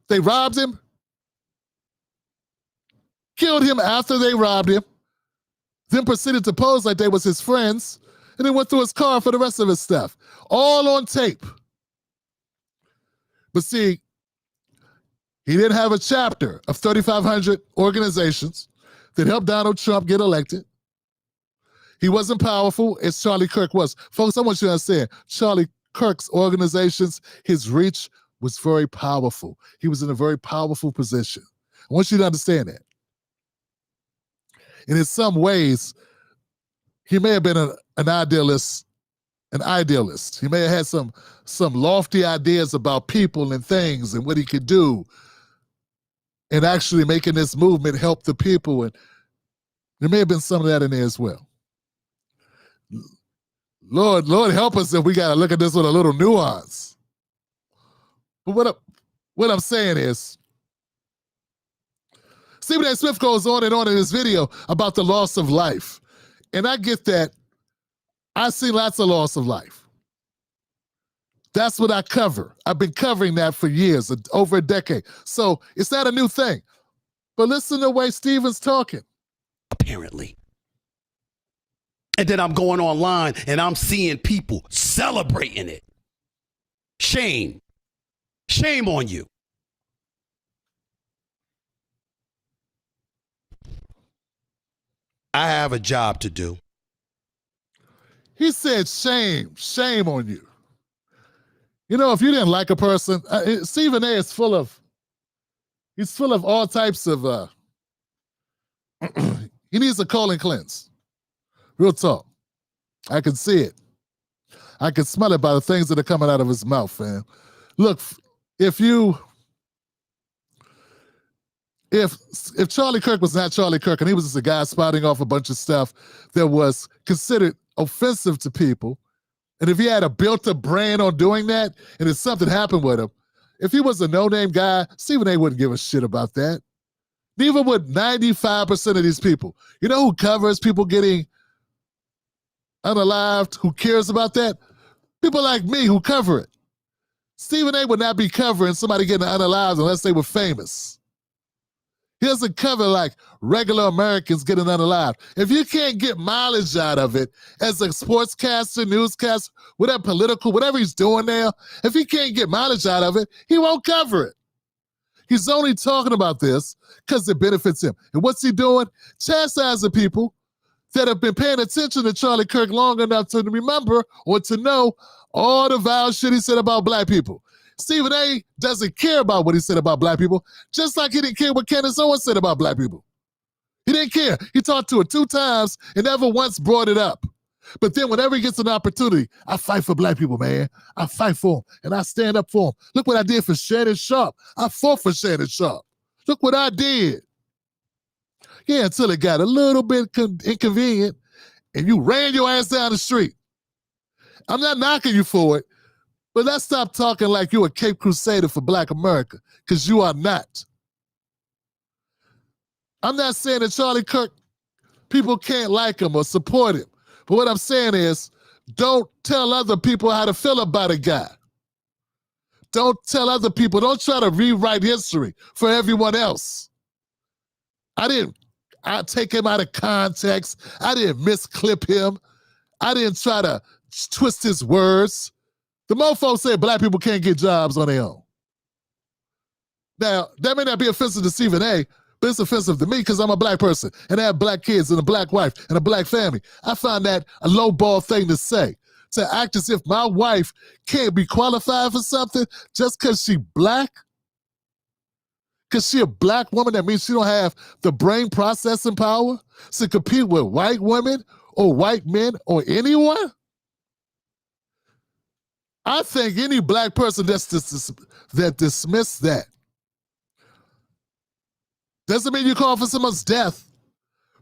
A: They robbed him, killed him after they robbed him, then proceeded to pose like they was his friends, and then went through his car for the rest of his stuff. All on tape. But see, he didn't have a chapter of 3,500 organizations. that helped Donald Trump get elected. He wasn't powerful as Charlie Kirk was. Folks, I want you to understand, Charlie Kirk's organizations, his reach was very powerful. He was in a very powerful position. I want you to understand that. And in some ways, he may have been an idealist. He may have had some lofty ideas about people and things and what he could do, and actually making this movement help the people. And there may have been some of that in there as well. Lord help us if we got to look at this with a little nuance. But what I'm saying is, Stephen A. Smith goes on and on in his video about the loss of life. And I get that. I've seen lots of loss of life. That's what I cover. I've been covering that for years, over a decade. So it's not a new thing. But listen to the way Stephen's talking.
L: Apparently. And then I'm going online and I'm seeing people celebrating it. Shame. Shame on you. I have a job to do.
A: He said shame on you. You know, if you didn't like a person, Stephen A is full of all types of, he needs a colon cleanse. Real talk. I can see it. I can smell it by the things that are coming out of his mouth, man. Look, if Charlie Kirk was not Charlie Kirk and he was just a guy spouting off a bunch of stuff that was considered offensive to people, and if he had a built-up brand on doing that, and if something happened with him, if he was a no-name guy, Stephen A wouldn't give a shit about that. Neither would 95% of these people. You know who covers people getting unalived? Who cares about that? People like me who cover it. Stephen A would not be covering somebody getting unalived unless they were famous. He doesn't cover like regular Americans getting unalived. If you can't get mileage out of it as a sportscaster, newscaster, whatever, political, whatever he's doing now, if he can't get mileage out of it, he won't cover it. He's only talking about this because it benefits him. And what's he doing? Chastising people that have been paying attention to Charlie Kirk long enough to remember or to know all the vile shit he said about black people. Stephen A doesn't care about what he said about black people, just like he didn't care what Candace Owens said about black people. He didn't care. He talked to her 2 times and never once brought it up. But then whenever he gets an opportunity, I fight for black people, man. I fight for them, and I stand up for them. Look what I did for Shannon Sharp. I fought for Shannon Sharp. Look what I did. Yeah, until it got a little bit inconvenient, and you ran your ass down the street. I'm not knocking you for it, but let's stop talking like you're a Cape Crusader for black America, because you are not. I'm not saying that Charlie Kirk, people can't like him or support him. But what I'm saying is, don't tell other people how to feel about a guy. Don't tell other people, don't try to rewrite history for everyone else. I take him out of context. I didn't misclip him. I didn't try to twist his words. The mofo said black people can't get jobs on their own. Now, that may not be offensive to Stephen A, but it's offensive to me because I'm a black person and I have black kids and a black wife and a black family. I find that a lowball thing to say. To act as if my wife can't be qualified for something just because she black? Because she a black woman, that means she don't have the brain processing power to compete with white women or white men or anyone? I think any black person that dismissed that doesn't mean you call for someone's death.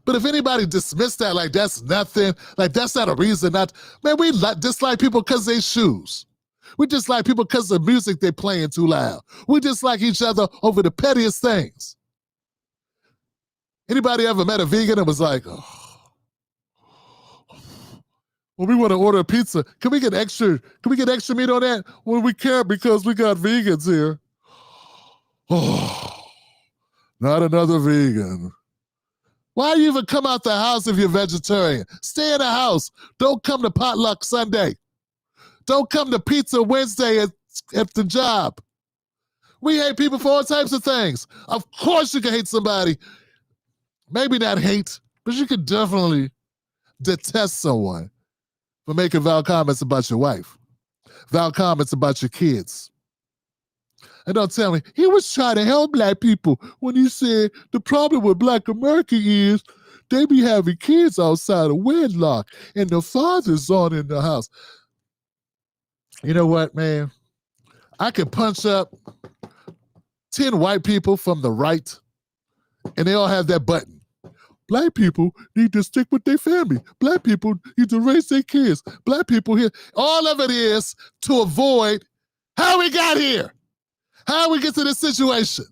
A: But if anybody dismissed that like that's nothing, like that's not a reason not, man, we dislike people because they shoes. We dislike people because of music they're playing too loud. We dislike each other over the pettiest things. Anybody ever met a vegan and was like, oh, well, we want to order a pizza. Can we get extra meat on that? Well, we can't because we got vegans here. Oh, not another vegan. Why you even come out the house if you're vegetarian? Stay in the house. Don't come to potluck Sunday. Don't come to pizza Wednesday at the job. We hate people for all types of things. Of course you can hate somebody maybe not hate, but you could definitely detest someone for making valid comments about your wife, valid comments about your kids. And don't tell me, he was trying to help black people when he said the problem with black America is they be having kids outside of wedlock and the fathers aren't in the house. You know what, man? I could punch up 10 white people from the right, and they all have that button. Black people need to stick with their family. Black people need to raise their kids. Black people here. All of it is to avoid how we got here, how we get to this situation,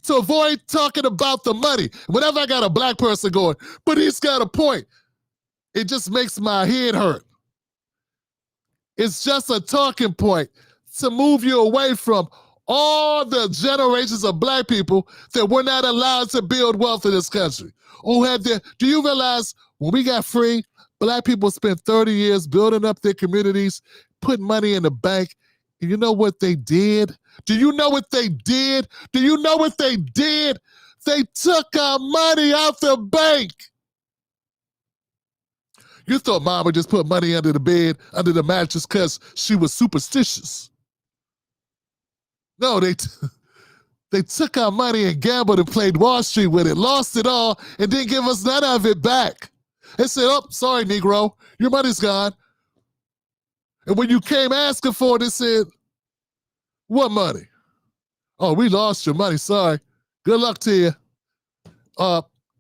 A: to avoid talking about the money. Whenever I got a black person going, but he's got a point, it just makes my head hurt. It's just a talking point to move you away from all the generations of black people that were not allowed to build wealth in this country. Do you realize when we got free, black people spent 30 years building up their communities, putting money in the bank, and you know what they did? Do you know what they did? Do you know what they did? They took our money out the bank. You thought mama just put money under the bed, under the mattress, because she was superstitious. No, they took our money and gambled and played Wall Street with it, lost it all, and didn't give us none of it back. They said, oh, sorry, Negro, your money's gone. And when you came asking for it, they said, what money? Oh, we lost your money, sorry. Good luck to you.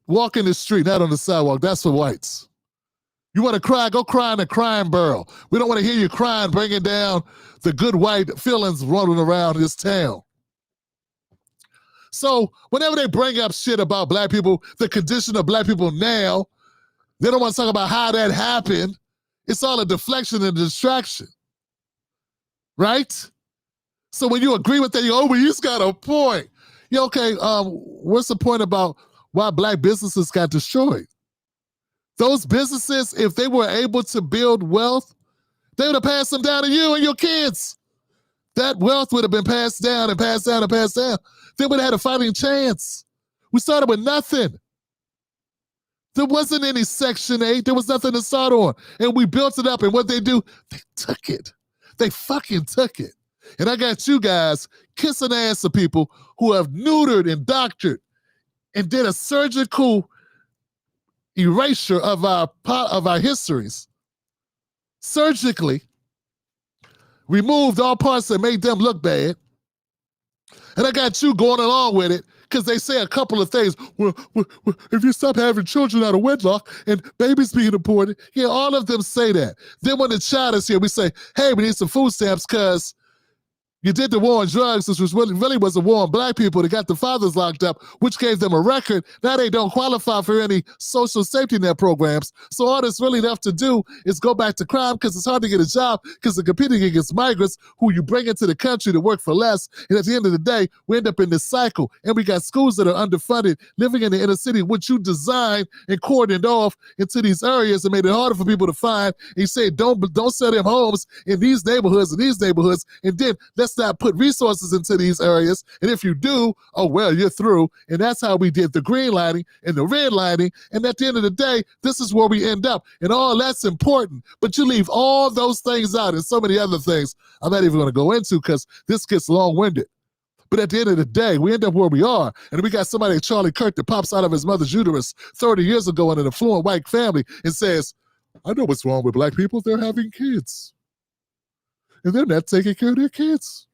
A: Walk in the street, not on the sidewalk. That's for whites. You want to cry? Go cry in a crime barrel. We don't want to hear you crying, bringing down the good white feelings running around this town. So whenever they bring up shit about black people, the condition of black people now, they don't want to talk about how that happened. It's all a deflection and a distraction, right? So when you agree with that, you go, oh, well, he's got a point. Yeah, okay, what's the point about why black businesses got destroyed? Those businesses, if they were able to build wealth, they would have passed them down to you and your kids. That wealth would have been passed down and passed down and passed down. They would have had a fighting chance. We started with nothing. There wasn't any Section 8. There was nothing to start on. And we built it up, and what they do, they took it. They fucking took it. And I got you guys kissing ass of people who have neutered and doctored and did a surgical erasure of our histories, surgically removed all parts that made them look bad. And I got you going along with it because they say a couple of things. Well, if you stop having children out of wedlock and babies being aborted, yeah, all of them say that. Then when the child is here, we say, hey, we need some food stamps because you did the war on drugs, which really was a war on black people that got the fathers locked up, which gave them a record. Now they don't qualify for any social safety net programs. So all that's really left to do is go back to crime because it's hard to get a job because they're competing against migrants who you bring into the country to work for less. And at the end of the day, we end up in this cycle. And we got schools that are underfunded, living in the inner city, which you designed and cordoned off into these areas and made it harder for people to find. And you say, don't sell them homes in these neighborhoods and these neighborhoods. And then let's not put resources into these areas. And if you do, oh, well, you're through. And that's how we did the green lining and the red lining. And at the end of the day, this is where we end up. And all that's important. But you leave all those things out and so many other things I'm not even going to go into because this gets long-winded. But at the end of the day, we end up where we are. And we got somebody like Charlie Kirk that pops out of his mother's uterus 30 years ago in an affluent white family and says, I know what's wrong with black people. They're having kids. And they're not taking care of their kids.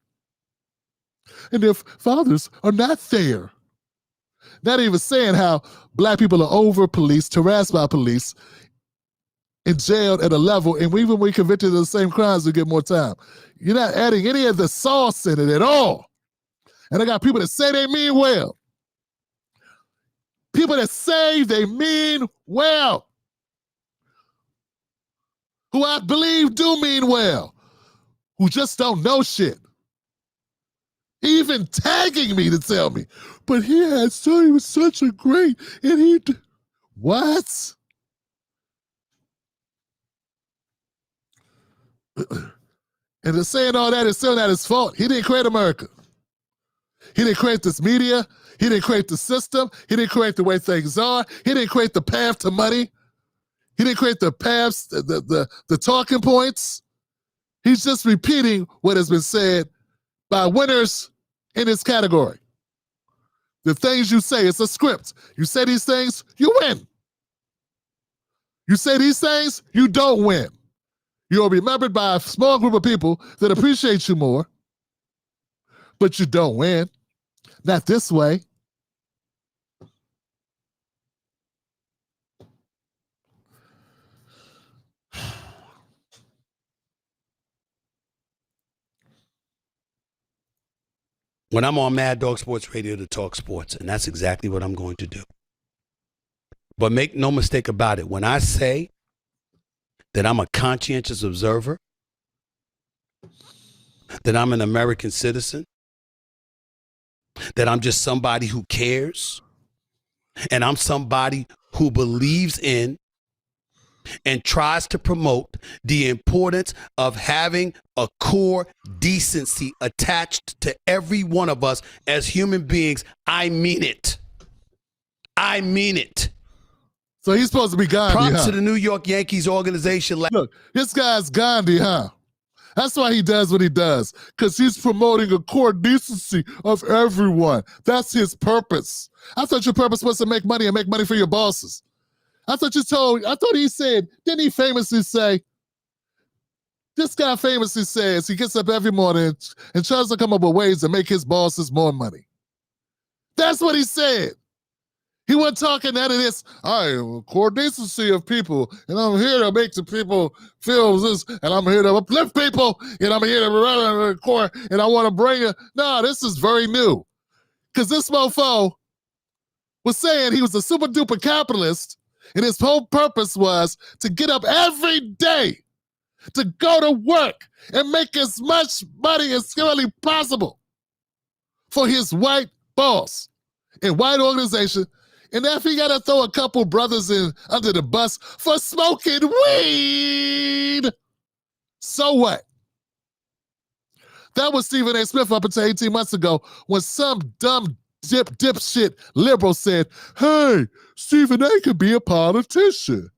A: And if fathers are not there, not even saying how black people are over-policed, harassed by police, and jailed at a level, and even when we convicted of the same crimes, we get more time. You're not adding any of the sauce in it at all. And I got people that say they mean well. People that say they mean well. Who I believe do mean well. Who just don't know shit. Even tagging me to tell me, but he was such a great, and what? And to saying all that is still not his fault. He didn't create America. He didn't create this media. He didn't create the system. He didn't create the way things are. He didn't create the path to money. He didn't create the paths, the talking points. He's just repeating what has been said by winners in this category. The things you say, it's a script. You say these things, you win. You say these things, you don't win. You're remembered by a small group of people that appreciate you more, but you don't win. Not this way.
L: When I'm on Mad Dog Sports Radio to talk sports, and that's exactly what I'm going to do. But make no mistake about it. When I say that I'm a conscientious observer, that I'm an American citizen, that I'm just somebody who cares, and I'm somebody who believes in and tries to promote the importance of having a core decency attached to every one of us as human beings, I mean it. I mean it.
A: So he's supposed to be Gandhi,
L: Props to the New York Yankees organization.
A: Look, this guy's Gandhi, huh? That's why he does what he does, because he's promoting a core decency of everyone. That's his purpose. I thought your purpose was to make money and make money for your bosses. I thought he said, didn't he famously say, this guy famously says he gets up every morning and tries to come up with ways to make his bosses more money. That's what he said. He wasn't talking none of this, I am a core decency of people, and I'm here to make the people feel this, and I'm here to uplift people, and I'm here to run the core, and I want to bring it. No, this is very new. Because this mofo was saying he was a super duper capitalist, and his whole purpose was to get up every day, to go to work and make as much money as humanly possible for his white boss and white organization. And if he got to throw a couple brothers in under the bus for smoking weed, so what? That was Stephen A. Smith up until 18 months ago when some dumb dipshit liberal said, hey, Stephen A. could be a politician.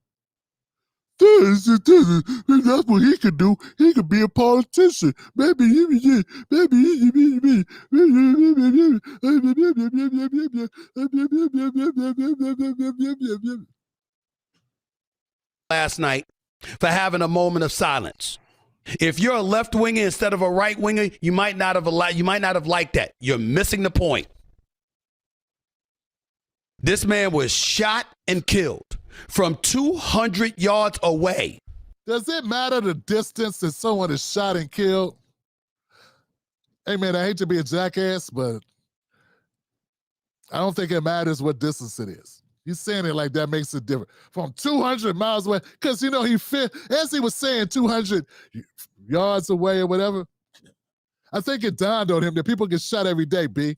A: That's what he could do. He could be a politician.
L: Last night for having a moment of silence. If you're a left winger instead of a right winger, you might not have liked that. You're missing the point. This man was shot and killed from 200 yards away.
A: Does it matter the distance that someone is shot and killed? Hey, man, I hate to be a jackass, but I don't think it matters what distance it is. He's saying it like that makes it different. From 200 miles away, because, as he was saying 200 yards away or whatever, I think it dawned on him that people get shot every day, B.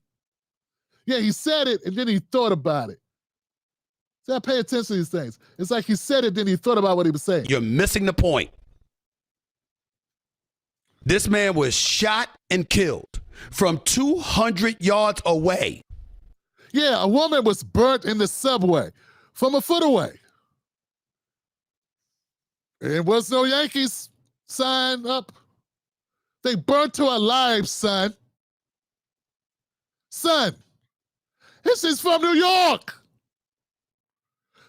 A: Yeah, he said it, and then he thought about it. See, I pay attention to these things. It's like he said it, then he thought about what he was saying.
L: You're missing the point. This man was shot and killed from 200 yards away.
A: Yeah, a woman was burnt in the subway from a foot away. There was no Yankees sign up. They burnt her alive, son. Son, this is from New York.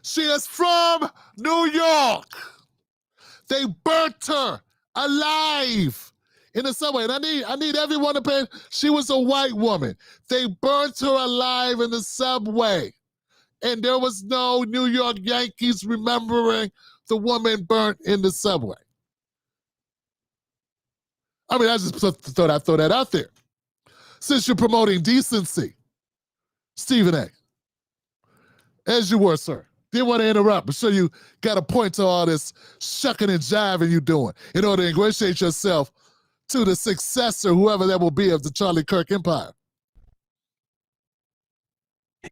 A: She is from New York. They burnt her alive in the subway. And I need everyone to pay. She was a white woman. They burnt her alive in the subway. And there was no New York Yankees remembering the woman burnt in the subway. I mean, I just thought I'd throw that out there. Since you're promoting decency, Stephen A., as you were, sir. Didn't want to interrupt, but sure you got a point to all this shucking and jiving you doing in order to ingratiate yourself to the successor, whoever that will be, of the Charlie Kirk empire.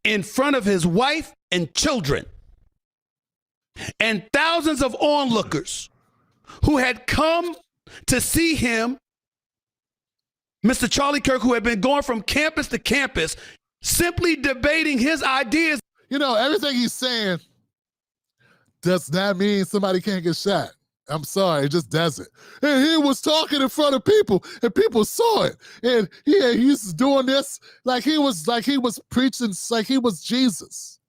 L: In front of his wife and children and thousands of onlookers who had come to see him Mr. Charlie Kirk, who had been going from campus to campus, simply debating his ideas.
A: You know, everything he's saying does not mean somebody can't get shot. I'm sorry, it just doesn't. And he was talking in front of people, and people saw it. And he's doing this like he was preaching, like he was Jesus.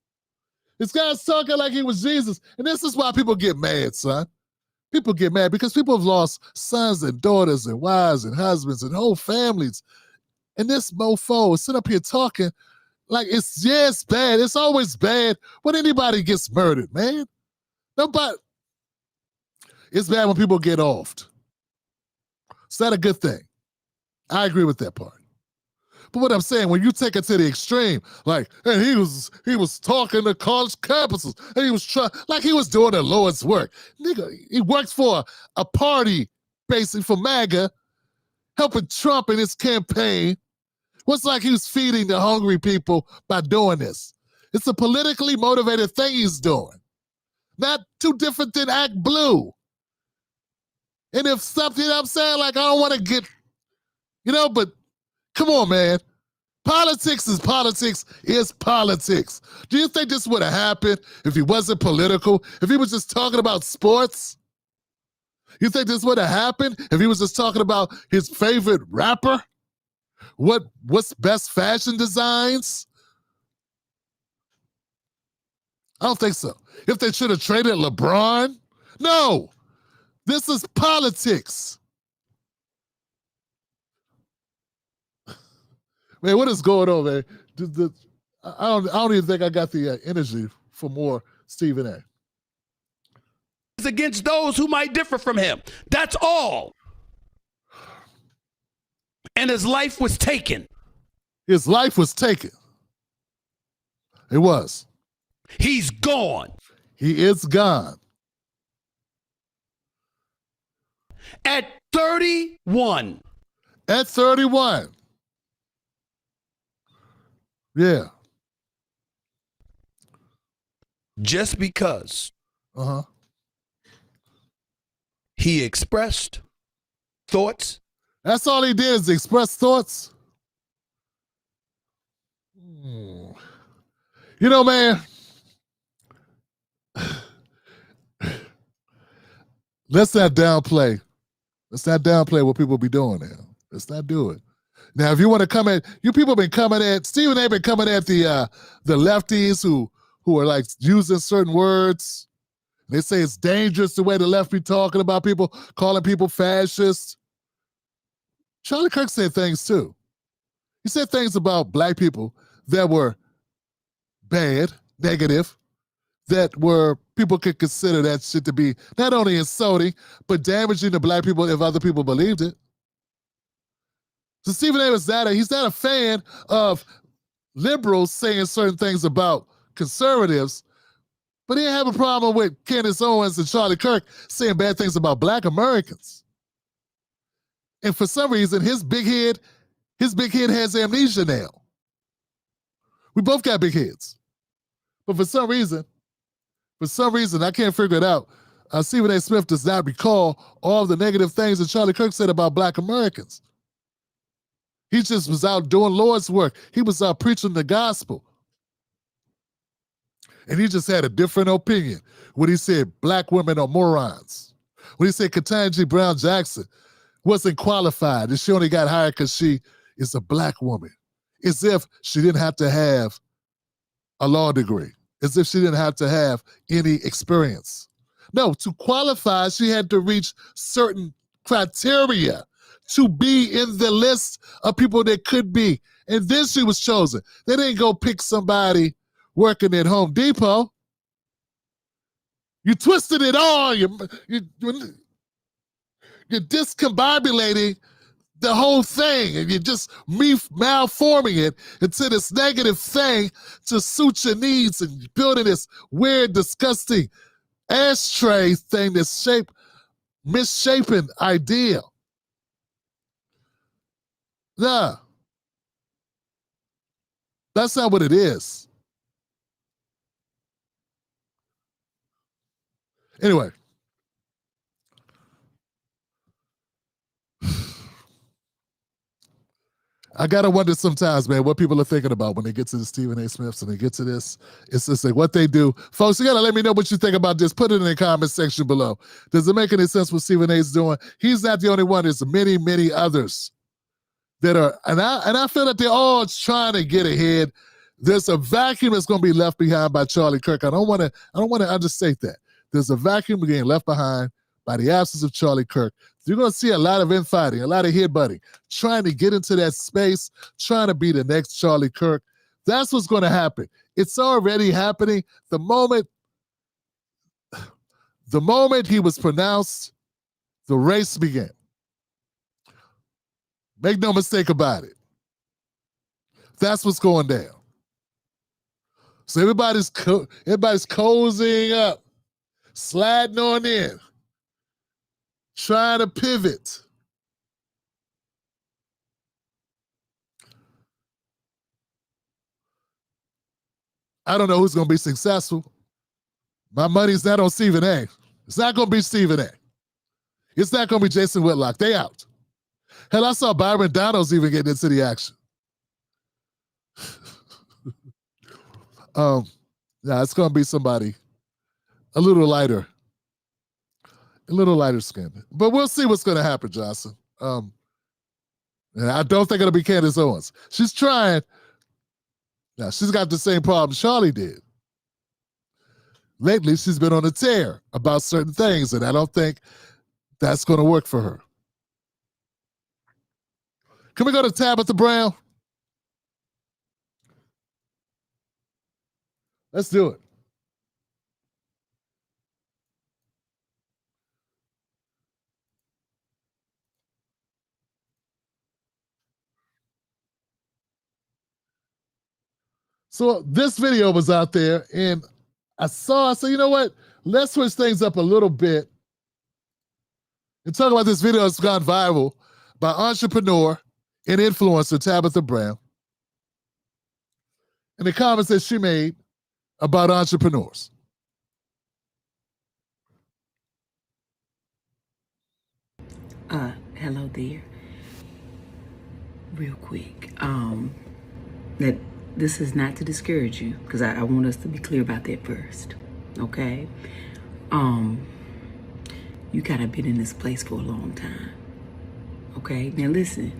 A: This guy's talking like he was Jesus. And this is why people get mad, son. People get mad because people have lost sons and daughters and wives and husbands and whole families. And this mofo is sitting up here talking like it's bad. It's always bad when anybody gets murdered, man. Nobody. It's bad when people get offed. It's not a good thing. I agree with that part. But what I'm saying, when you take it to the extreme, like, and he was talking to college campuses, and he was trying, like he was doing the Lord's work. Nigga, he works for a party, basically for MAGA, helping Trump in his campaign. What's like he was feeding the hungry people by doing this? It's a politically motivated thing he's doing. Not too different than Act Blue. And if something I'm saying, like, I don't want to get, but come on, man. Politics is politics is politics. Do you think this would have happened if he wasn't political? If he was just talking about sports? You think this would have happened if he was just talking about his favorite rapper? What's best fashion designs? I don't think so. If they should have traded LeBron? No. This is politics. Man, what is going on, man? I don't even think I got the energy for more Stephen A.
L: It's against those who might differ from him. That's all. And his life was taken.
A: His life was taken. It was.
L: He's gone.
A: He is gone.
L: At 31.
A: At 31. Yeah.
L: Just because he expressed thoughts.
A: That's all he did is express thoughts. You know, man, let's not downplay. Let's not downplay what people be doing now. Let's not do it. Now, if you want to come at, you people been coming at, Stephen A. been coming at the lefties who are like using certain words. They say it's dangerous the way the left be talking about people, calling people fascists. Charlie Kirk said things too. He said things about black people that were bad, negative, that were, people could consider that shit to be not only insulting, but damaging to black people if other people believed it. So Stephen A. he's not a fan of liberals saying certain things about conservatives, but he didn't have a problem with Candace Owens and Charlie Kirk saying bad things about black Americans. And for some reason, his big head has amnesia now. We both got big heads. But for some reason, I can't figure it out. Stephen A. Smith does not recall all the negative things that Charlie Kirk said about black Americans. He just was out doing Lord's work. He was out preaching the gospel. And he just had a different opinion when he said black women are morons. When he said Ketanji Brown Jackson wasn't qualified and she only got hired because she is a black woman. As if she didn't have to have a law degree. As if she didn't have to have any experience. No, to qualify, she had to reach certain criteria to be in the list of people that could be. And then she was chosen. They didn't go pick somebody working at Home Depot. You twisted it all. You're discombobulating the whole thing, and you're just malforming it into this negative thing to suit your needs and building this weird, disgusting ashtray thing that's misshapen ideal. Nah. That's not what it is. Anyway. I gotta wonder sometimes, man, what people are thinking about when they get to the Stephen A. Smiths and they get to this. It's just like what they do. Folks, you gotta let me know what you think about this. Put it in the comment section below. Does it make any sense what Stephen A. is doing? He's not the only one. There's many, many others that are, and I feel that they're all trying to get ahead. There's a vacuum that's gonna be left behind by Charlie Kirk. I don't want to understate that. There's a vacuum being left behind by the absence of Charlie Kirk. You're going to see a lot of infighting, a lot of headbutting, trying to get into that space, trying to be the next Charlie Kirk. That's what's going to happen. It's already happening. The moment he was pronounced, the race began. Make no mistake about it. That's what's going down. So everybody's cozying up, sliding on in, trying to pivot. I don't know who's going to be successful. My money's not on Stephen A. It's not going to be Stephen A. It's not going to be Jason Whitlock. They out. Hell, I saw Byron Donalds even getting into the action. It's going to be somebody a little lighter skinned. But we'll see what's going to happen, Johnson. And I don't think it'll be Candace Owens. She's trying. Now, she's got the same problem Charlie did. Lately, she's been on a tear about certain things, and I don't think that's going to work for her. Can we go to Tabitha Brown? Let's do it. So this video was out there, and I said, you know what? Let's switch things up a little bit and talk about this video that's gone viral by entrepreneur and influencer Tabitha Brown and the comments that she made about entrepreneurs.
M: Hello there. Real quick, this is not to discourage you, because I want us to be clear about that first, okay? You kind of been in this place for a long time, okay? Now listen,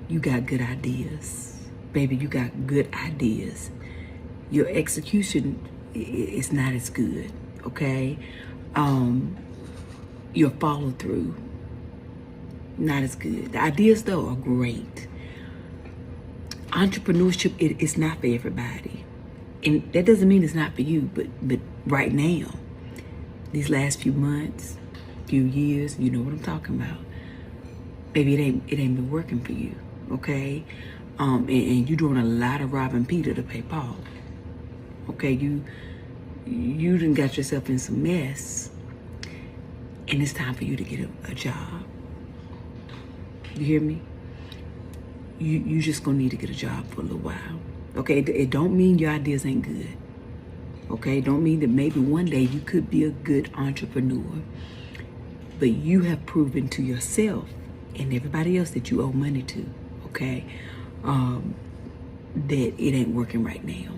M: you got good ideas. Baby, you got good ideas. Your execution is not as good, okay? Your follow through, not as good. The ideas though are great. Entrepreneurship, it's not for everybody. And that doesn't mean it's not for you, but right now, these last few months, few years, you know what I'm talking about. Maybe it ain't been working for you, okay? And you're doing a lot of robbing Peter to pay Paul. Okay, you done got yourself in some mess, and it's time for you to get a job. You hear me? You just gonna need to get a job for a little while. Okay, it don't mean your ideas ain't good. Okay, don't mean that maybe one day you could be a good entrepreneur, but you have proven to yourself and everybody else that you owe money to, okay, that it ain't working right now.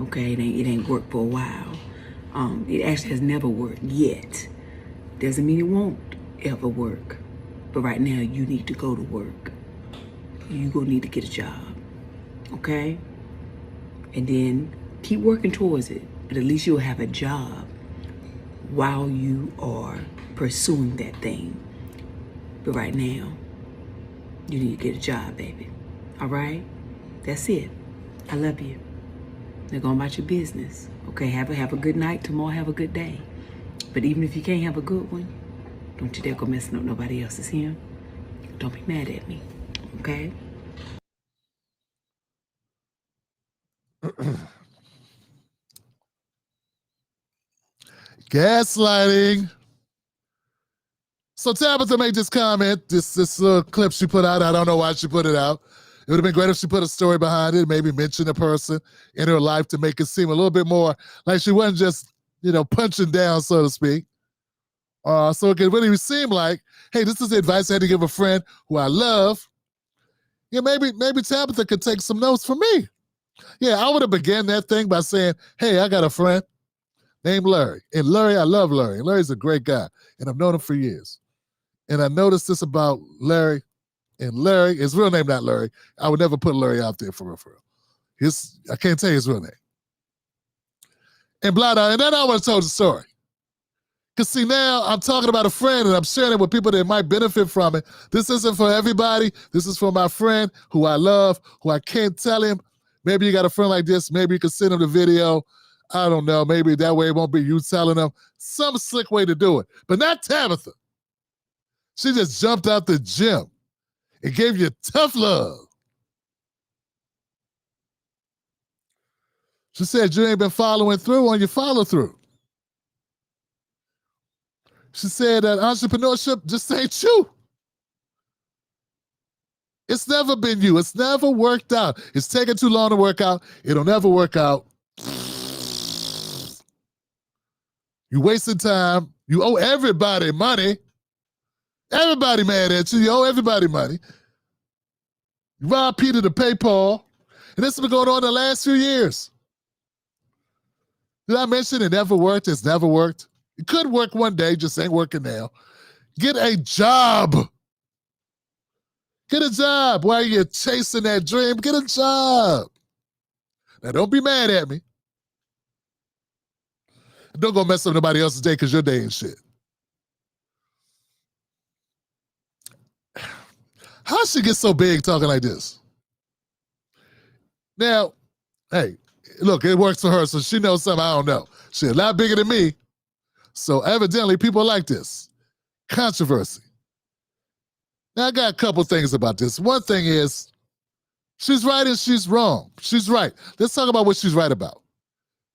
M: Okay, it ain't worked for a while. It actually has never worked yet. Doesn't mean it won't ever work, but right now you need to go to work. You're gonna need to get a job, okay? And then keep working towards it, but at least you'll have a job while you are pursuing that thing. But right now, you need to get a job, baby. All right? That's it. I love you. Now go about your business, okay? Have a good night. Tomorrow, have a good day. But even if you can't have a good one, don't you dare go messing up nobody else's here. Don't be mad at me. Okay?
A: Gaslighting. So Tabitha made this comment, this little clip she put out. I don't know why she put it out. It would have been great if she put a story behind it, maybe mention a person in her life to make it seem a little bit more like she wasn't just, punching down, so to speak. So it could really seem like, hey, this is the advice I had to give a friend who I love. Yeah, maybe Tabitha could take some notes from me. Yeah, I would have began that thing by saying, hey, I got a friend named Larry. And Larry, I love Larry. And Larry's a great guy. And I've known him for years. And I noticed this about Larry. And Larry, his real name not Larry. I would never put Larry out there for real. I can't tell you his real name. And blah, blah. And then I would have told the story. Because see, now I'm talking about a friend and I'm sharing it with people that might benefit from it. This isn't for everybody. This is for my friend who I love, who I can't tell him. Maybe you got a friend like this. Maybe you can send him the video. I don't know. Maybe that way it won't be you telling them. Some slick way to do it. But not Tabitha. She just jumped out the gym and gave you tough love. She said you ain't been following through on your follow through. She said that entrepreneurship just ain't you. It's never been you. It's never worked out. It's taking too long to work out. It'll never work out. You wasted time. You owe everybody money. Everybody mad at you. You owe everybody money. You robbed Peter to pay Paul. And this has been going on the last few years. Did I mention it never worked? It's never worked. It could work one day, just ain't working now. Get a job. Get a job while you're chasing that dream. Get a job. Now, don't be mad at me. Don't go mess up nobody else's day because your day ain't shit. How'd she get so big talking like this? Now, hey, look, it works for her, so she knows something I don't know. She's a lot bigger than me. So evidently, people like this. Controversy. Now, I got a couple things about this. One thing is, she's right and she's wrong. She's right. Let's talk about what she's right about.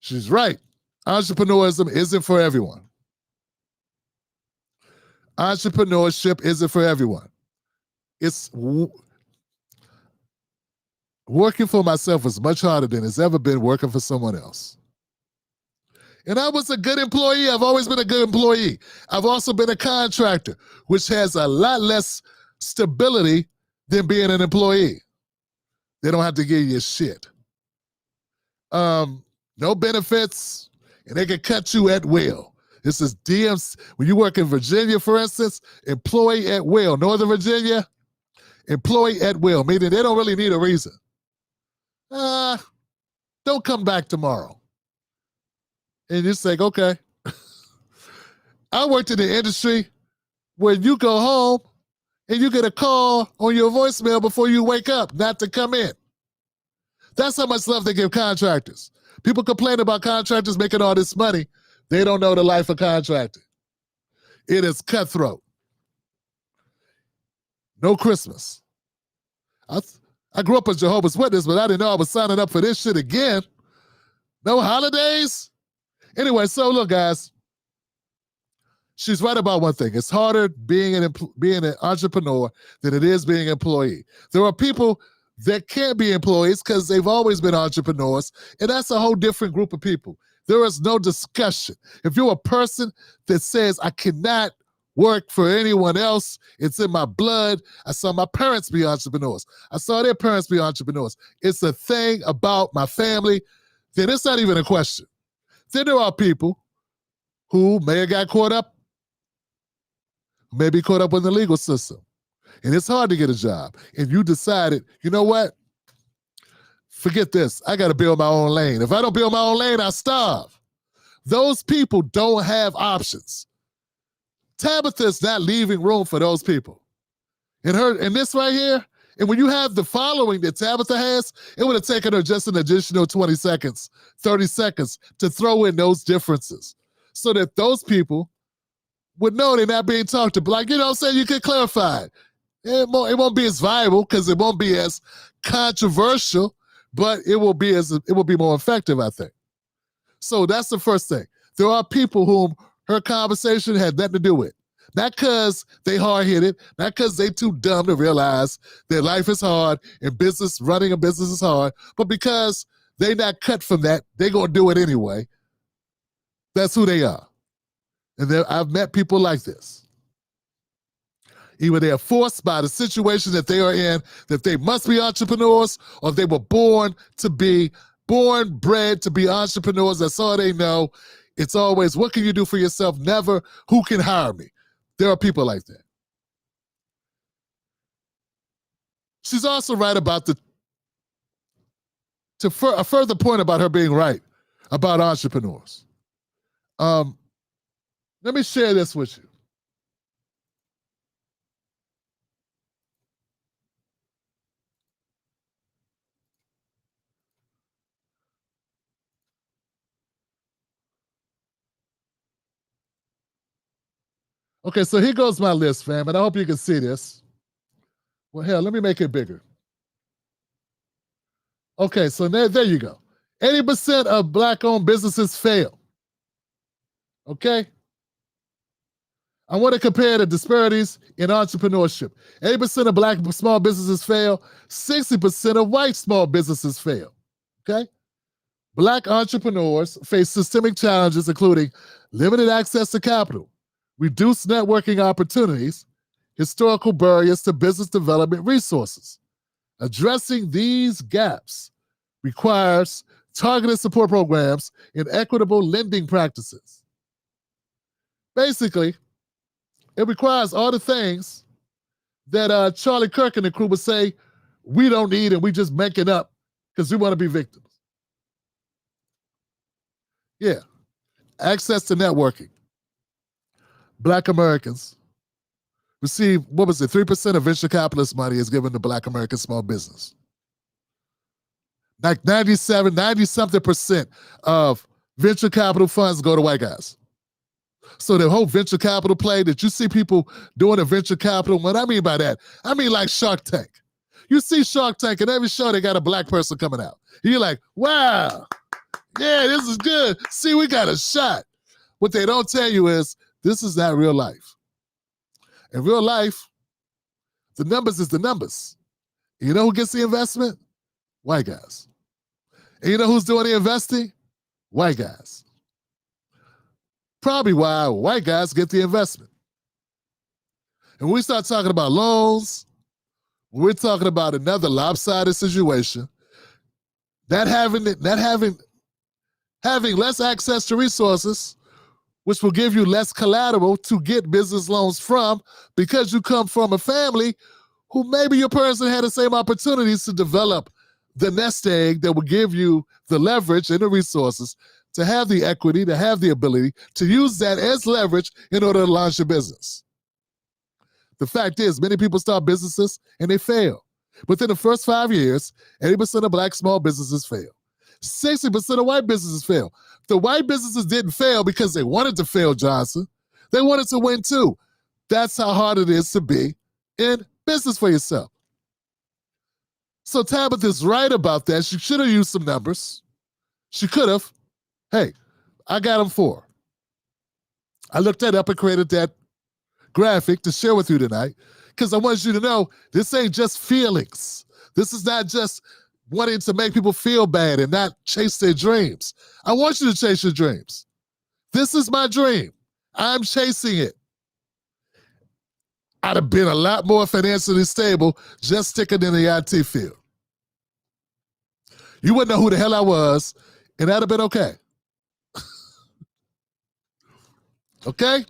A: She's right. Entrepreneurism isn't for everyone. Entrepreneurship isn't for everyone. It's working for myself is much harder than it's ever been working for someone else. And I was a good employee. I've always been a good employee. I've also been a contractor, which has a lot less stability than being an employee. They don't have to give you shit. No benefits, and they can cut you at will. This is DMC. When you work in Virginia, for instance, employee at will. Northern Virginia, employee at will, meaning they don't really need a reason. Don't come back tomorrow. And you say, okay. I worked in the industry where you go home and you get a call on your voicemail before you wake up not to come in. That's how much love they give contractors. People complain about contractors making all this money. They don't know the life of contracting. It is cutthroat. No Christmas. I grew up as Jehovah's Witness, but I didn't know I was signing up for this shit again. No holidays? Anyway, so look, guys. She's right about one thing. It's harder being an entrepreneur than it is being an employee. There are people that can't be employees because they've always been entrepreneurs, and that's a whole different group of people. There is no discussion. If you're a person that says, I cannot work for anyone else, it's in my blood. I saw my parents be entrepreneurs. I saw their parents be entrepreneurs. It's a thing about my family, then it's not even a question. Then there are people who may have got caught up, may be caught up in the legal system. And it's hard to get a job. And you decided, you know what? Forget this. I got to build my own lane. If I don't build my own lane, I starve. Those people don't have options. Tabitha's not leaving room for those people. And this right here, and when you have the following that Tabitha has, it would have taken her just an additional 20 seconds, 30 seconds to throw in those differences so that those people would know they're not being talked to. Like, you know what I'm saying? You can clarify it. It won't be as viable because it won't be as controversial, but it will be more effective, I think. So that's the first thing. There are people whom her conversation had nothing to do with. Not because they hard-headed, not because they too dumb to realize that life is hard and running a business is hard, but because they not cut from that, they're going to do it anyway. That's who they are. And I've met people like this. Either they are forced by the situation that they are in, that they must be entrepreneurs, or they were born, bred to be entrepreneurs. That's all they know. It's always, what can you do for yourself? Never, who can hire me? There are people like that. She's also right about a further point about her being right about entrepreneurs. Let me share this with you. Okay, so here goes my list, fam, and I hope you can see this. Well, hell, let me make it bigger. Okay, so there you go. 80% of Black-owned businesses fail. Okay? I want to compare the disparities in entrepreneurship. 80% of Black small businesses fail. 60% of white small businesses fail. Okay? Black entrepreneurs face systemic challenges, including limited access to capital, reduced networking opportunities, historical barriers to business development resources. Addressing these gaps requires targeted support programs and equitable lending practices. Basically, it requires all the things that Charlie Kirk and the crew would say we don't need and we just make it up because we want to be victims. Yeah, access to networking. Black Americans receive, 3% of venture capitalist money is given to Black American small business. Like 90-something% of venture capital funds go to white guys. So the whole venture capital play that you see people doing a venture capital, what I mean by that, I mean like Shark Tank. You see Shark Tank and every show they got a Black person coming out. You're like, wow, yeah, this is good. See, we got a shot. What they don't tell you is this is not real life. In real life, the numbers is the numbers. You know who gets the investment? White guys. And you know who's doing the investing? White guys. Probably why white guys get the investment. And when we start talking about loans, when we're talking about another lopsided situation, having less access to resources, which will give you less collateral to get business loans from, because you come from a family who maybe your parents had the same opportunities to develop the nest egg that will give you the leverage and the resources to have the equity, to have the ability to use that as leverage in order to launch your business. The fact is, many people start businesses and they fail. Within the first 5 years, 80% of Black small businesses fail. 60% of white businesses fail. The white businesses didn't fail because they wanted to fail, Johnson. They wanted to win too. That's how hard it is to be in business for yourself. So Tabitha's right about that. She should have used some numbers. She could have. Hey, I got them 4. I looked that up and created that graphic to share with you tonight because I want you to know this ain't just feelings. This is not just wanting to make people feel bad and not chase their dreams. I want you to chase your dreams. This is my dream. I'm chasing it. I'd have been a lot more financially stable just sticking in the IT field. You wouldn't know who the hell I was, and that'd have been okay. Okay?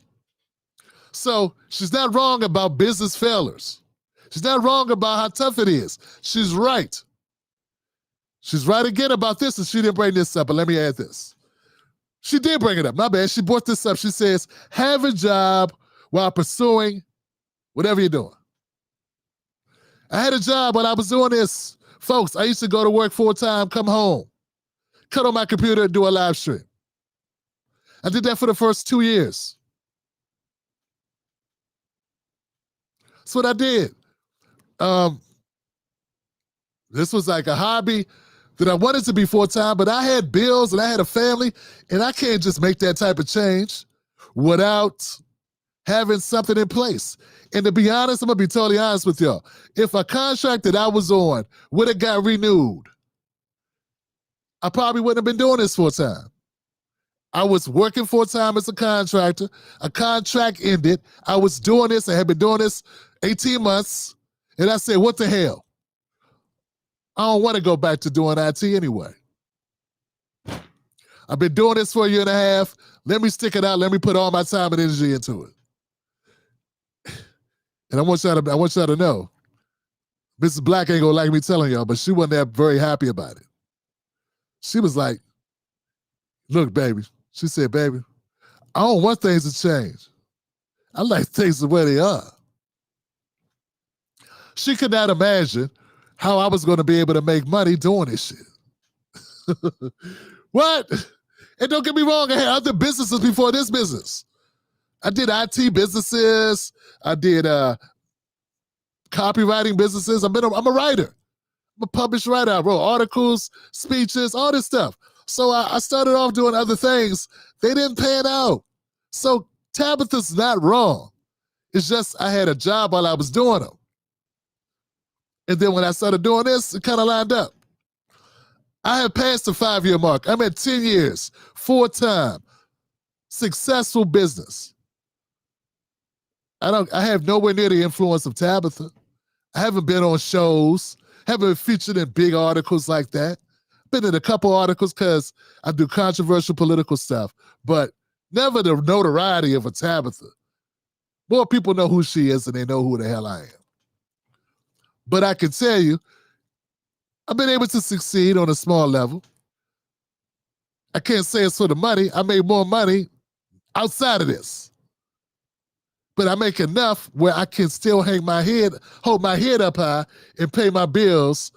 A: So she's not wrong about business failures. She's not wrong about how tough it is. She's right. She's right again about this, and she didn't bring this up, but let me add this. She did bring it up. My bad. She brought this up. She says, have a job while pursuing whatever you're doing. I had a job while I was doing this. Folks, I used to go to work full-time, come home, cut on my computer, and do a live stream. I did that for the first 2 years. That's what I did. This was like a hobby that I wanted to be full-time, but I had bills and I had a family, and I can't just make that type of change without having something in place. And to be honest, I'm going to be totally honest with y'all. If a contract that I was on would have got renewed, I probably wouldn't have been doing this full-time. I was working full-time as a contractor. A contract ended. I was doing this. I had been doing this 18 months. And I said, what the hell? I don't want to go back to doing IT anyway. I've been doing this for a year and a half. Let me stick it out. Let me put all my time and energy into it. And I want y'all to know, Mrs. Black ain't gonna like me telling y'all, but she wasn't that very happy about it. She was like, look, baby. She said, baby, I don't want things to change. I like things the way they are. She could not imagine how I was going to be able to make money doing this shit. What? And don't get me wrong, I had other businesses before this business. I did IT businesses. I did copywriting businesses. I'm a writer. I'm a published writer. I wrote articles, speeches, all this stuff. So I started off doing other things. They didn't pan out. So Tabitha's not wrong. It's just I had a job while I was doing them. And then when I started doing this, it kind of lined up. I have passed the 5-year mark. I'm at 10 years, full-time, successful business. I have nowhere near the influence of Tabitha. I haven't been on shows, haven't been featured in big articles like that. Been in a couple articles because I do controversial political stuff, but never the notoriety of a Tabitha. More people know who she is than they know who the hell I am. But I can tell you, I've been able to succeed on a small level. I can't say it's for the money. I made more money outside of this. But I make enough where I can still hold my head up high and pay my bills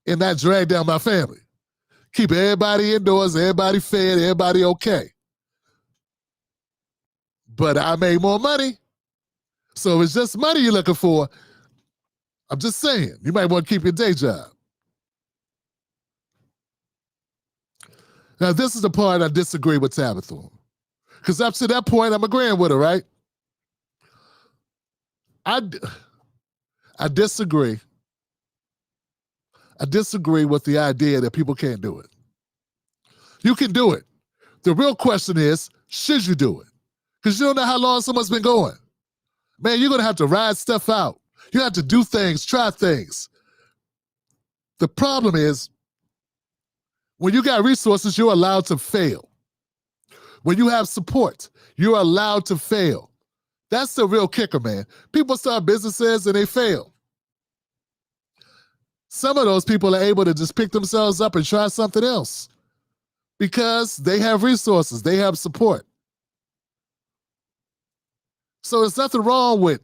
A: and not drag down my family. Keep everybody indoors, everybody fed, everybody okay. But I made more money. So if it's just money you're looking for, I'm just saying, you might want to keep your day job. Now, this is the part I disagree with Tabitha on. Because up to that point, I'm agreeing with her, right? I disagree. I disagree with the idea that people can't do it. You can do it. The real question is, should you do it? Because you don't know how long someone's been going. Man, you're going to have to ride stuff out. You have to do things, try things. The problem is, when you got resources, you're allowed to fail. When you have support, you're allowed to fail. That's the real kicker, man. People start businesses and they fail. Some of those people are able to just pick themselves up and try something else because they have resources, they have support. So there's nothing wrong with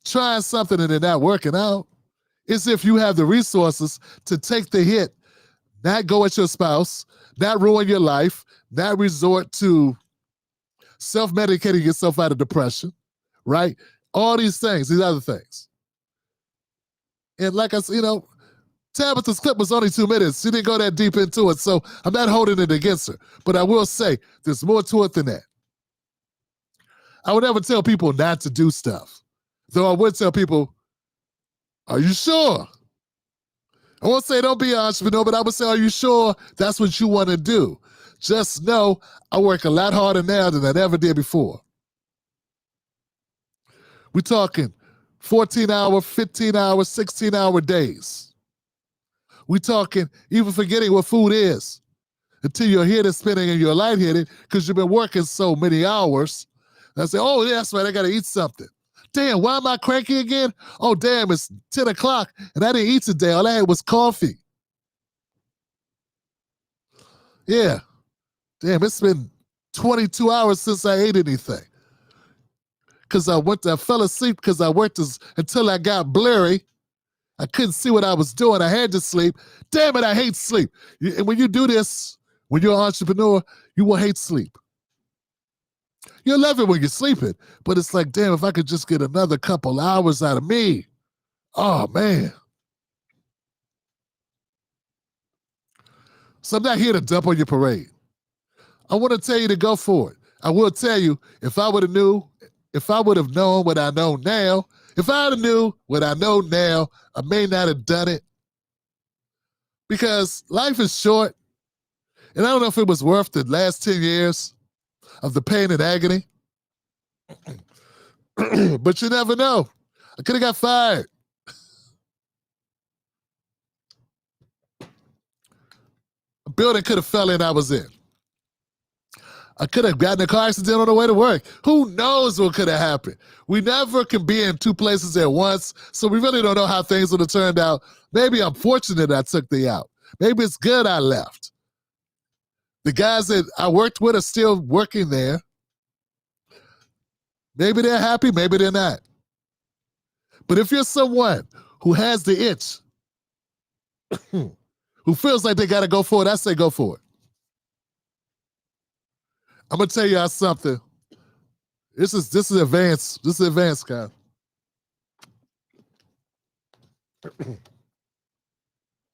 A: trying something and it not working out. It's if you have the resources to take the hit, not go at your spouse, not ruin your life, not resort to self-medicating yourself out of depression, right? All these things, these other things. And like I said, Tabitha's clip was only 2 minutes. She didn't go that deep into it, so I'm not holding it against her. But I will say, there's more to it than that. I would never tell people not to do stuff. Though I would tell people, are you sure? I won't say don't be an entrepreneur, but I would say, are you sure that's what you want to do? Just know I work a lot harder now than I ever did before. We're talking 14-hour, 15-hour, 16-hour days. We're talking even forgetting what food is until your head is spinning and you're lightheaded because you've been working so many hours. And I say, oh, yeah, that's right, I got to eat something. Damn, why am I cranky again? Oh, damn, it's 10 o'clock and I didn't eat today. All I had was coffee. Yeah. Damn, it's been 22 hours since I ate anything. Because I fell asleep because I worked until I got blurry. I couldn't see what I was doing. I had to sleep. Damn it, I hate sleep. And when you do this, when you're an entrepreneur, you will hate sleep. You'll love it when you're sleeping, but it's like, damn, if I could just get another couple hours out of me. Oh, man. So I'm not here to dump on your parade. I want to tell you to go for it. I will tell you, if I would have known what I know now, if I would have knew what I know now, I may not have done it. Because life is short, and I don't know if it was worth the last 10 years. of the pain and agony. But you never know. I could have got fired. A building could have fell in I was in. I could have gotten a car accident on the way to work. Who knows what could have happened? We never can be in two places at once, so we really don't know how things would have turned out. Maybe I'm fortunate I took the out. Maybe it's good I left. The guys that I worked with are still working there. Maybe they're happy, maybe they're not. But if you're someone who has the itch, who feels like they got to go for it, I say go for it. I'm gonna tell y'all something. This is advanced. This is advanced, guys.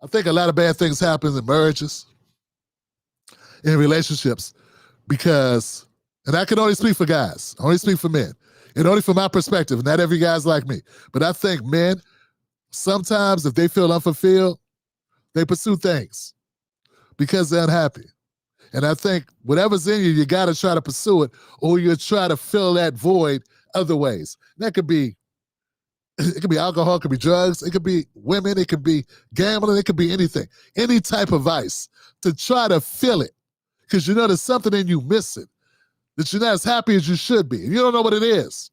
A: I think a lot of bad things happen in marriages, in relationships, because, and I can only speak for guys, only speak for men, and only from my perspective. Not every guy's like me, but I think men, sometimes if they feel unfulfilled, they pursue things because they're unhappy. And I think whatever's in you, you got to try to pursue it, or you try to fill that void other ways. And that could be, it could be alcohol, it could be drugs, it could be women, it could be gambling, it could be anything. Any type of vice to try to fill it, because you know there's something in you missing, that you're not as happy as you should be. And you don't know what it is.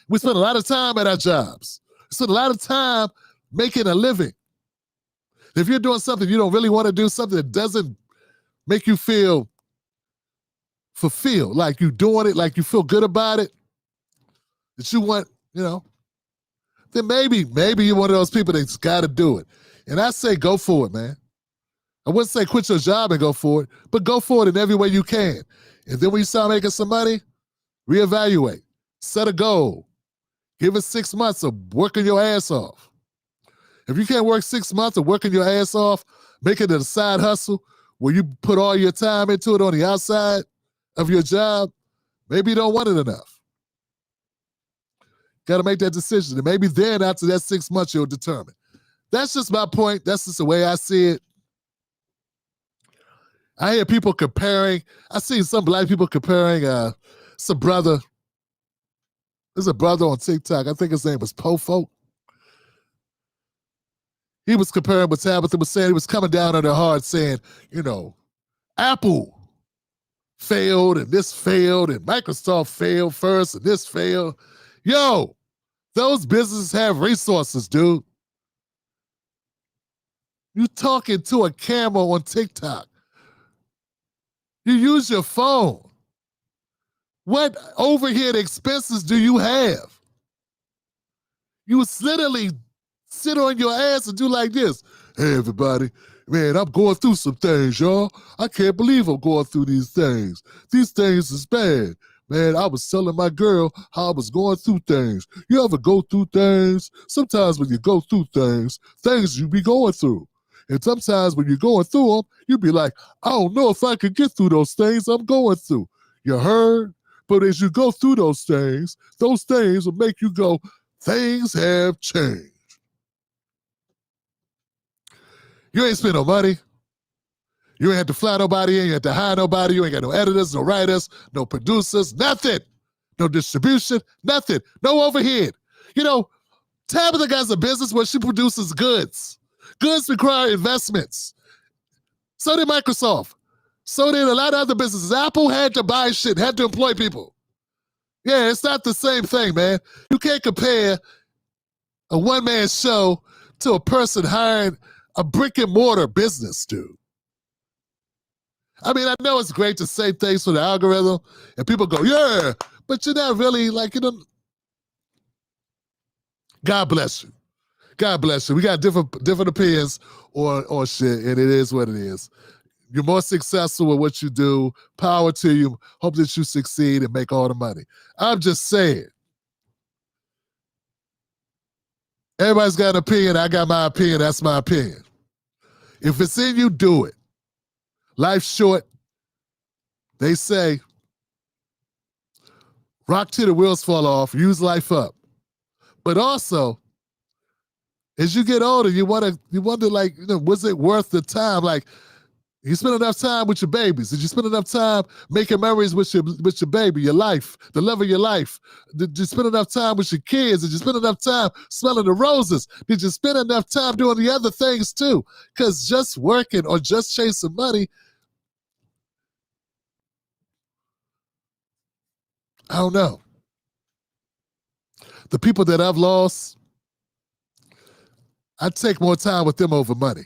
A: We spend a lot of time at our jobs. We spend a lot of time making a living. If you're doing something you don't really want to do, something that doesn't make you feel fulfilled, like you're doing it, like you feel good about it, that you want, then maybe you're one of those people that's got to do it. And I say go for it, man. I wouldn't say quit your job and go for it, but go for it in every way you can. And then when you start making some money, reevaluate, set a goal, give it 6 months of working your ass off. If you can't work 6 months of working your ass off, make it a side hustle where you put all your time into it on the outside of your job, maybe you don't want it enough. Got to make that decision. And maybe then after that 6 months, you'll determine. That's just my point. That's just the way I see it. I hear people comparing. I see some black people comparing some brother. There's a brother on TikTok. I think his name was Pofo. He was comparing what Tabitha was saying. He was coming down on her hard saying, Apple failed and this failed and Microsoft failed first and this failed. Yo, those businesses have resources, dude. You talking to a camera on TikTok. You use your phone. What overhead expenses do you have? You literally sit on your ass and do like this. Hey, everybody. Man, I'm going through some things, y'all. I can't believe I'm going through these things. These things is bad. Man, I was telling my girl how I was going through things. You ever go through things? Sometimes when you go through things you be going through. And sometimes when you're going through them, you be like, I don't know if I could get through those things I'm going through. You heard? But as you go through those things will make you go, things have changed. You ain't spend no money. You ain't have to fly nobody in. You ain't have to hire nobody. You ain't got no editors, no writers, no producers, nothing. No distribution, nothing. No overhead. Tabitha has a business where she produces goods. Goods require investments. So did Microsoft. So did a lot of other businesses. Apple had to buy shit, had to employ people. Yeah, it's not the same thing, man. You can't compare a one-man show to a person hiring a brick-and-mortar business, dude. I mean, I know it's great to say things for the algorithm, and people go, yeah, but you're not really God bless you. God bless you. We got different opinions on shit, and it is what it is. You're more successful with what you do. Power to you. Hope that you succeed and make all the money. I'm just saying. Everybody's got an opinion. I got my opinion. That's my opinion. If it's in you, do it. Life's short. They say, rock till the wheels fall off. Use life up. But also, as you get older, you wonder, was it worth the time? Like, You spend enough time with your babies? Did you spend enough time making memories with your baby, your life, the love of your life? Did you spend enough time with your kids? Did you spend enough time smelling the roses? Did you spend enough time doing the other things too? Because just working or just chasing money, I don't know. The people that I've lost, I'd take more time with them over money.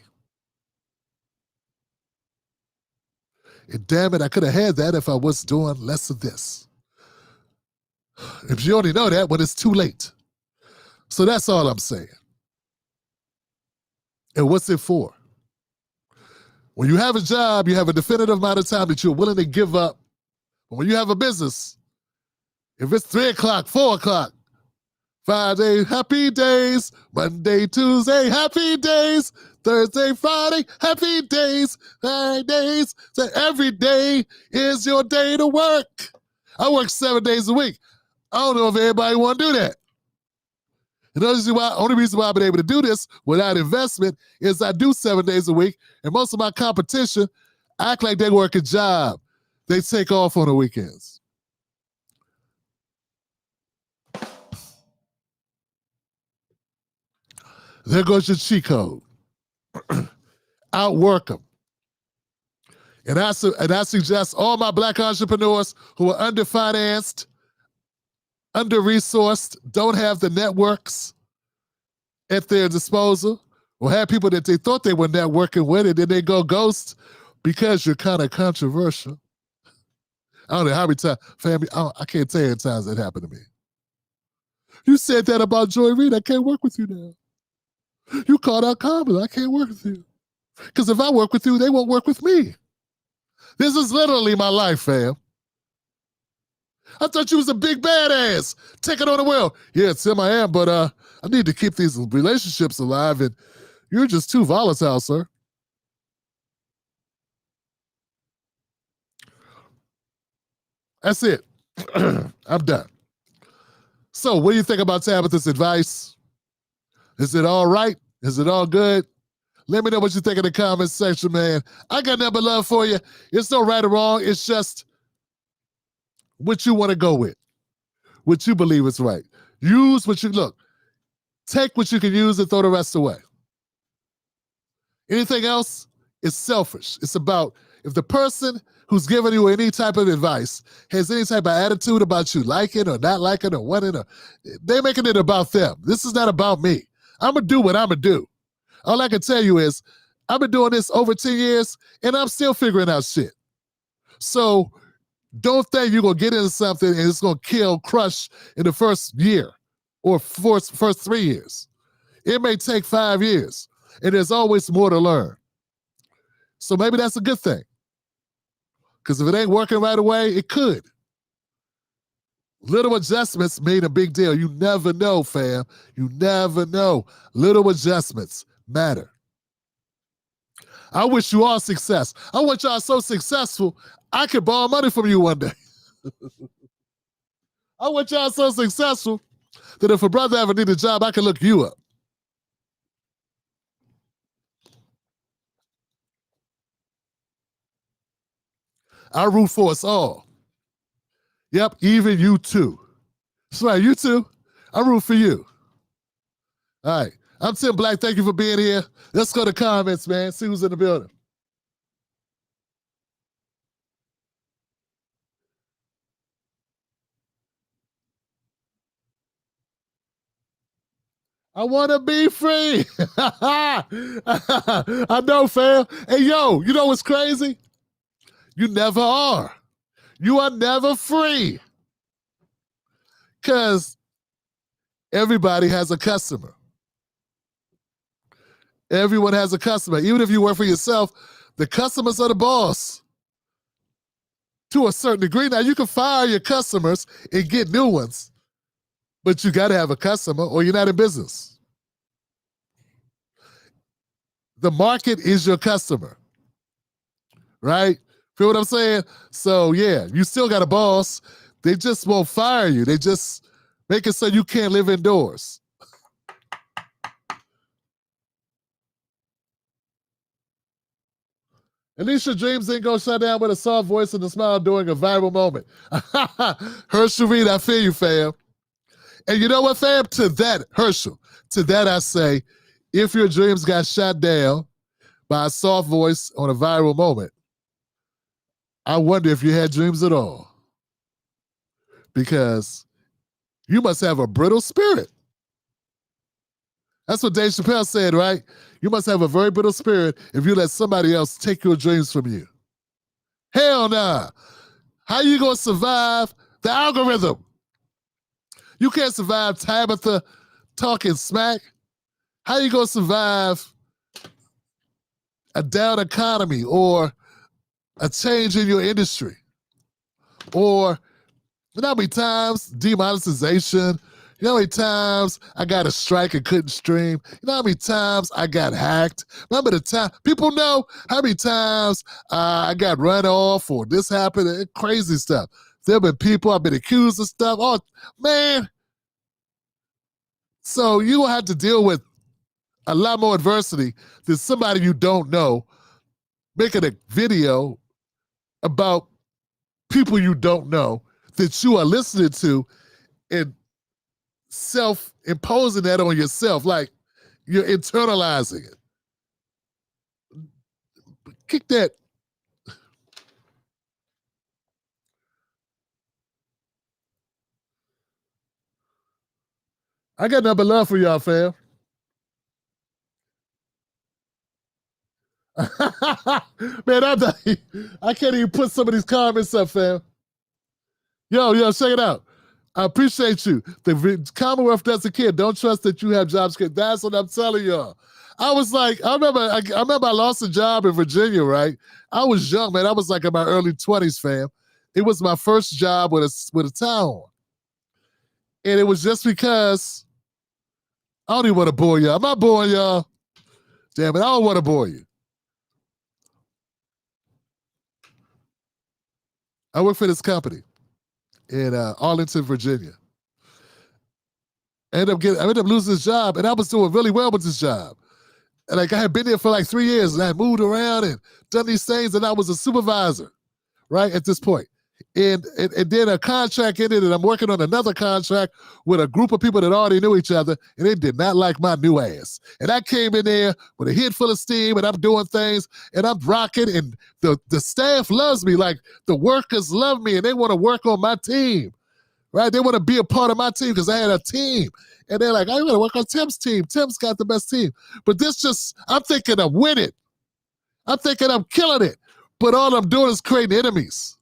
A: And damn it, I could have had that if I was doing less of this. If you only know that when it's too late. So that's all I'm saying. And what's it for? When you have a job, you have a definitive amount of time that you're willing to give up. But when you have a business, if it's 3 o'clock, 4 o'clock, Friday, happy days. Monday, Tuesday, happy days. Thursday, Friday, happy days. Fridays. So every day is your day to work. I work 7 days a week. I don't know if everybody want to do that. And the only reason why I've been able to do this without investment is I do 7 days a week, and most of my competition act like they work a job. They take off on the weekends. There goes your cheat code. Outwork them. And I suggest all my black entrepreneurs who are underfinanced, under-resourced, don't have the networks at their disposal, or have people that they thought they were networking with, and then they go ghost because you're kind of controversial. I don't know how many times, family, I can't tell you how many times that happened to me. You said that about Joy Reid, I can't work with you now. You called out Kamala, I can't work with you. Because if I work with you, they won't work with me. This is literally my life, fam. I thought you was a big badass, taking on the world. Yeah, Tim, I am, but I need to keep these relationships alive, and you're just too volatile, sir. That's it. I'm done. So, what do you think about Tabitha's advice? Is it all right? Is it all good? Let me know what you think in the comments section, man. I got nothing but love for you. It's no right or wrong. It's just what you want to go with, what you believe is right. Use what you, look, take what you can use and throw the rest away. Anything else is selfish. It's about if the person who's giving you any type of advice has any type of attitude about you liking or not liking or wanting, or they're making it about them. This is not about me. I'm going to do what I'm going to do. All I can tell you is I've been doing this over 10 years and I'm still figuring out shit. So don't think you're going to get into something and it's going to crush in the first year or first 3 years. It may take 5 years and there's always more to learn. So maybe that's a good thing. Because if it ain't working right away, it could. Little adjustments made a big deal. You never know, fam. You never know. Little adjustments matter. I wish you all success. I want y'all so successful, I could borrow money from you one day. I want y'all so successful that if a brother ever need a job, I can look you up. I root for us all. Yep, even you too. That's right, you too. I root for you. All right, I'm Tim Black. Thank you for being here. Let's go to comments, man. See who's in the building. I want to be free. I know, fam. Hey, yo, you know what's crazy? You never are. You are never free. Because everybody has a customer. Everyone has a customer. Even if you work for yourself, the customers are the boss. To a certain degree. Now, you can fire your customers and get new ones, but you got to have a customer or you're not in business. The market is your customer, right? Feel what I'm saying? So, yeah, you still got a boss. They just won't fire you. They just make it so you can't live indoors. At least your dreams ain't gonna shut down with a soft voice and a smile during a viral moment. Herschel Reed, I feel you, fam. And you know what, fam? To that, Herschel, to that I say, if your dreams got shot down by a soft voice on a viral moment, I wonder if you had dreams at all. Because you must have a brittle spirit. That's what Dave Chappelle said, right? You must have a very brittle spirit if you let somebody else take your dreams from you. Hell nah. How you gonna survive the algorithm? You can't survive Tabitha talking smack. How you gonna survive a down economy or a change in your industry? Or, you know how many times demonetization? You know how many times I got a strike and couldn't stream? You know how many times I got hacked? Remember the time? People know how many times I got run off or this happened, crazy stuff. There have been people, I've been accused of stuff. Oh, man. So you will have to deal with a lot more adversity than somebody you don't know making a video about people you don't know that you are listening to and self-imposing that on yourself, like you're internalizing it. Kick that. I got nothing but love for y'all, fam. Man, I can't even put some of these comments up, fam. Yo, check it out. I appreciate you. The Commonwealth doesn't care. Don't trust that you have job security. That's what I'm telling y'all. I was like, I remember I lost a job in Virginia, right? I was young, man. I was like in my early 20s, fam. It was my first job with a town. And it was just because I don't even want to bore y'all. I'm not boring y'all. Damn it, I don't want to bore you. I work for this company in Arlington, Virginia. I ended up losing this job, and I was doing really well with this job. And like I had been there for like 3 years, and I had moved around and done these things, and I was a supervisor, right, at this point. And then a contract ended, and I'm working on another contract with a group of people that already knew each other, and they did not like my new ass. And I came in there with a head full of steam, and I'm doing things, and I'm rocking, and the staff loves me. Like, the workers love me, and they want to work on my team, right? They want to be a part of my team because I had a team. And they're like, I want to work on Tim's team. Tim's got the best team. But I'm thinking I'm winning. I'm thinking I'm killing it. But all I'm doing is creating enemies.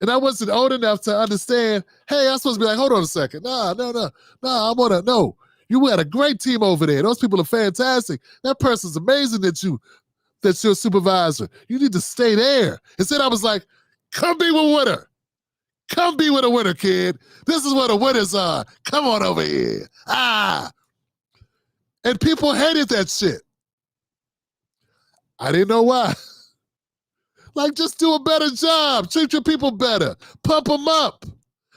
A: And I wasn't old enough to understand, hey, I'm supposed to be like, hold on a second. No. You had a great team over there. Those people are fantastic. That person's amazing that's your supervisor. You need to stay there. Instead, I was like, come be with a winner. Come be with a winner, kid. This is where the winners are. Come on over here. And people hated that shit. I didn't know why. Like, just do a better job. Treat your people better. Pump them up.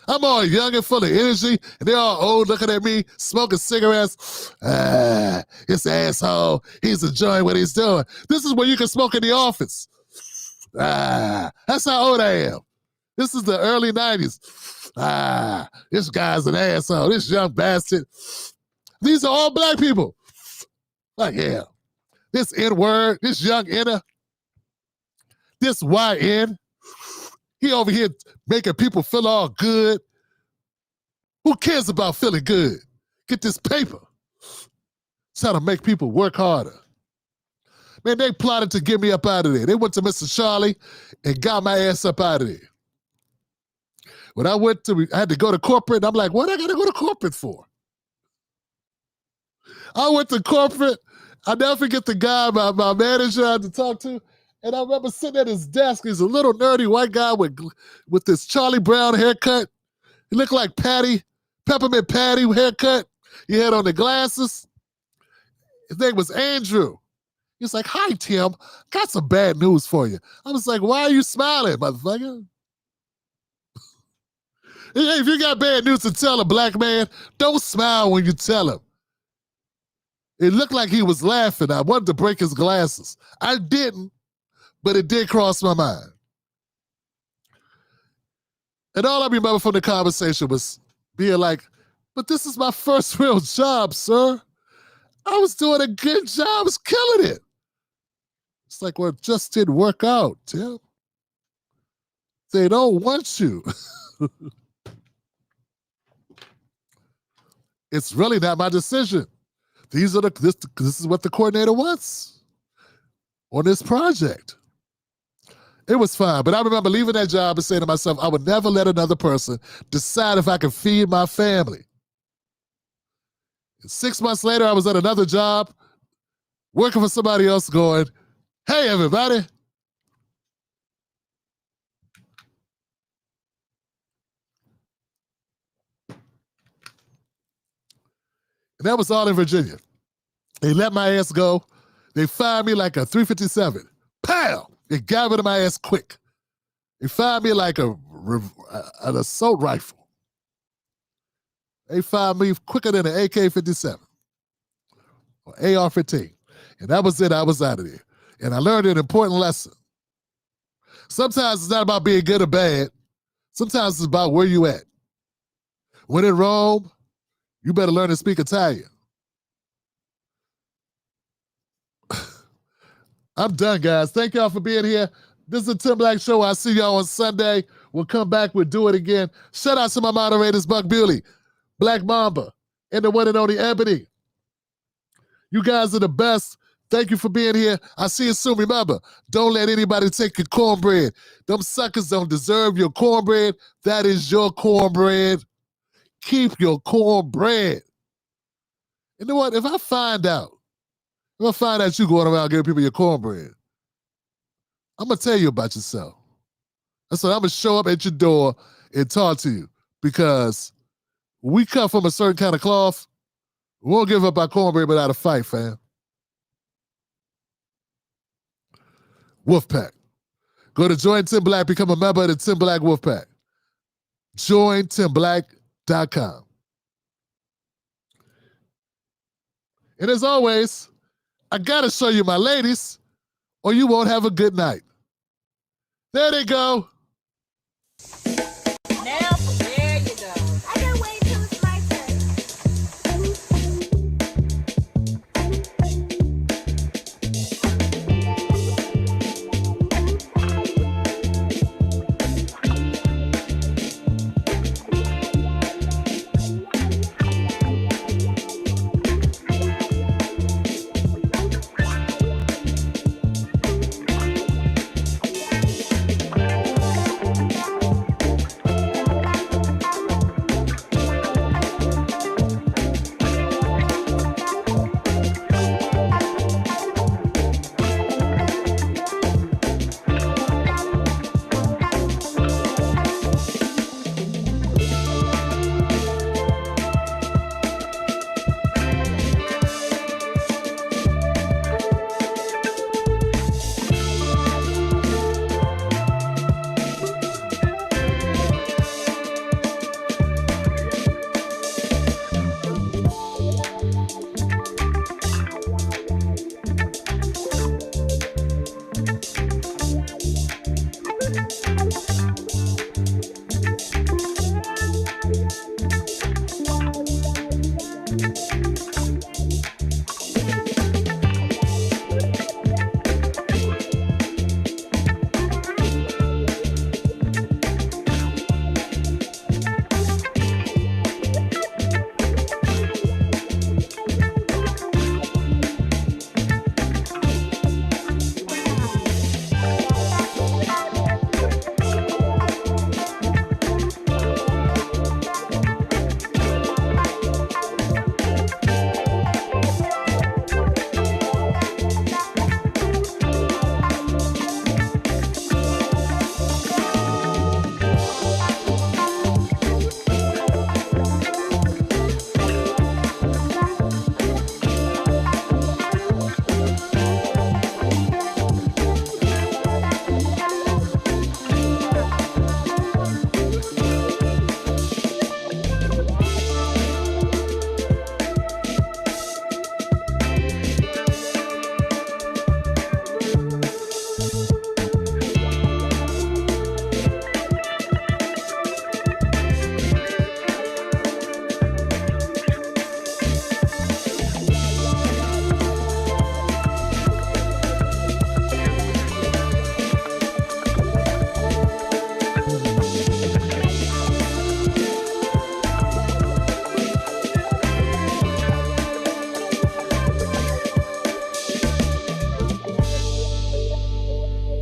A: I'm all young and full of energy, and they're all old looking at me, smoking cigarettes. This asshole, he's enjoying what he's doing. This is what you can smoke in the office. That's how old I am. This is the early 90s. This guy's an asshole. This young bastard. These are all black people. Like, yeah. This N-word, this young N-er, this YN, he over here making people feel all good. Who cares about feeling good? Get this paper. Trying to make people work harder. Man, they plotted to get me up out of there. They went to Mr. Charlie and got my ass up out of there. When I had to go to corporate, and I'm like, what I gotta go to corporate for? I went to corporate. I never forget the guy, my manager I had to talk to. And I remember sitting at his desk. He's a little nerdy white guy with this Charlie Brown haircut. He looked like Peppermint Patty haircut. He had on the glasses. His name was Andrew. He's like, hi, Tim. Got some bad news for you. I was like, why are you smiling, motherfucker? Hey, if you got bad news to tell a black man, don't smile when you tell him. It looked like he was laughing. I wanted to break his glasses. I didn't. but it did cross my mind. And all I remember from the conversation was being like, but this is my first real job, sir. I was doing a good job. I was killing it. It's like, well, it just didn't work out, Tim. They don't want you. It's really not my decision. This is what the coordinator wants on this project. It was fine, but I remember leaving that job and saying to myself, I would never let another person decide if I could feed my family. And 6 months later, I was at another job, working for somebody else going, hey, everybody. And that was all in Virginia. They let my ass go. They fired me like a 357. Pow! They got rid of my ass quick. They fired me like an assault rifle. They fired me quicker than an AK-57 or AR-15. And that was it. I was out of there. And I learned an important lesson. Sometimes it's not about being good or bad. Sometimes it's about where you at. When in Rome, you better learn to speak Italian. I'm done, guys. Thank y'all for being here. This is the Tim Black Show. I'll see y'all on Sunday. We'll come back. We'll do it again. Shout out to my moderators, Buck Bewley, Black Mamba, and the one and only Ebony. You guys are the best. Thank you for being here. I'll see you soon. Remember, don't let anybody take your cornbread. Them suckers don't deserve your cornbread. That is your cornbread. Keep your cornbread. You know what? If I find out you going around giving people your cornbread, I'm going to tell you about yourself. That's what I'm going to show up at your door and talk to you, because we cut from a certain kind of cloth. We won't give up our cornbread without a fight, fam. Wolfpack. Go to Join Tim Black, become a member of the Tim Black Wolfpack. JoinTimBlack.com. And as always, I gotta show you my ladies, or you won't have a good night. There they go.